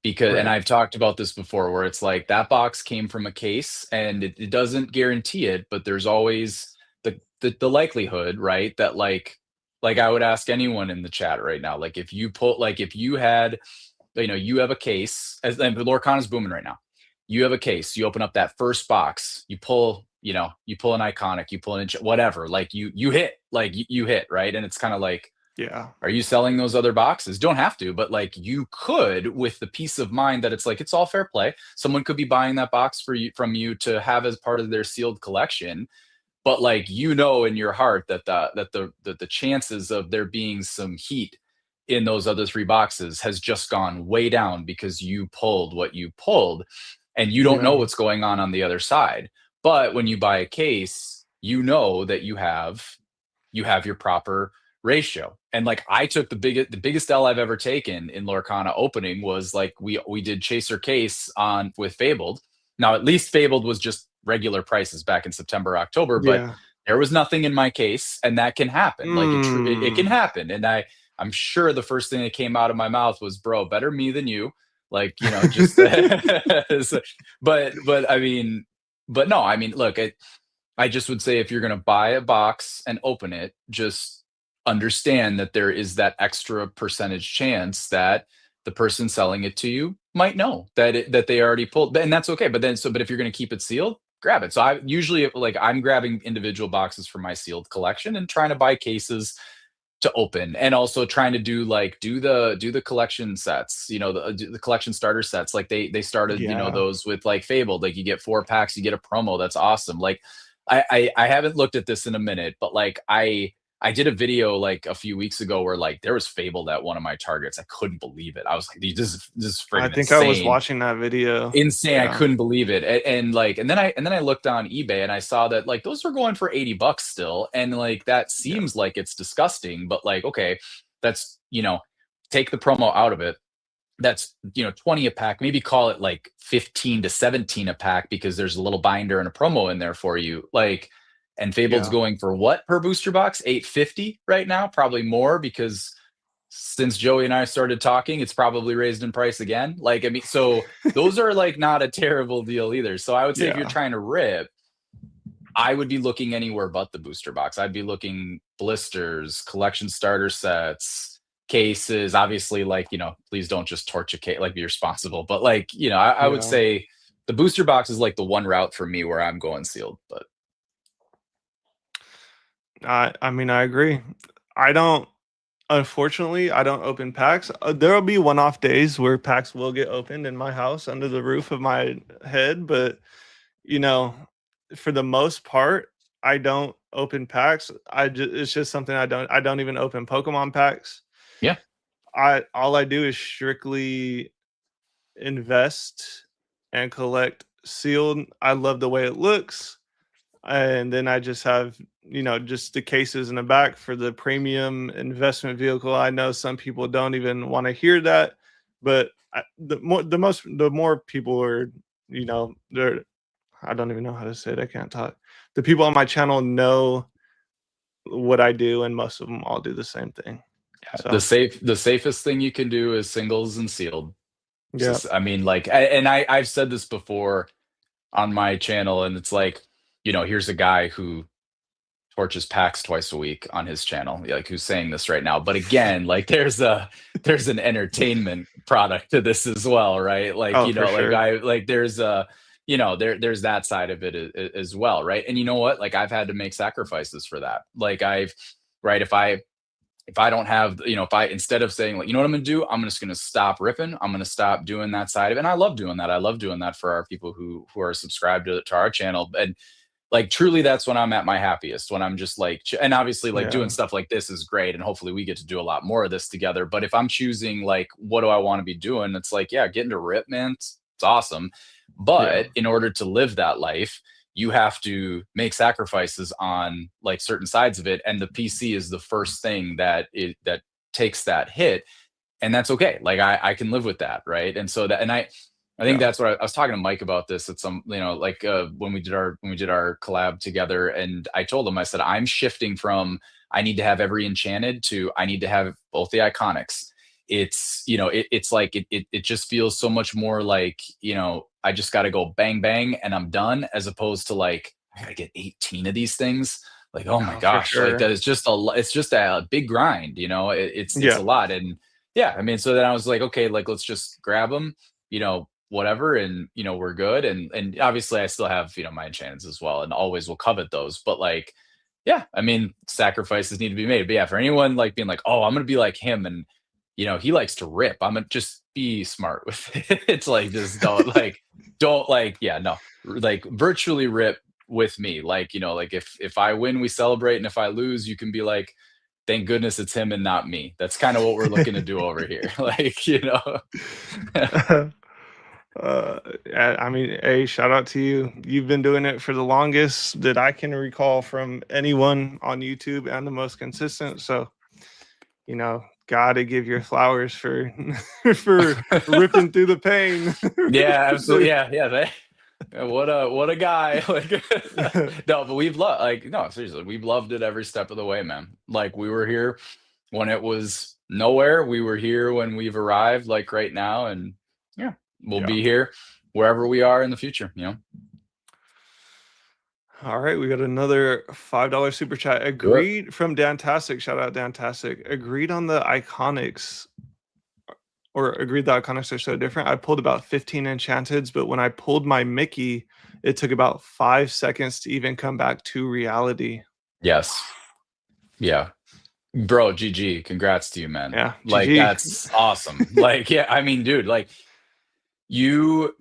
Because and Right. I've talked about this before where it's like that box came from a case and it doesn't guarantee it, but there's always the likelihood, right? That like I would ask anyone in the chat right now, like if you put like if you had, you know, you have a case as and Lorcana's booming right now. You have a case, you open up that first box, you pull, you know, you pull an iconic, you pull an whatever, like you hit, like you hit, right? And it's kind of like, Yeah. are you selling those other boxes? Don't have to, but like you could with the peace of mind that it's like it's all fair play. Someone could be buying that box for you from you to have as part of their sealed collection, but like you know in your heart that the chances of there being some heat in those other three boxes has just gone way down because you pulled what you pulled and you don't know Yeah. what's going on the other side. But when you buy a case, you know that you have your proper ratio. And like I took the biggest L I've ever taken in Lorcana opening was like we did Chaser Case on with Fabled. Now at least Fabled was just regular prices back in September, October, but Yeah. there was nothing in my case, and that can happen. Like it can Mm. happen. And I'm sure the first thing that came out of my mouth was, bro, better me than you. Like, you know, just but I mean, but no, I mean, look, I just would say if you're going to buy a box and open it, just understand that there is that extra percentage chance that the person selling it to you might know that they already pulled, and that's okay. But if you're going to keep it sealed, grab it. So I usually like I'm grabbing individual boxes for my sealed collection and trying to buy cases to open, and also trying to do the collection sets, you know, the collection starter sets, like they started, you know, Yeah. those with like Fabled, like you get 4 packs, you get a promo, that's awesome. Like I haven't looked at this in a minute, but like I did a video like a few weeks ago where like there was Fabled at one of my targets. I couldn't believe it. I was like, dude, this is I friggin' think I was insane. watching that video. Insane. I Yeah. couldn't believe it. And then I looked on eBay and I saw that like those were going for 80 bucks still. And like that Yeah. seems like it's disgusting, but like, okay, that's, you know, take the promo out of it. That's, you know, 20 a pack, maybe call it like 15 to 17 a pack because there's a little binder and a promo in there for you. Like, and Fabled's Yeah. going for what per booster box? 850 right now, probably more because since Joey and I started talking, it's probably raised in price again. Like, I mean, so those are like not a terrible deal either. So I would say if you're Yeah. trying to rip, I would be looking anywhere but the booster box. I'd be looking blisters, collection starter sets, cases, obviously, like, please don't just torch a case, like, be responsible. But like, I would Yeah. say the booster box is like the one route for me where I'm going sealed. But I mean, I agree. I don't Unfortunately, I don't open packs. There'll be one-off days where packs will get opened in my house under the roof of my head, but you know, for the most part, I don't open packs. It's just something I don't even open Pokemon packs. yeah, I All I do is strictly invest and collect sealed. I love the way it looks. And then I just have, just the cases in the back for the premium investment vehicle. I know some people don't even want to hear that, but the more people are, they're, I don't even know how to say it. I can't talk. The people on my channel know what I do, and most of them all do the same thing. yeah. So The safest thing you can do is singles and sealed. yeah, I mean, like, and I've said this before on my channel, and it's like, here's a guy who torches packs twice a week on his channel, like, who's saying this right now. But again, like, there's an entertainment product to this as well, right? Like, oh for sure, there's there's that side of it as well, right? And you know what? Like, I've had to make sacrifices for that. Like, right, if I don't have, if I, instead of saying, like, what I'm going to do, I'm just going to stop ripping. I'm going to stop doing that side of it. And I love doing that. I love doing that for our people who are subscribed to our channel. And like, truly, that's when I'm at my happiest, when I'm just like, and obviously, like, doing yeah, stuff like this is great. And hopefully we get to do a lot more of this together. But if I'm choosing, like, what do I want to be doing? It's like, yeah, getting to rip, man. It's awesome. yeah, But in order to live that life, you have to make sacrifices on, like, certain sides of it, and the PC is the first thing that takes that hit, and that's okay. Like, I can live with that, right? And so that, and I think yeah. that's what I was talking to Mike about this at some, like, when we did our collab together, and I told him, I said, I'm shifting from I need to have every enchanted to I need to have both the iconics. It's like it just feels so much more like, I just got to go bang bang and I'm done, as opposed to, like, I gotta get 18 of these things. Like, oh my Oh, for gosh, like, that sure. is just it's just a big grind. It's a Yeah, lot. And yeah, I mean, so then I was like, okay, like, let's just grab them, whatever, and we're good. And obviously I still have, my enchants as well, and always will covet those. But like, yeah, I mean, sacrifices need to be made. But yeah, for anyone like being like, oh, I'm gonna be like him, and he likes to rip, I'm gonna just be smart with it. It's like, just don't, like, yeah, no, like, virtually rip with me. Like, like, if I win, we celebrate, and if I lose, you can be like, thank goodness it's him and not me. That's kind of what we're looking to do over here. Like, I mean, hey, shout out to you. You've been doing it for the longest that I can recall from anyone on YouTube, and the most consistent. So, gotta give your flowers for for ripping through the pain. Yeah, Ripping absolutely. through- Yeah, yeah. What a guy. Like, no, but we've loved, like, no, seriously, we've loved it every step of the way, man. Like, we were here when it was nowhere. We were here when we've arrived, like, right now, and yeah, we'll yeah. be here wherever we are in the future. All right, we got another $5 super chat. Do it. Agreed from Dantastic. Shout out Dantastic. Agreed on the iconics, or agreed the iconics are so different. I pulled about 15 enchanteds, but when I pulled my Mickey, it took about 5 seconds to even come back to reality. Yes. Yeah. Bro, GG. Congrats to you, man. Yeah, Like, GG. that's awesome. Like, yeah, I mean, dude, like,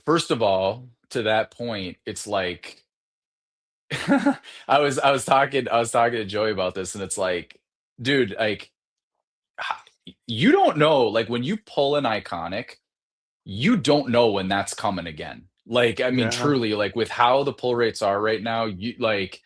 first of all, to that point, it's like, I was talking to Joey about this, and it's like, dude, like, you don't know, like, when you pull an iconic, you don't know when that's coming again. Like, I mean, Yeah, truly, like, with how the pull rates are right now, you like,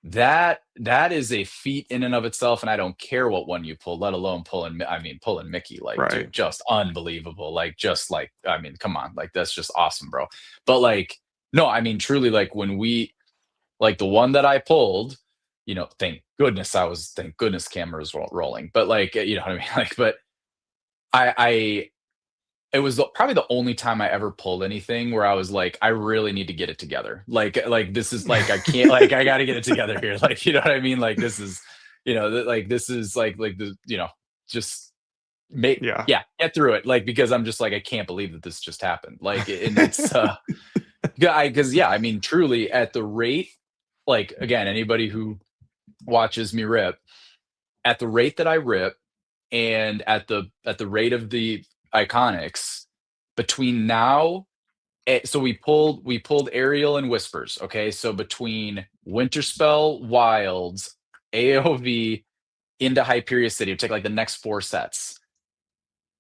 that is a feat in and of itself. And I don't care what one you pull, let alone pulling Mickey, like, right. dude, just unbelievable. Like, just like, I mean, come on, like, that's just awesome, bro. But like, no, I mean, truly, like, when we, like, the one that I pulled, thank goodness cameras were rolling. But like, you know what I mean? Like, but I it was probably the only time I ever pulled anything where I was like, I really need to get it together. Like, this is like, I can't, like, I got to get it together here. Like, you know what I mean? Like, this is, like, this is like the, just Yeah. Yeah, get through it, like, because I'm just like, I can't believe that this just happened. Like, and it's yeah, because yeah, I mean, truly at the rate, like again, anybody who watches me rip, at the rate that I rip and at the rate of the iconics between now so we pulled Ariel and Whispers. Okay, so between Winterspell, Wilds, AOV into Hyperia City, it'll take like the next four sets.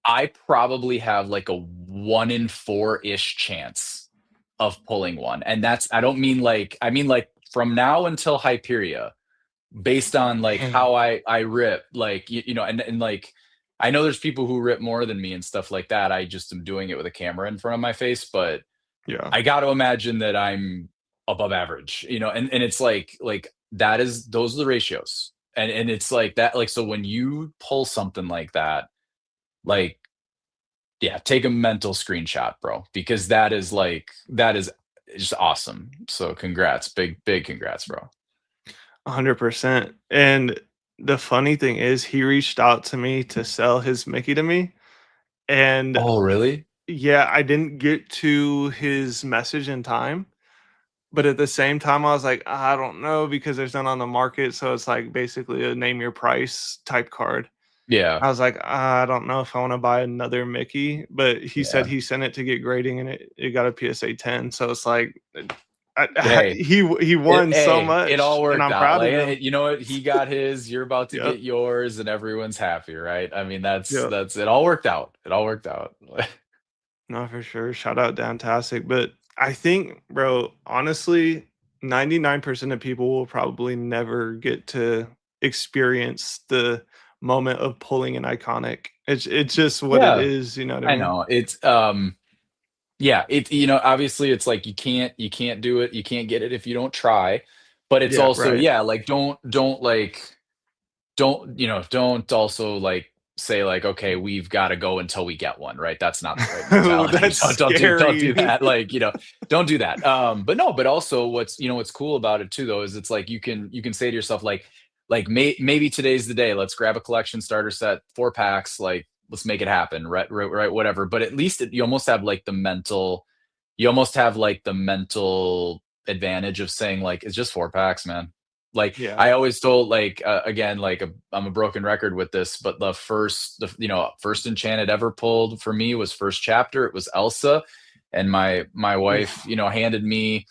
I probably have like a 1 in 4-ish chance of pulling one. And that's I don't mean like I mean like from now until Hyperia, based on like Dang. how I rip, like and like I know there's people who rip more than me and stuff like that. I just am doing it with a camera in front of my face, but Yeah. I got to imagine that I'm above average, and it's like that is those are the ratios. And it's like that, like, so when you pull something like that, like, yeah, take a mental screenshot, bro, because that is just awesome. So congrats, big congrats, bro. 100%. And the funny thing is, he reached out to me to sell his Mickey to me. And Oh, really? yeah, I didn't get to his message in time. But at the same time, I was like, I don't know because there's none on the market. So it's like basically a name your price type card. Yeah, I was like, I don't know if I want to buy another Mickey. But he said yeah. he sent it to get grading and it got a PSA 10. So it's like, Hey, he won so it much all and worked I'm out. proud Like, of him. you know what? He got his, you're about to Yep. get yours, and everyone's happy, right? I mean, Yep. that's it all worked out. It all worked out. No, for sure. Shout out Downtastic. But I think, bro, honestly, 99% of people will probably never get to experience the moment of pulling an iconic. It's just what it Yeah, is, you know what I I mean? know. It's yeah, obviously it's like you can't do it, you can't get it if you don't try. But it's Yeah, also, right. yeah, like don't like don't also like say like, okay, we've got to go until we get one, right? That's not the right Oh, mentality. that's Don't do scary. that. Like, don't do that. But no, but also what's cool about it too though is it's like you can say to yourself like maybe today's the day. Let's grab a collection starter set, 4 packs, like let's make it happen, right, whatever. But at least you almost have like the mental advantage of saying like it's just 4 packs, man. Like Yeah. I always told, like again, like I'm a broken record with this, but first enchanted ever pulled for me was first chapter. It was Elsa, and my wife, Oof. handed me.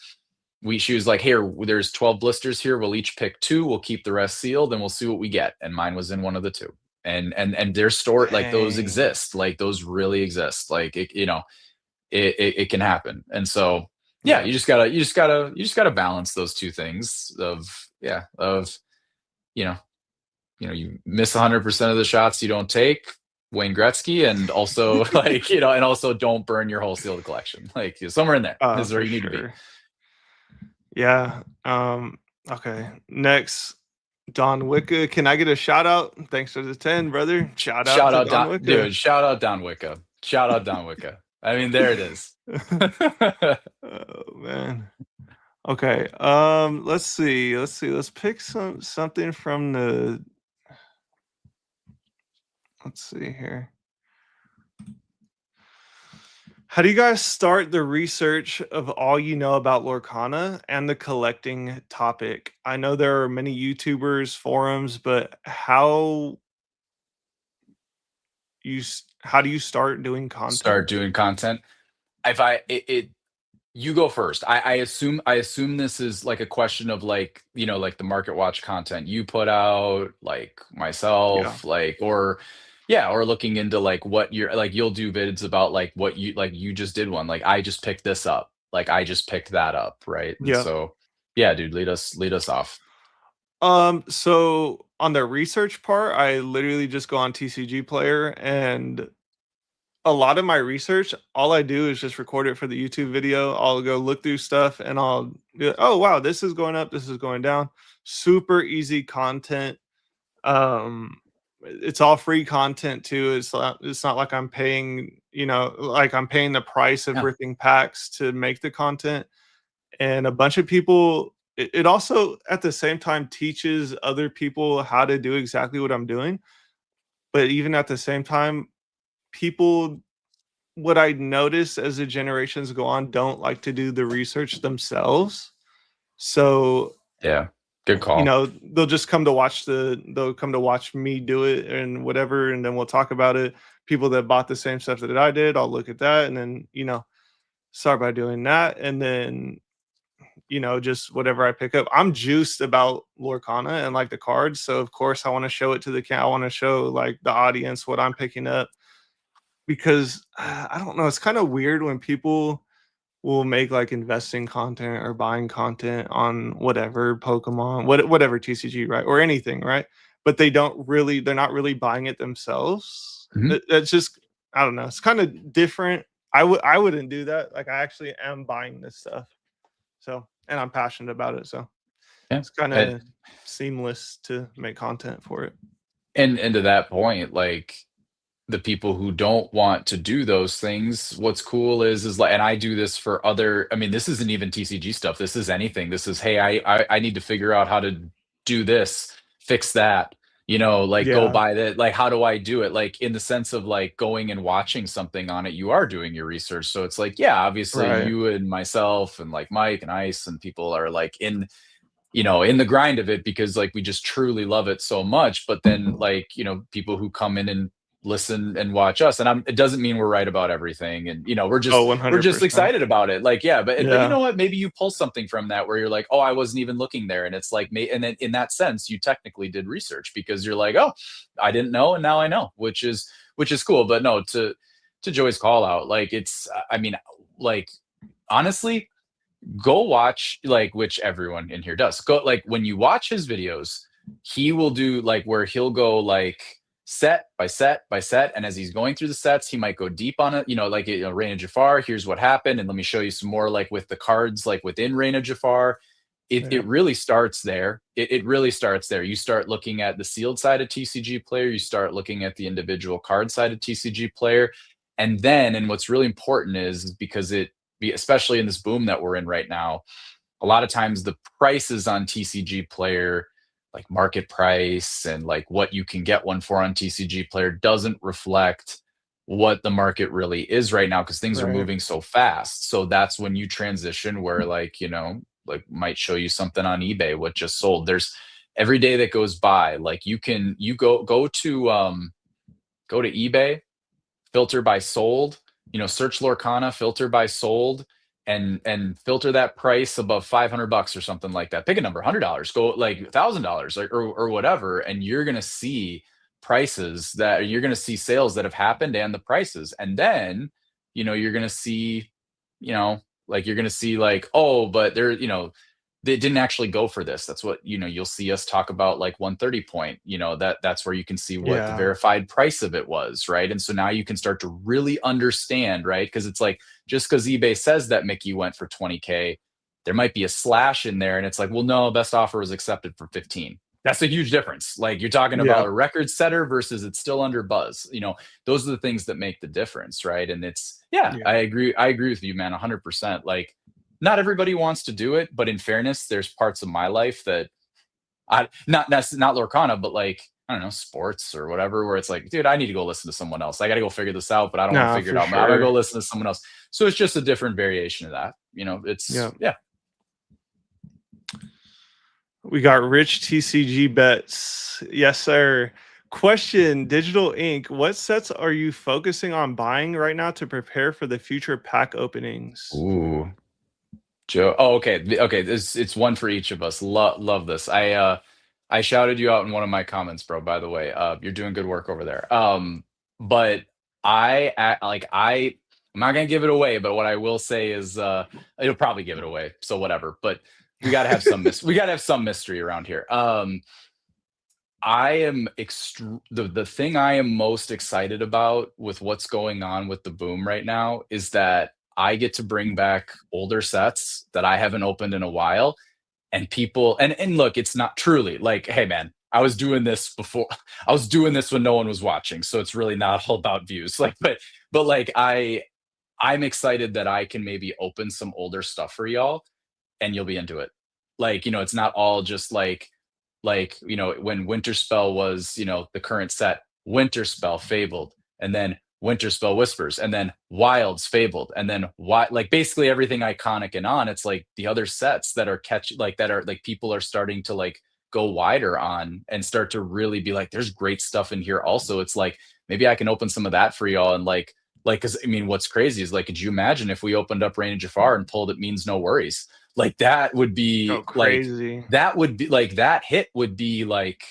She was like, "Here, there's 12 blisters here. We'll each pick two. We'll keep the rest sealed, and we'll see what we get." And mine was in one of the two. And there's stored, like, those Dang. exist. Like those really exist. Like it can happen. And so yeah, Yeah. you just gotta balance those two things of yeah of you know you miss 100% of the shots you don't take, Wayne Gretzky, and also like and also don't burn your whole sealed collection. Like somewhere in there is where For you need to be. sure. Yeah. Okay. Next, Don Wicca. Can I get a shout out? Thanks for the 10, brother. Shout out Shout to out Don Don, Wicca. dude. Shout out Don Wicca. Shout out Don Wicca. I mean, there it is. Oh man. Okay. Let's see. Let's pick something from the let's see here. How do you guys start the research of all you know about Lorcana and the collecting topic? I know there are many YouTubers, forums, but how do you start doing content? Start doing content. If I it You go first. I assume this is like a question of like, like the market watch content you put out, like Yeah. myself, like, or yeah, or looking into like what you're like you'll do vids about like what you just did one. Like I just picked this up. Like I just picked that up, right? And Yeah. so yeah, dude, lead us off. So on the research part, I literally just go on TCG Player and a lot of my research, all I do is just record it for the YouTube video. I'll go look through stuff and I'll be like, oh wow, this is going up, this is going down. Super easy content. It's all free content too. It's not like I'm paying, like I'm paying the price of Yeah. ripping packs to make the content. And a bunch of people it also at the same time teaches other people how to do exactly what I'm doing. but even at the same time, people, what I notice as the generations go on, don't like to do the research themselves. So, Yeah, good you call. know, they'll come to watch me do it and whatever, and then we'll talk about it. People that bought the same stuff that I did, I'll look at that and then, you know, start by doing that. And then, you know, just whatever I pick up. I'm juiced about Lorcana and like the cards. So of course I want to show it to I want to show like the audience what I'm picking up because I don't know, it's kind of weird when people will make like investing content or buying content on whatever Pokemon, whatever TCG, right? Or anything, right? But they're not really buying it themselves. Mhm. That's just, I don't know. It's kind of different. I wouldn't do that. Like I actually am buying this stuff. So, and I'm passionate about it. So Yeah, it's kind and of seamless to make content for it. and to that point, like, the people who don't want to do those things, what's cool is like, and I do this for other, I mean, this isn't even TCG stuff, this is anything. This is, "Hey, I need to figure out how to do this, fix that," like, "Go Yeah. buy that," like, "How do I do it?" Like, in the sense of, like, going and watching something on it, you are doing your research, so it's like, yeah, obviously, Right. you and myself and, like, Mike and Ice and people are, like, in the grind of it because like we just truly love it so much. But then like people who come in and listen and watch us, and it doesn't mean we're right about everything, and we're Oh, just we're just 100%. excited about it, like, yeah, but you Yeah. know what, maybe you pull something from that where you're like, oh, I wasn't even looking there, and it's like, and then in that sense you technically did research because you're like, oh, I didn't know and now I know, which is cool. But no, to Joey's call out, like, it's, I mean, like, honestly, go watch, like, which everyone in here does, go, like, when you watch his videos, he will do like where he'll go like set by set by set, and as he's going through the sets he might go deep on it, like, Reign of Jafar, here's what happened, and let me show you some more, like with the cards, like within Reign of Jafar. It Yeah. really starts there. It really starts there. You start looking at the sealed side of TCG player, you start looking at the individual card side of TCG player, and what's really important is because especially in this boom that we're in right now, a lot of times the prices on TCG player, like market price and like what you can get one for on TCG player, doesn't reflect what the market really is right now because things are Right. moving so fast. So that's when you transition where, like, like, might show you something on eBay what just sold. There's every day that goes by, like, you go to eBay, filter by sold, search Lorcana, filter by sold, and filter that price above $500 or something like that. Pick a number, $100, go like $1,000 or whatever, and you're gonna see prices that you're gonna see sales that have happened and the prices, and then you're gonna see, like, you're gonna see like, oh, but they didn't actually go for this. That's what, you'll see us talk about, like 130 point, that's where you can see what the Yeah. verified price of it was, right? And so now you can start to really understand, right? Because it's like, just because eBay says that Mickey went for 20K, there might be a slash in there, and it's like, well, no, best offer was accepted for 15. That's a huge difference. Like, you're talking Yeah. about a record setter versus it's still under buzz. Those are the things that make the difference, right? And it's, yeah, Yeah. I agree with you, man, 100%. Like, not everybody wants to do it, but in fairness, there's parts of my life that not Lorcana, but like, I don't know, sports or whatever, where it's like, dude, I need to go listen to someone else. I got to go figure this out, but I don't want to Nah, figure it for out. I'm gonna sure. go listen to someone else. So it's just a different variation of that. Yeah. It's, yeah. We got rich TCG bets. Yes, sir. Question, Digital Ink, what sets are you focusing on buying right now to prepare for the future pack openings? Ooh, Joe. Oh, okay. Okay. It's one for each of us. Love this. I shouted you out in one of my comments, bro, by the way. You're doing good work over there. But I'm not gonna give it away, but what I will say is it'll probably give it away. So whatever. But we gotta have some mystery around here. I am the thing I am most excited about with what's going on with the boom right now is that I get to bring back older sets that I haven't opened in a while, and people, and look, it's not truly like, hey man, I was doing this before. I was doing this when no one was watching, so it's really not all about views. Like, but like, I'm excited that I can maybe open some older stuff for y'all and you'll be into it. Like, it's not all just like when Winter Spell was, the current set Winter Spell Fabled, and then Winter Spell Whispers, and then Wilds Fabled, and then like basically everything iconic and on. It's like the other sets that are that are like people are starting to like go wider on and start to really be like, there's great stuff in here. Also, it's like maybe I can open some of that for y'all and like, because I mean, what's crazy is like, could you imagine if we opened up Rain of Jafar and pulled It Means No Worries? Like that would Go be like crazy. that would be like that hit would be like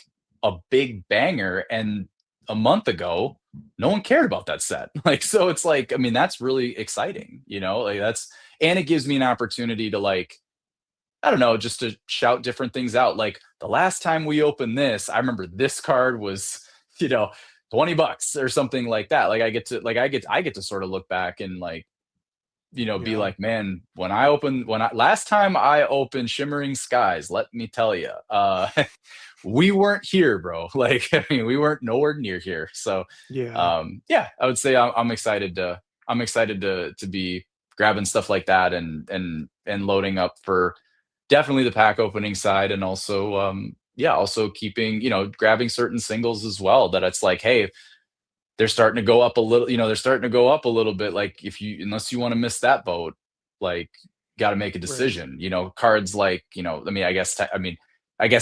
a big banger. And a month ago, no one cared about that set. Like, so it's like, I mean, that's really exciting, you know, like that's, and it gives me an opportunity to like, I don't know, just to shout different things out. Like the last time we opened this, I remember this card was, you know, $20 or something like that. Like I get to sort of look back and like, you know, be Yeah. like, man, last time I opened Shimmering Skies, let me tell you, we weren't here, bro. Like, I mean, we weren't nowhere near here. So, Yeah. yeah, I would say I'm excited to be grabbing stuff like that and loading up for definitely the pack opening side, and also, yeah, also keeping, you know, grabbing certain singles as well. That it's like, hey, they're starting to go up a little, you know, they're starting to go up a little bit. Like if you, unless you want to miss that boat, like got to make a Right. decision, you know, cards like, you know, I mean, I guess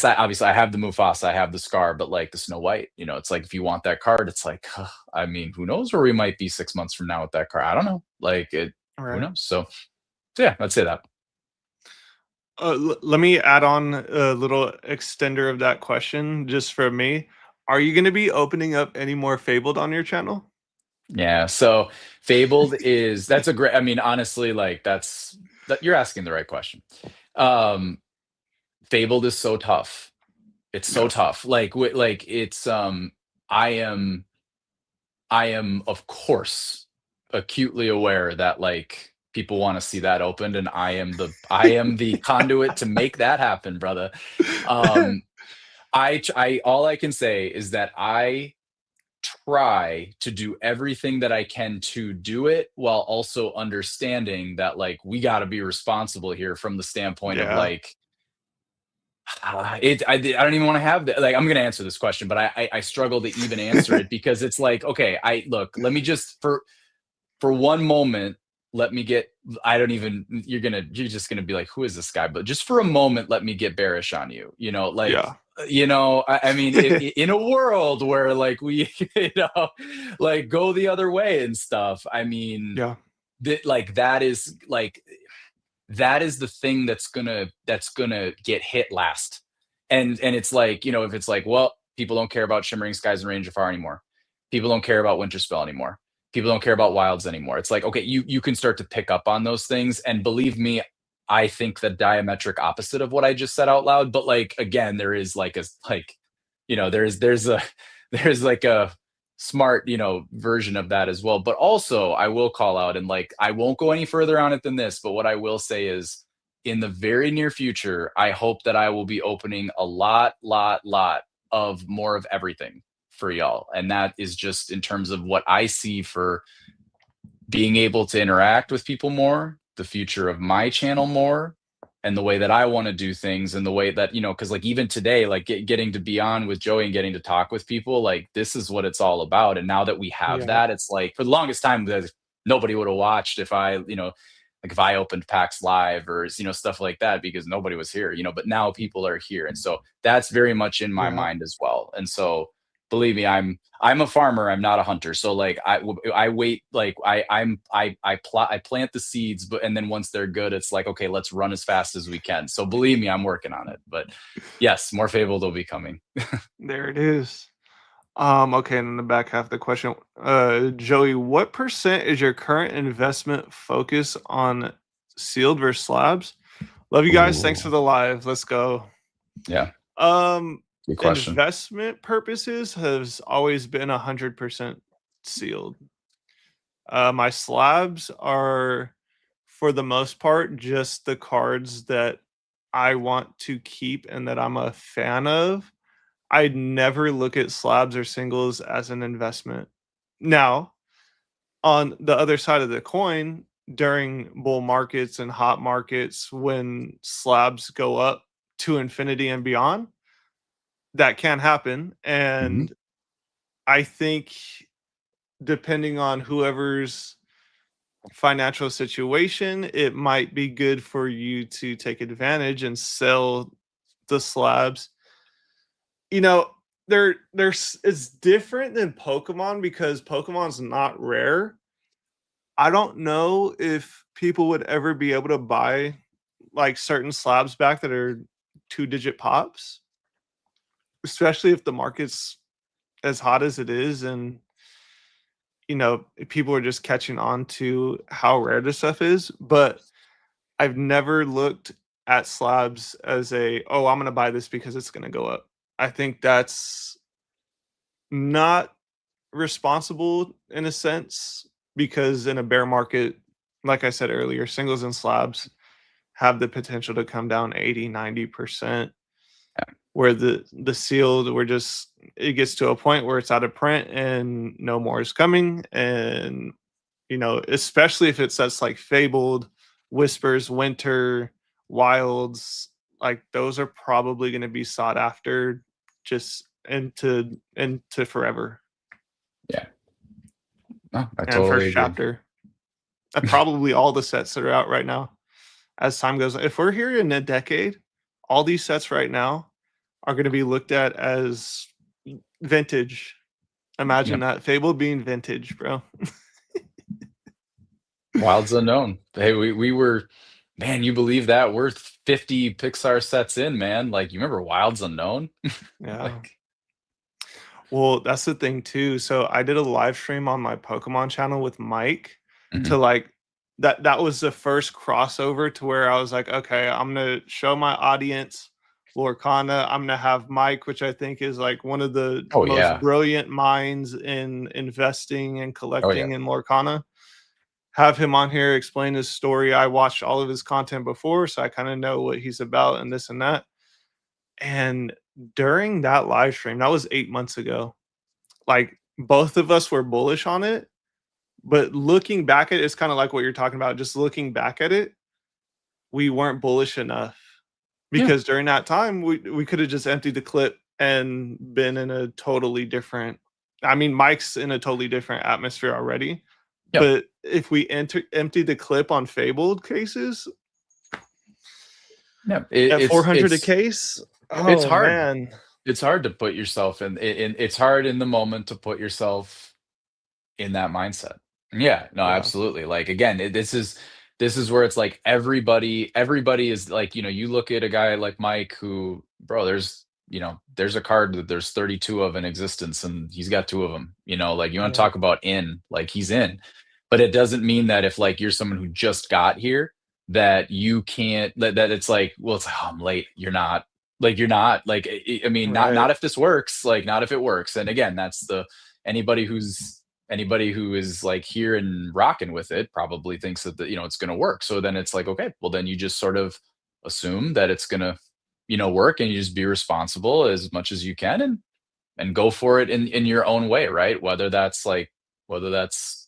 I obviously I have the Mufasa, I have the Scar, but like the Snow White, you know, it's like if you want that card, it's like, I mean, who knows where we might be 6 months from now with that card? I don't know. Like it, who Right. knows? So yeah, I'd say that. Let me add on a little extender of that question just for me. Are you going to be opening up any more Fabled on your channel? Yeah. So Fabled is that's a great. I mean, honestly, like that you're asking the right question. Um, Fabled is so tough. It's so Yeah. tough. Like it's I am of course acutely aware that like people want to see that opened, and I am the conduit to make that happen, brother. Um I all I can say is that I try to do everything that I can to do it, while also understanding that like we got to be responsible here from the standpoint of Yeah. like I don't even want to have that. Like, I'm going to answer this question, but I struggle to even answer it because it's like, okay, let me just, for one moment, let me get, I don't even, you're just going to be like, who is this guy? But just for a moment, let me get bearish on you, you know, like, Yeah. you know, I mean, in a world where like we, you know, like go the other way and stuff. I mean, Yeah. that like, that is the thing that's gonna get hit last. And it's like, you know, if it's like, well, people don't care about Shimmering Skies and Range of Fire anymore. People don't care about Winter Spell anymore. People don't care about Wilds anymore. It's like, okay, you can start to pick up on those things. And believe me, I think the diametric opposite of what I just said out loud. But like again, there is like you know, there's a there's like a smart, you know, version of that as well. But also I will call out, and like I won't go any further on it than this, but what I will say is in the very near future, I hope that I will be opening a lot of more of everything for y'all. And that is just in terms of what I see for being able to interact with people more, the future of my channel more, and the way that I want to do things, and the way that, you know, because like even today, like getting to be on with Joey and getting to talk with people, like this is what it's all about. And now that we have Yeah. that, it's like for the longest time, nobody would have watched if I, you know, like if I opened PAX Live or, you know, stuff like that, because nobody was here, you know, but now people are here. And so that's very much in my Yeah. mind as well. And so believe me, I'm a farmer. I'm not a hunter. So like I wait, like I plant the seeds, but and then once they're good, it's like, okay, let's run as fast as we can. So believe me, I'm working on it. But yes, more Fable will be coming. There it is. Okay, and in the back half of the question, Joey, what percent is your current investment focus on sealed versus slabs? Love you guys. Thanks for Ooh, the live. Let's go. yeah, Um, good question. Investment purposes has always been 100% sealed. My slabs are, for the most part, just the cards that I want to keep and that I'm a fan of. I'd never look at slabs or singles as an investment. Now, on the other side of the coin, during bull markets and hot markets, when slabs go up to infinity and beyond, that can happen. Hmm. And I think depending on whoever's financial situation, it might be good for you to take advantage and sell the slabs. You know, there's it's different than Pokemon because Pokemon's not rare. I don't know if people would ever be able to buy like certain slabs back that are 2-digit pops, especially if the market's as hot as it is and people are just catching on to how rare this stuff is. But I've never looked at slabs as oh, I'm going to buy this because it's going to go up. I think that's not responsible in a sense because in a bear market, like I said earlier, singles and slabs have the potential to come down 80-90%, where the sealed we're just it gets to a point where it's out of print and no more is coming. And especially if it sets like Fabled, Whispers, Winter, Wilds, like those are probably going to be sought after just into forever. Yeah. No, I And totally first agree. chapter, probably all the sets that are out right now. As time goes, if we're here in a decade, all these sets right now are going to be looked at as vintage. Imagine Yep. that, Fable being vintage, bro. Wilds Unknown. Hey, we were, man, you believe that? We're 50 Pixar sets in, man. Like, you remember Wilds Unknown? Yeah. Like, Well, that's the thing too. So I did a live stream on my Pokemon channel with Mike mhm. to like that was the first crossover to where I was like, okay, I'm gonna show my audience Lorcana. I'm gonna have Mike, which I think is like one of the Oh most yeah. brilliant minds in investing and Oh yeah. collecting in Lorcana. Have him on here explain his story. I watched all of his content before, so I kind of know what he's about and this and that. And during that live stream, that was 8 months ago, like both of us were bullish on it, but looking back at it, it's kind of like what you're talking about. Just looking back at it, we weren't bullish enough Yeah. because during that time we could have just emptied the clip and been in a totally different. I mean, Mike's in a totally different atmosphere already, Yeah. but if we emptied the clip on Fabled cases Yeah. at 400 a case, It's oh hard. man, It's hard to put yourself in it's hard in the moment to put yourself in that mindset. Yeah, no, yeah, absolutely. Like again, this is where it's like everybody is like, you look at a guy like Mike who, bro, there's a card that there's 32 of in existence and he's got two of them. Like you want to yeah, talk about like he's in. But it doesn't mean that if like you're someone who just got here that you can't that it's like, well, it's like, oh, I'm late. You're not like I mean, not right, if this works, like not if it works. And again, that's the anybody who is like here and rocking with it probably thinks that it's going to work. So then it's like, okay, well then you just sort of assume that it's going to work, and you just be responsible as much as you can, and go for it in your own way, right? Whether that's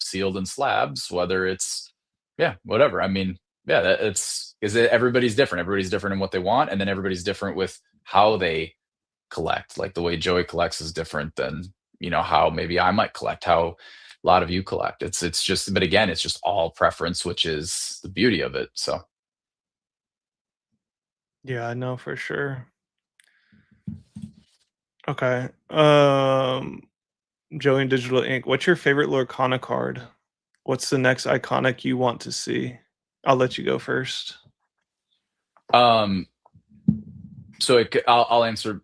sealed in slabs, whether it's yeah, whatever. I mean, yeah, it's is it everybody's different. Everybody's different in what they want, and then everybody's different with how they collect. Like the way Joey collects is different than how maybe I might collect, how a lot of you collect. It's just, but again, it's just all preference, which is the beauty of it. So yeah, I know for sure. Okay. Joey and Digital Inc. What's your favorite Lorcana card? What's the next iconic you want to see? I'll let you go first. um so I'll answer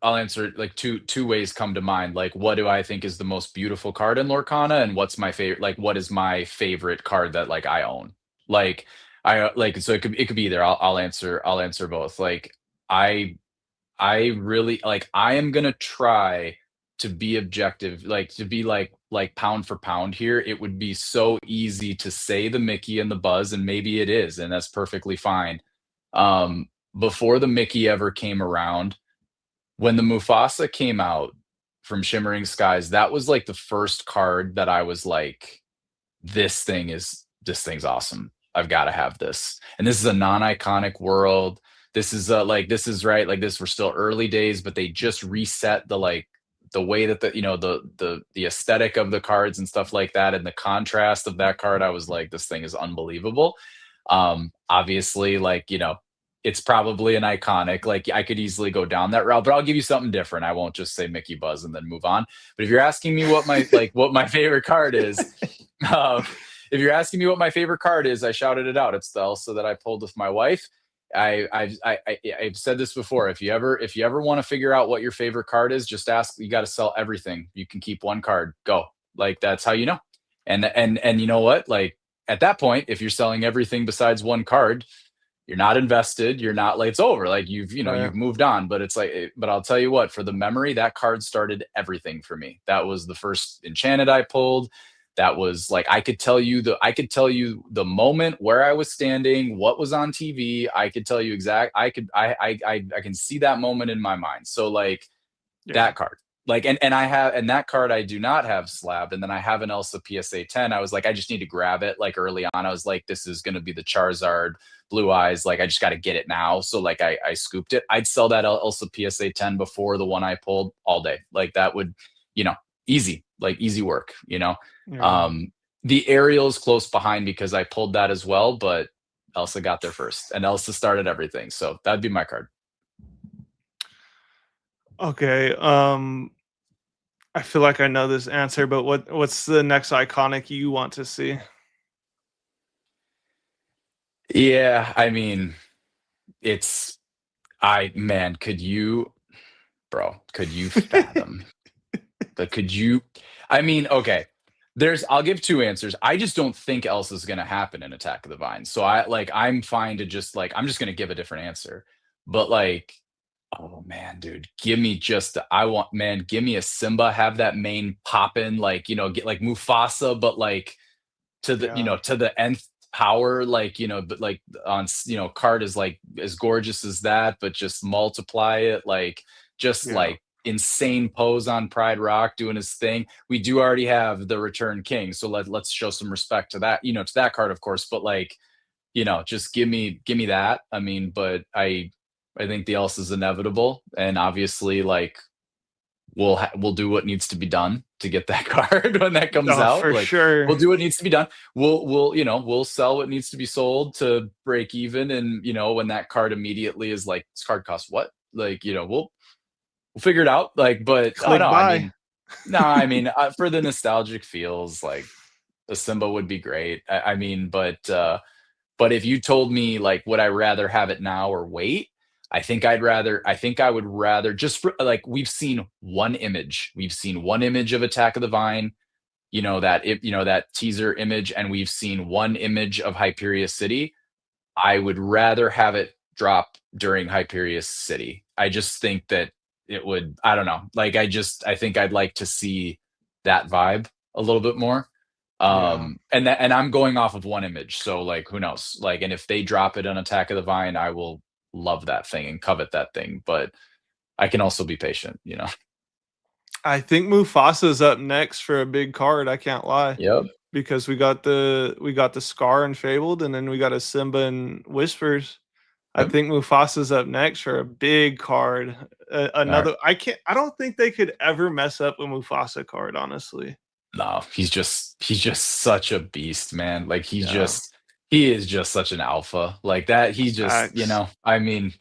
like two ways come to mind. Like, what do I think is the most beautiful card in Lorcana, and what's my favorite, like what is my favorite card that like I own. Like like, so it could be either. I'll answer both. Like I really like, I am gonna try to be objective, like to be like pound for pound here. It would be so easy to say the Mickey and the Buzz, and maybe it is, and that's perfectly fine. Um, Before the Mickey ever came around, when the Mufasa came out from Shimmering Skies, that was like the first card that I was like, this thing's awesome. I've got to have this. And this is a non-iconic world. This is like, this is right. Like this, we're still early days, but they just reset the like the way that the aesthetic of the cards and stuff like that, and the contrast of that card, I was like, this thing is unbelievable. Obviously, like, it's probably an iconic. Like, I could easily go down that route, but I'll give you something different. I won't just say Mickey Buzz and then move on. But if you're asking me what my favorite card is, uh, if you're asking me what my favorite card is, I shouted it out. It's the Elsa that I pulled with my wife. I've said this before. If you ever want to figure out what your favorite card is, just ask. You got to sell everything. You can keep one card. Go. Like, that's how you know. And you know what? Like, at that point, if you're selling everything besides one card, you're not invested. You're not, like, it's over. Like, Right. you've moved on. But it's like, but I'll tell you what, for the memory, that card started everything for me. That was the first enchanted I pulled. That was like, I could tell you the moment where I was standing, what was on TV. I could tell you exact. I can see that moment in my mind. So, like, Yeah. that card. Like, and that card I do not have slabbed, and then I have an Elsa PSA 10. I was like, I just need to grab it, like, early on. I was like, this is gonna be the Charizard Blue Eyes. Like, I just gotta get it now. So, like, I scooped it. I'd sell that Elsa PSA 10 before the one I pulled all day. Like, that would, you know, easy, like, easy work. Yeah. Um, the Ariel's close behind because I pulled that as well, but Elsa got there first, and Elsa started everything. So that'd be my card. Okay. I feel like I know this answer, but what's the next iconic you want to see? Yeah, I mean, it's I man, could you fathom? But could you I mean, okay. I'll give two answers. I just don't think else is gonna happen in Attack of the Vine. So I'm fine to just, like, I'm just gonna give a different answer. But, like, oh man, dude, give me just I want man, give me a Simba, have that mane poppin', like, get like Mufasa, but, like, Yeah. to the nth power, like, but, like, card is, like, as gorgeous as that, but just multiply it, like, just, Yeah. like, insane pose on Pride Rock doing his thing. We do already have the Return King, so let's show some respect to that, to that card, of course. But, like, just give me that. I mean, but I think the else is inevitable, and obviously, like, we'll do what needs to be done to get that card when that comes Oh, out. for Like, sure. we'll do what needs to be done. We'll sell what needs to be sold to break even, and, when that card immediately is like, this card costs what? Like, we'll figure it out. Like, but oh Click no, I buy. mean, no, I mean, for the nostalgic feels, like, a Simba would be great. I mean, but if you told me, like, would I rather have it now or wait? I think I would rather, just for, like, we've seen one image. We've seen one image of Attack of the Vine, that teaser image, and we've seen one image of Hyperia City. I would rather have it drop during Hyperia City. I just think that it would, I don't know. Like, I think I'd like to see that vibe a little bit more. Yeah. And I'm going off of one image, so, like, who knows? Like, and if they drop it on Attack of the Vine, I will love that thing and covet that thing. But I can also be patient. I think Mufasa's up next for a big card, I can't lie. Yep. Because we got the Scar and Fabled, and then we got a Simba and Whispers. I Yep. think Mufasa's up next for a big card. All right. Another I don't think they could ever mess up a Mufasa card, honestly. No, he's just such a beast, man. Like, Yeah. he is just such an alpha. Like that, he just, Facts. I mean,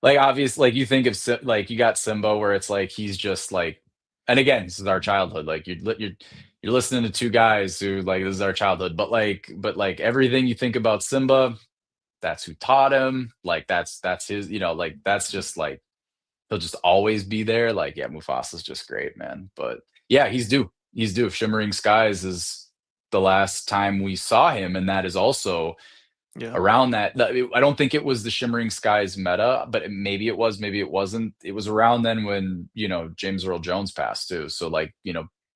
like, obviously, like, you think of like, you got Simba, where it's like he's just like, and again, this is our childhood. Like, you're listening to two guys who, like, this is our childhood, but like everything you think about Simba, that's who taught him. Like, that's his, like, that's just like, he'll just always be there. Like, yeah, Mufasa's just great, man. But yeah, he's due. He's due. Shimmering Skies is the last time we saw him, and that is also Yeah. around that. I don't think it was the Shimmering Skies meta, but maybe it was, maybe it wasn't. It was around then when, James Earl Jones passed too. So, like,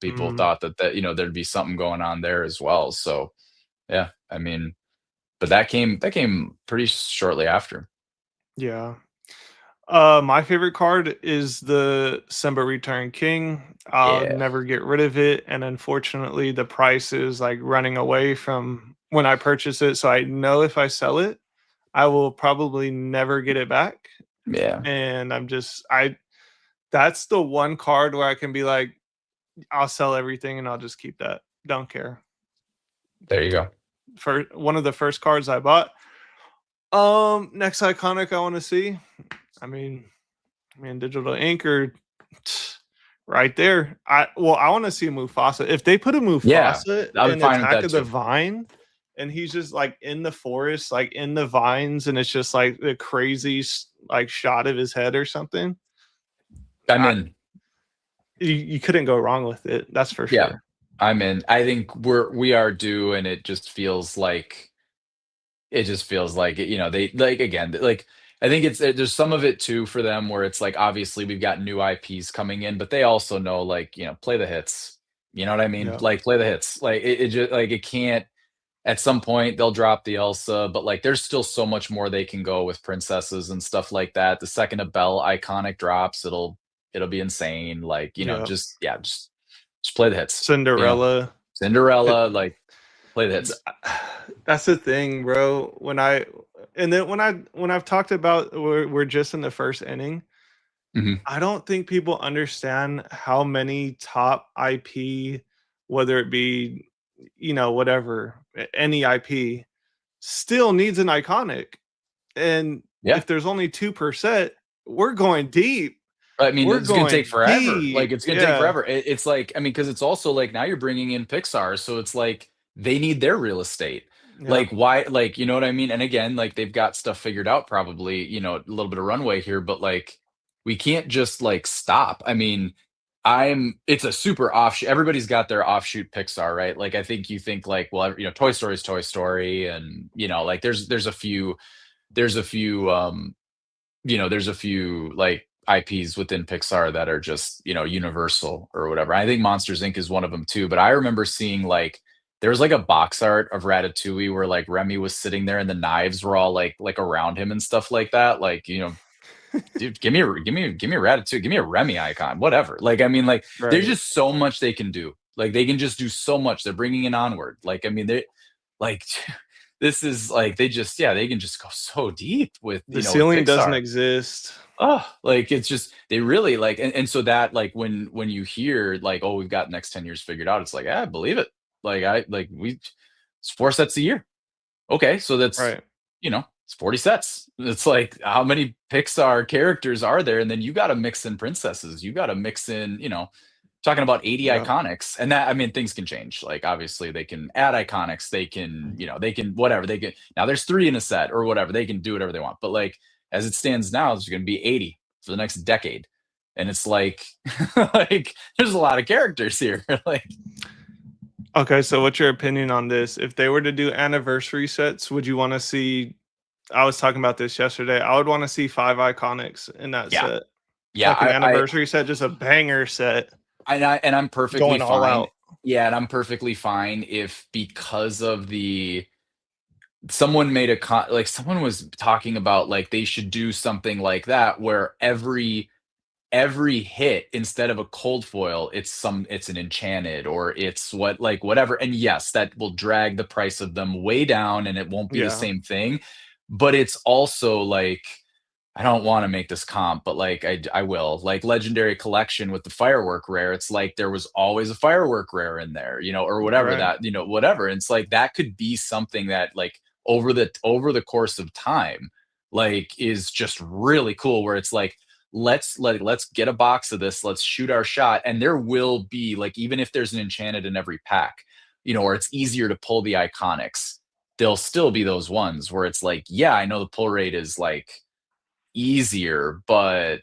people Mhm. thought that there'd be something going on there as well. So yeah, I mean, but that came pretty shortly after. Yeah. My favorite card is the Simba Return King. I'll Yeah, never get rid of it, and unfortunately, the price is like running away from when I purchase it. So I know if I sell it, I will probably never get it back. yeah, And I'm just I That's the one card where I can be like, I'll sell everything and I'll just keep that. Don't care. There you go. For one of the first cards I bought. Next iconic I want to see. I mean, digital anchor, right there. I want to see Mufasa. If they put a Yeah, Mufasa I'm in fine with Attack that of the too. Vine, and he's just like in the forest, like in the vines, and it's just like the crazy like shot of his head or something. I'm I, in. you couldn't go wrong with it. That's for Yeah, sure. I'm in. I think we are due, and it just feels like it, they like again, like I think there's some of it too for them where it's like obviously we've got new IPs coming in, but they also know like, play the hits. You know what I mean? Yeah. Like play the hits. Like it just like it can't at some point they'll drop the Elsa, but like there's still so much more they can go with princesses and stuff like that. The second a Belle iconic drops, it'll be insane. Like, Yeah. just play the hits. Cinderella. Cinderella, like play the hits. That's the thing, bro. When I've talked about we're just in the first inning, Mhm. I don't think people understand how many top IP, whether it be, whatever, any IP, still needs an iconic. And Yeah. if there's only 2%, we're going deep. I mean, We're it's gonna take going forever. Like, deep. it's gonna take Yeah. forever. It's like, I mean, because it's also like now you're bringing in Pixar, so it's like they need their real estate. Yeah. Like, why? Like, you know what I mean? And again, like they've got stuff figured out, probably, a little bit of runway here, but like we can't just like stop. I mean, it's a super offshoot. Everybody's got their offshoot Pixar, right? Like, I think you think like, well, Toy Story is Toy Story, and like there's a few like IPs within Pixar that are just, universal or whatever. I think Monsters Inc. is one of them too. But I remember seeing like there was like a box art of Ratatouille where like Remy was sitting there and the knives were all like around him and stuff like that. Like, dude, give me a Ratatouille, give me a Remy icon, whatever. Like, I mean, like there's Right. just so much they can do. Like they can just do so much. They're bringing it onward. Like, I mean, they like this is like they can just go so deep with The with ceiling doesn't Pixar. exist. Oh, like it's just they really like and so that like when you hear like, oh, we've got next 10 years figured out, it's like, yeah, I believe it. Like it's 4 sets a year. Okay, so that's Right. it's 40 sets. It's like how many Pixar characters are there? And then you gotta mix in princesses, you gotta mix in, talking about 80 Yeah. iconics. And that, I mean, things can change. Like obviously they can add iconics, they can whatever, they can now there's three in a set or whatever, they can do whatever they want. But like as it stands now, there's gonna be 80 for the next decade. And it's like like there's a lot of characters here. Like Okay, so what's your opinion on this? If they were to do anniversary sets, would you want to see? I was talking about this yesterday. I would want to see 5 iconics in that yeah, set, yeah, like an I anniversary set, just a banger set, and I'm perfectly going all fine. out. Yeah, and I'm perfectly fine if because of the someone made like someone was talking about like they should do something like that where every hit instead of a cold foil it's an enchanted or it's whatever, and yes, that will drag the price of them way down and it won't be the Yeah, same thing, but it's also like I don't want to make this comp, but like I will. Like Legendary Collection with the firework rare, it's like there was always a firework rare in there, or whatever right. that, whatever. And it's like that could be something that like over the course of time, like is just really cool where it's like let's get a box of this, let's shoot our shot. And there will be like even if there's an enchanted in every pack, or it's easier to pull the iconics, there'll still be those ones where it's like, yeah, I know the pull rate is like easier, but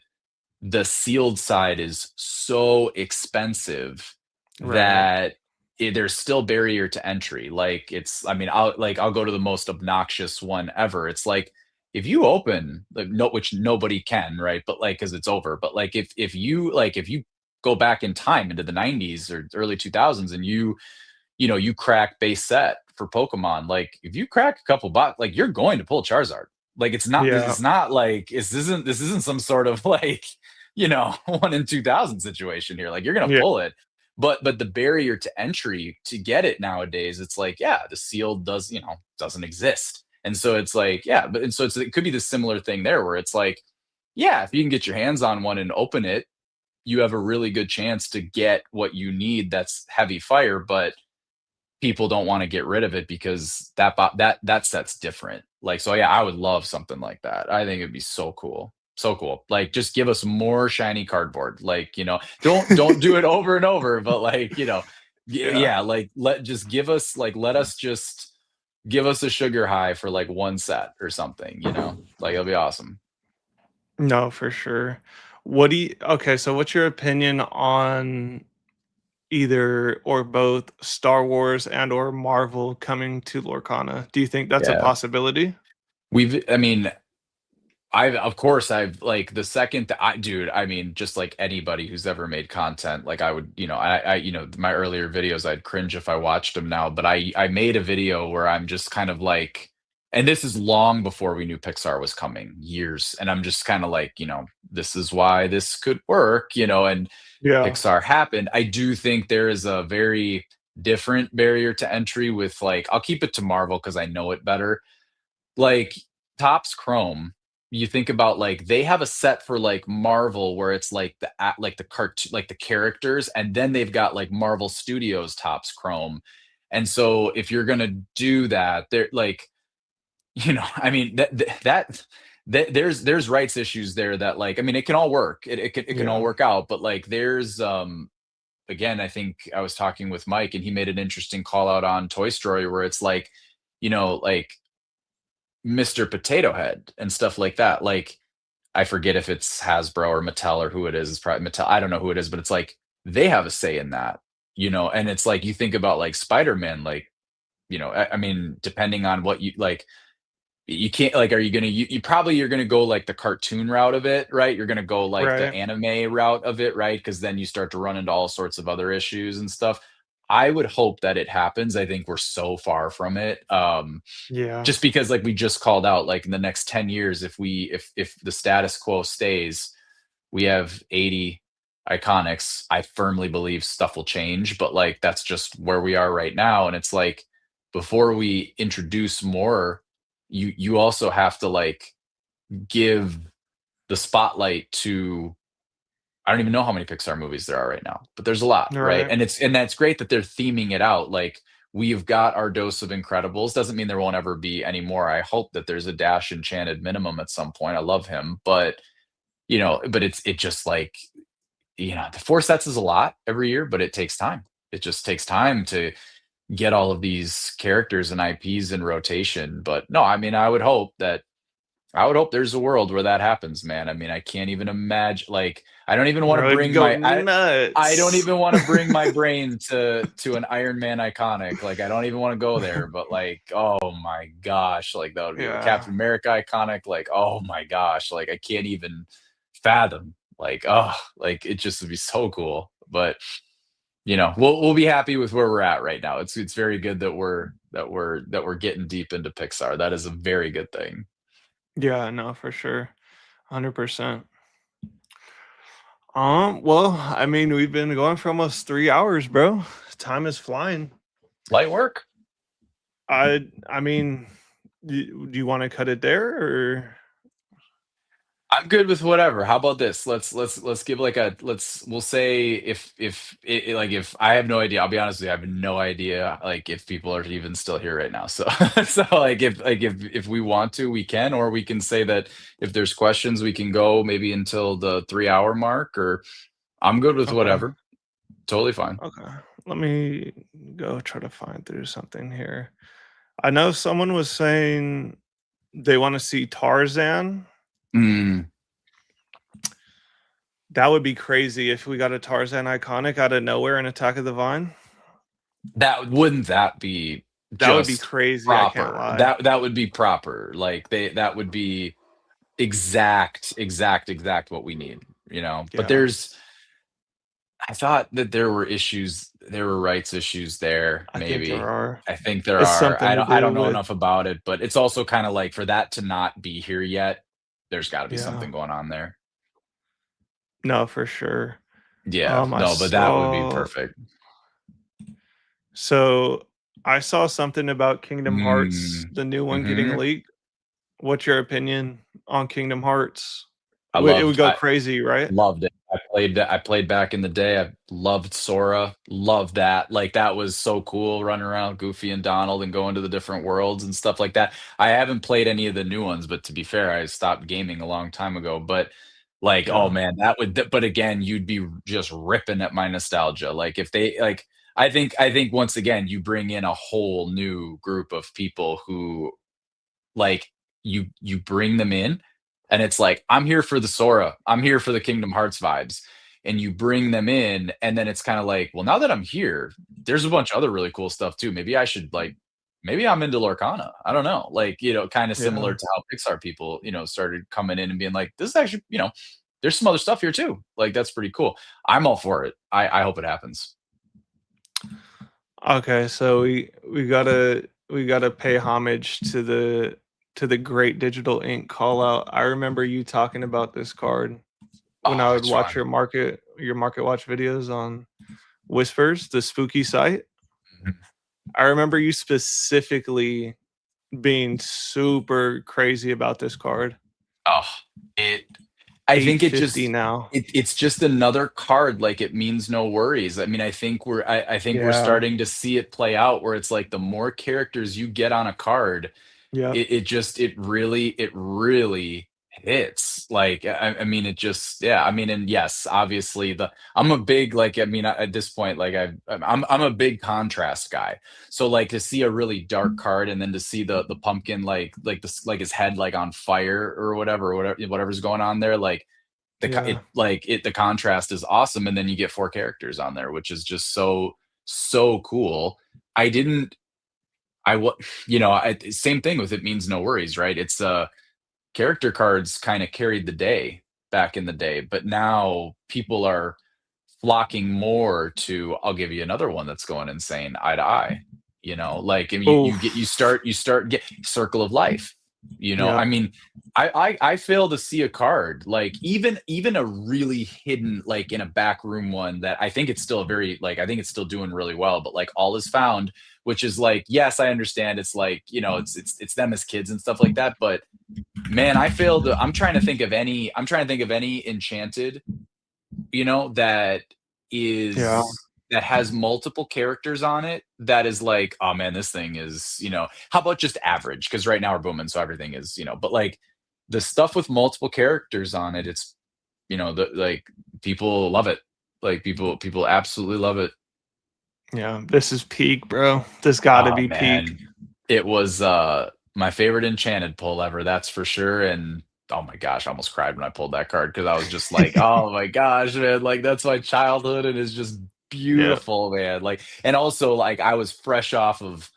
the sealed side is so expensive Right. that there's still barrier to entry. Like I mean, I'll go to the most obnoxious one ever. It's like if you open like no, which nobody can, right? But like because it's over. But like if you go back in time into the 90s or early 2000s and you crack base set for Pokemon, like if you crack a couple box, like you're going to pull Charizard. Like Yeah, it's not like this isn't some sort of like, 1 in 2000 situation here. Like you're gonna yeah, pull it. But the barrier to entry to get it nowadays, it's like, yeah, the sealed doesn't exist. And so it's like, yeah, it could be the similar thing there where it's like, yeah, if you can get your hands on one and open it, you have a really good chance to get what you need that's heavy fire, but people don't want to get rid of it because that set's different. Like, so yeah, I would love something like that. I think it'd be so cool. So cool. Like, just give us more shiny cardboard. Like, don't do it over and over, but like, Yeah. yeah, like let us just give us a sugar high for like one set or something, Like, it'll be awesome. No, for sure. Okay, so what's your opinion on either or both Star Wars and or Marvel coming to Lorcana? Do you think that's a Yeah. possibility? I mean, of course, I've like the second that dude, I mean, just like anybody who's ever made content, like I would, my earlier videos, I'd cringe if I watched them now, but I made a video where I'm just kind of like, and this is long before we knew Pixar was coming, years, and I'm just kind of like, this is why this could work, and Yeah. Pixar happened. I do think there is a very different barrier to entry with like, I'll keep it to Marvel because I know it better. Like, Topps Chrome, you think about like they have a set for like Marvel where it's like like the cartoon, like the characters, and then they've got like Marvel Studios Topps Chrome. And so if you're gonna do that, they're like, I mean there's rights issues there that, like, I mean, it can all work. It can all Yeah. work out, but like there's again, I think I was talking with Mike and he made an interesting call out on Toy Story where it's like, like Mr. Potato Head and stuff like that. Like, I forget if it's Hasbro or Mattel or who it is. It's probably Mattel. I don't know who it is, but it's like they have a say in that, and it's like you think about like Spider-Man, like, I mean, depending on what you like, you can't like, are you gonna you probably you're gonna go like the cartoon route of it, right? You're gonna go like the Right. anime route of it, right? Because then you start to run into all sorts of other issues and stuff. I would hope that it happens. I think we're so far from it. Yeah. Just because, like we just called out, like in the next 10 years, if the status quo stays, we have 80 iconics. I firmly believe stuff will change, but like that's just where we are right now. And it's like, before we introduce more, you also have to like give the spotlight to, I don't even know how many Pixar movies there are right now, but there's a lot, right? Right. And that's great that they're theming it out. Like, we've got our dose of Incredibles. Doesn't mean there won't ever be any more. I hope that there's a Dash Enchanted minimum at some point. I love him, but but it just like, the four sets is a lot every year, but it takes time. It just takes time to get all of these characters and IPs in rotation. But no, I mean, I would hope there's a world where that happens, man. I mean, I can't even imagine. Like, I don't even want to Bro, it'd bring go I don't nuts. even want to bring my brain to an Iron Man iconic. Like, I don't even want to go there. But like, oh my gosh, like that would be a Yeah. Captain America iconic. Like, oh my gosh, like I can't even fathom. Like, oh, like it just would be so cool. But we'll be happy with where we're at right now. It's very good that we're getting deep into Pixar. That is a very good thing. Yeah, no, for sure. 100%. Well, I mean, we've been going for almost 3 hours, bro. Time is flying. Light work. I mean, do you wanna cut it there or I'm good with whatever. How about this? Let's give like we'll say like if I have no idea, I'll be honest with you, I have no idea like if people are even still here right now. So so if we want to, we can, or we can say that if there's questions, we can go maybe until the 3 hour mark, or I'm good with okay, whatever. Totally fine. okay. Let me go try to find through something here. I know someone was saying they wanna see Tarzan. Mm, That would be crazy if we got a Tarzan iconic out of nowhere in Attack of the Vine. wouldn't that be That would be just crazy, I can't proper? lie. That would be proper. Like, that would be exact what we need, but Yeah, I thought that there were rights issues there, I think there maybe. are. I think there It's are. something to I do don't know with enough about it, but it's also kind of like, for that to not be here yet, there's got to be yeah. something going on there. No, for sure. Yeah, I no, but that would be saw perfect. so I saw something about Kingdom Hearts, Mm, the new one getting hmm. leaked. What's your opinion on Kingdom Hearts? I It would loved go I crazy, right? loved it. I played back in the day. I loved Sora, loved that. Like that was so cool running around Goofy and Donald and going to the different worlds and stuff like that. I haven't played any of the new ones, but to be fair, I stopped gaming a long time ago. But like, oh Yeah. man, that would but again, you'd be just ripping at my nostalgia. Like if they like I think once again you bring in a whole new group of people who like you bring them in and it's like I'm here for the Sora, I'm here for the Kingdom Hearts vibes, and you bring them in and then it's kind of like, well, now that I'm here, there's a bunch of other really cool stuff too. Maybe I should like maybe I'm into Lorcana. I don't know. Like, kind of similar Yeah. to how Pixar people, started coming in and being like, this is actually, there's some other stuff here too. Like that's pretty cool. I'm all for it. I hope it happens. Okay, so we gotta pay homage to the great Digital Ink call out. I remember you talking about this card when I Oh, would it's watch fun. your market watch videos on Whispers, the spooky site. Mhm. I remember you specifically being super crazy about this card. Oh, it I think it 850 just now. it's just another card, like, it means no worries. I mean, I think we're Yeah. starting to see it play out where it's like the more characters you get on a card, Yep. it really hits. Like, I mean, it just yeah, I mean, and yes, obviously I'm a big, like, I mean, at this point, like, I'm a big contrast guy. So, like, to see a really dark card and then to see the pumpkin, like his head, like, on fire or whatever's going on there, like, Yeah. the contrast is awesome, and then you get 4 characters on there, which is just so cool. I didn't I wa same thing with It Means No Worries, right? Character cards kinda carried the day back in the day, but now people are flocking more to I'll give you another one that's going insane, Eye to Eye, like, and Oof. you start get Circle of Life, I Yep. mean, I fail to see a card, like, even a really hidden, like, in a back room one that I think it's still very like, I think it's still doing really well, but, like, All Is Found, which is like, yes, I understand it's like, it's them as kids and stuff like that, but man, I'm trying to think of any enchanted, that Yeah. that has multiple characters on it that is like, "Oh, man, this thing is," how about just average? Because right now we're booming, so everything is, but, like, the stuff with multiple characters on it, it's, people love it. Like, people absolutely love it. Yeah. This is peak, bro. This gotta Oh, be peak. man. It was, my favorite enchanted pull ever, that's for sure, and, oh my gosh, I almost cried when I pulled that card because I was just like, "Oh my gosh, man, like, that's my childhood, and it's just Yeah. beautiful, man." Like and also, like, I was fresh off of,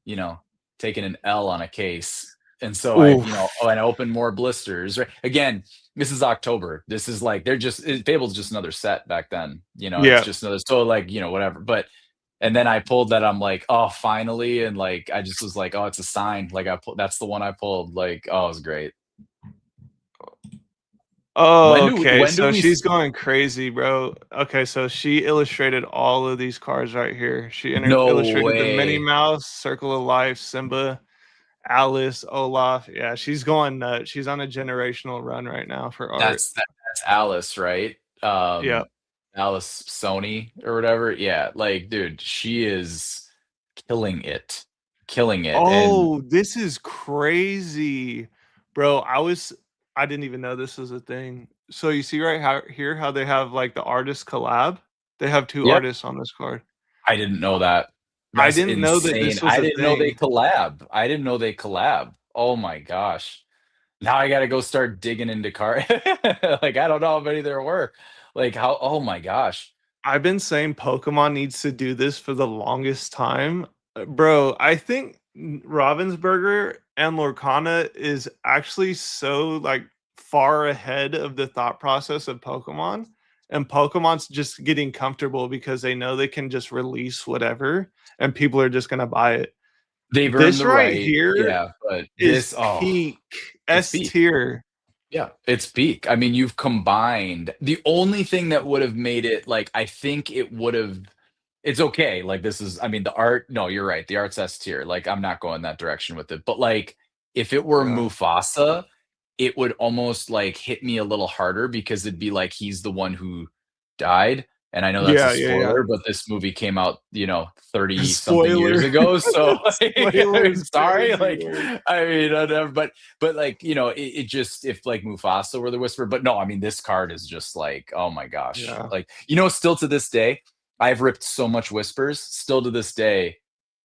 you know, taking an L on a case, and so Oof. and I opened more blisters, right? Again, this is October. This is like Fable's just another set back then, it's Yeah. just another so, like, whatever, but and then I pulled that, I'm like, "Oh, finally," and, like, I just was like, "Oh, it's a sign." Like, I pulled that's the one I pulled, like, oh, it was great. Oh, okay, When do so we she's s going crazy, bro. Okay, so she illustrated all of these cards right here. She No illustrated the Minnie way. Mouse, Circle of Life, Simba, Alice, Olaf. Yeah, she's going nuts. She's on a generational run right now for art. That's Alice, right? Yeah. Alice Sony or whatever. Yeah, like, dude, she is killing it. Killing it, and Oh, this is crazy. Bro, I didn't even know this was a thing. So you see right how they have like the artist collab? They have 2 yep, artists on this card. I didn't know that. I That's didn't know that insane. this was I a didn't know they thing. collab. I didn't know they collab. Oh my gosh. Now I gotta go start digging into like, I don't know how many there were. Like, how oh my gosh. I've been saying Pokemon needs to do this for the longest time. Bro, I think Ravensburger and Lorcana is actually so like far ahead of the thought process of Pokemon. And Pokemon's just getting comfortable because they know they can just release whatever and people are just gonna buy it. They've earned This the right right. here Yeah, but is this oh, peak it's S peak. tier. Yeah, it's peak. I mean, you've combined the only thing that would have made it like I think it would have it's okay. Like this is I mean the art no, you're right. The art's S tier. Like I'm not going that direction with it. But like if it were Yeah. Mufasa, it would almost like hit me a little harder because it'd be like he's the one who died. And I know that's a Yeah, yeah, yeah. spoiler, but this movie came out, 30 something years Spoiler. ago. So like, Spoiler I'm is sorry. crazy Like, word. I mean, whatever, but like, it just, if like Mufasa were the whisper, but no, I mean, this card is just like, oh my gosh. Yeah. Like, still to this day, I've ripped so much whispers. Still to this day,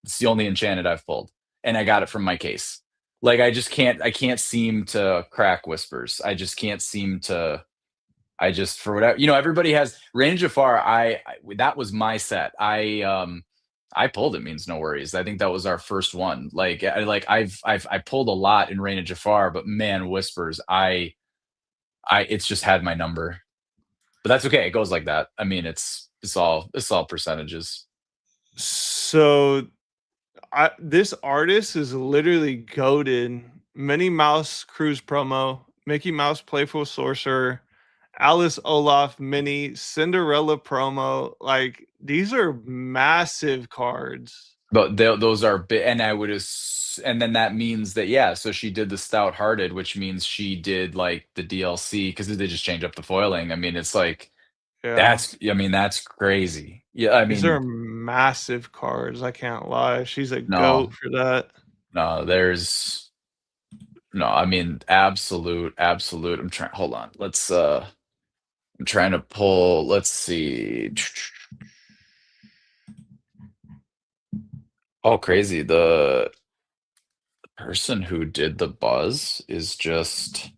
it's the only enchanted I've pulled. And I got it from my case. Like I can't seem to crack whispers. I just can't seem to. I just, for whatever, everybody has Rain of Jafar. That was my set. I pulled It Means No Worries. I think that was our first one. Like I pulled a lot in Rain of Jafar, but man, whispers. It's just had my number. But that's okay. It goes like that. I mean, it's all percentages. So this artist is literally goaded. Minnie Mouse Cruise promo, Mickey Mouse Playful Sorcerer, Alice Olaf mini, Cinderella promo. Like these are massive cards. But those are big, and and then that means that, yeah. So she did the Stout Hearted, which means she did like the DLC because they just change up the foiling. I mean, it's like Yeah. I mean, that's crazy. Yeah, I These are mean, massive cards. I can't lie. She's a no, goat for that. no, there's no. I mean, absolute, absolute. Hold on. I'm trying to pull. Let's see. Oh, crazy. The person who did the buzz is just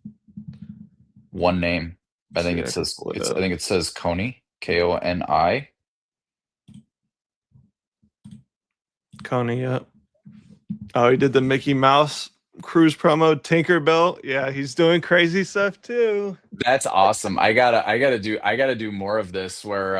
one name. I Let's think see, it I can says pull it it's I up. think it says Coney, Koni. Coney, yep. Oh, he did the Mickey Mouse Cruise promo, Tinkerbell. Yeah, he's doing crazy stuff too. That's awesome. I gotta do more of this where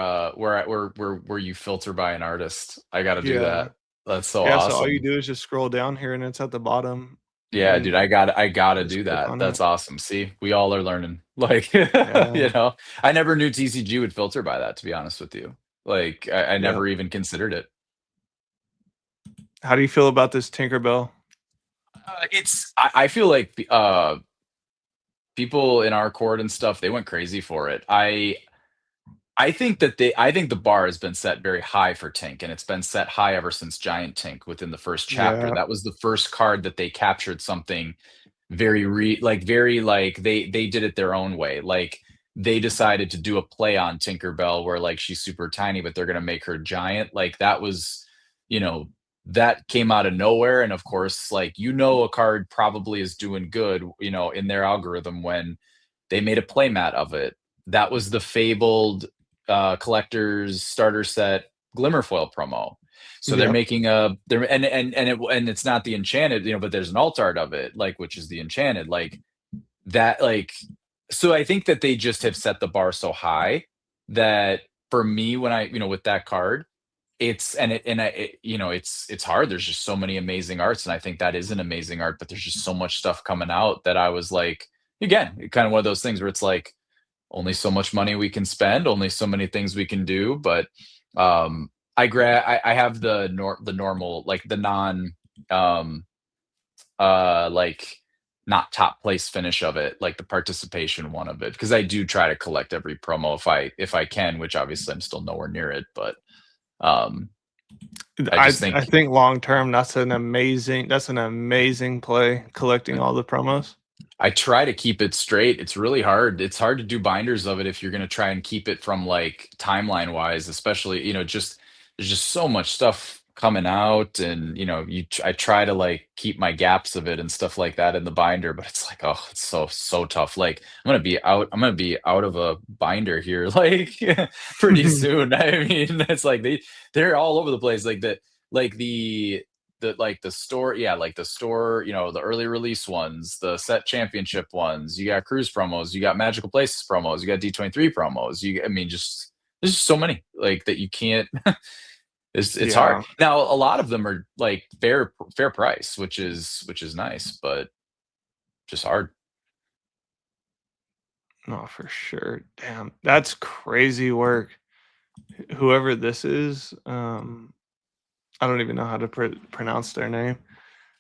you filter by an artist. I gotta do Yeah. that. That's so Yeah, so all you awesome. do is just scroll down here and it's at the bottom Yeah, dude, and I gotta just do click that. on it. That's awesome. See, we all are learning. Like, Yeah. I never knew TCG would filter by that, to be honest with you. Like, I Yep. never even considered it. How do you feel about this Tinkerbell? I feel like people in our court and stuff, they went crazy for it. I think the bar has been set very high for Tink, and it's been set high ever since Giant Tink within the first chapter. Yeah. That was the first card that they captured something very like they did it their own way. Like they decided to do a play on Tinkerbell where like she's super tiny, but they're gonna make her giant. Like that was, you know, that came out of nowhere. And of course, like a card probably is doing good, in their algorithm when they made a playmat of it. That was the fabled collector's starter set Glimmerfoil promo. So they're Yep. making a they're and it's not the enchanted, but there's an alt art of it, like which is the enchanted, like that, like so I think that they just have set the bar so high that for me when with that card, it's and it and I it, it's hard. There's just so many amazing arts, and I think that is an amazing art, but there's just so much stuff coming out that I was like, again, kind of one of those things where it's like only so much money we can spend, only so many things we can do. But I have the normal, like the non um like not top place finish of it, like the participation one of it, because I do try to collect every promo if I can, which obviously I'm still nowhere near it, but um I just I think think long term that's an amazing play collecting all the promos. I try to keep it straight. It's really hard. It's hard to do binders of it if you're going to try and keep it from like timeline wise, especially, just there's just so much stuff coming out, and I try to like keep my gaps of it and stuff like that in the binder, but it's like, oh, it's so tough. Like I'm going to be out of a binder here like pretty soon. I mean, it's like they're all over the place, like like the store, yeah, like the store, the early release ones, the set championship ones, you got cruise promos, you got magical places promos, you got D23 promos, I mean, just there's just so many like that you can't. It's hard. Yeah, Now a lot of them are like fair price, which is nice, but just hard. no, for sure. Damn, that's crazy work. Whoever this is, I don't even know how to pronounce their name.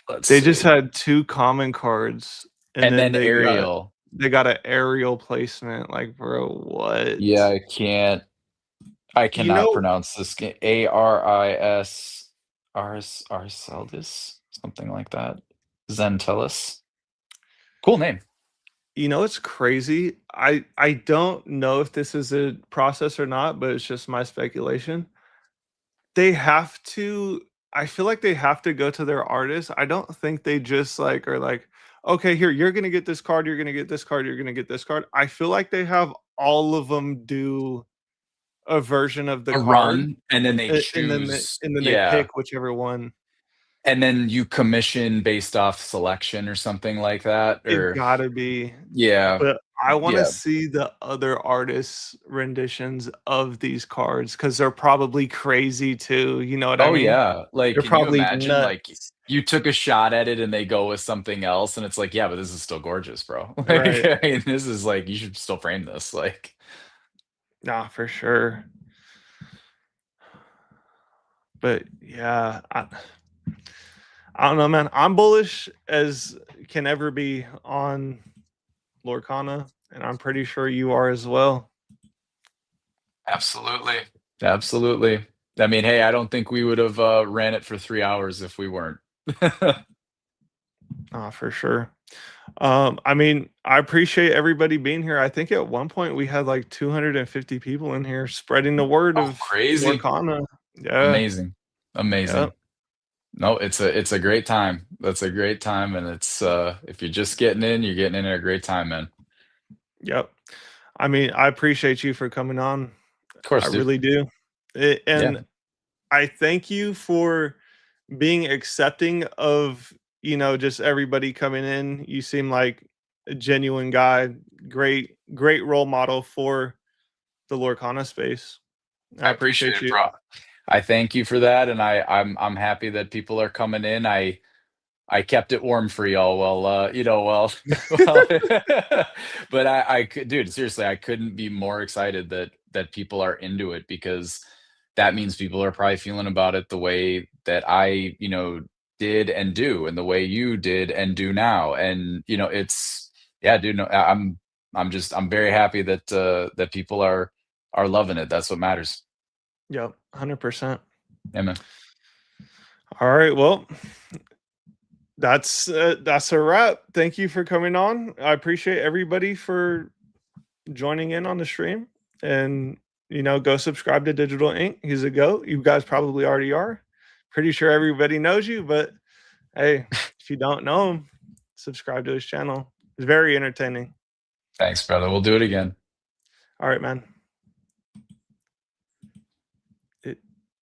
Let's They just see. had two common cards and And then then Ariel. they got an aerial placement. Like, bro, what? Yeah, I You cannot know, pronounce this game. Aris Arceldis, something like that. Zentellus. Cool name. it's crazy. I don't know if this is a process or not, but it's just my speculation. They have to I feel like they have to go to their artists. I don't think they just like are like, okay, here, you're gonna get this card, you're gonna get this card, you're gonna get this card. I feel like they have all of them do a version of the A card, run, and then they and then choose. they Yeah. pick whichever one. And then you commission based off selection or something like that. It Or gotta be. yeah. But I wanna Yeah. see the other artists' renditions of these cards because 'cause they're probably crazy too, you know what I Oh mean? yeah. Like, They're can you probably imagine like nuts. you took a shot at it and they go with something else and it's like, yeah, but this is still gorgeous, bro. Like, Right. I mean, this is like you should still frame this. Like, Nah, for sure. But yeah, I don't know, man. I'm bullish as can ever be on Lorcana, and I'm pretty sure you are as well. absolutely. Absolutely. I mean, hey, I don't think we would have ran it for 3 hours if we weren't. For sure. I mean, I appreciate everybody being here. I think at one point we had like 250 people in here spreading the word Oh, of crazy. Lorcana. Yeah, Amazing. yeah, Amazing. No, it's a great time. That's a great time, and it's if you're just getting in, you're getting in at a great time, man. yep. I mean, I appreciate you for coming on. Of I course, dude. really do. Yeah, And I thank you for being accepting of, just everybody coming in. You seem like a genuine guy, great role model for the Lorcana space. I I appreciate appreciate it, you. bro. I thank you for that, and I'm happy that people are coming in. I kept it warm for y'all while, well, well, but I could, dude, seriously, I couldn't be more excited that people are into it because that means people are probably feeling about it the way that I, did and do, and the way you did and do now, and it's yeah, dude. No, I'm very happy that people are loving it. That's what matters. Yep, 100%. Yeah, man. All right, well, that's a wrap. Thank you for coming on. I appreciate everybody for joining in on the stream, and go subscribe to Digital Ink. He's a goat. You guys probably already are. Pretty sure everybody knows you, but hey, if you don't know him, subscribe to his channel. It's very entertaining. Thanks, brother. We'll do it again. All right, man.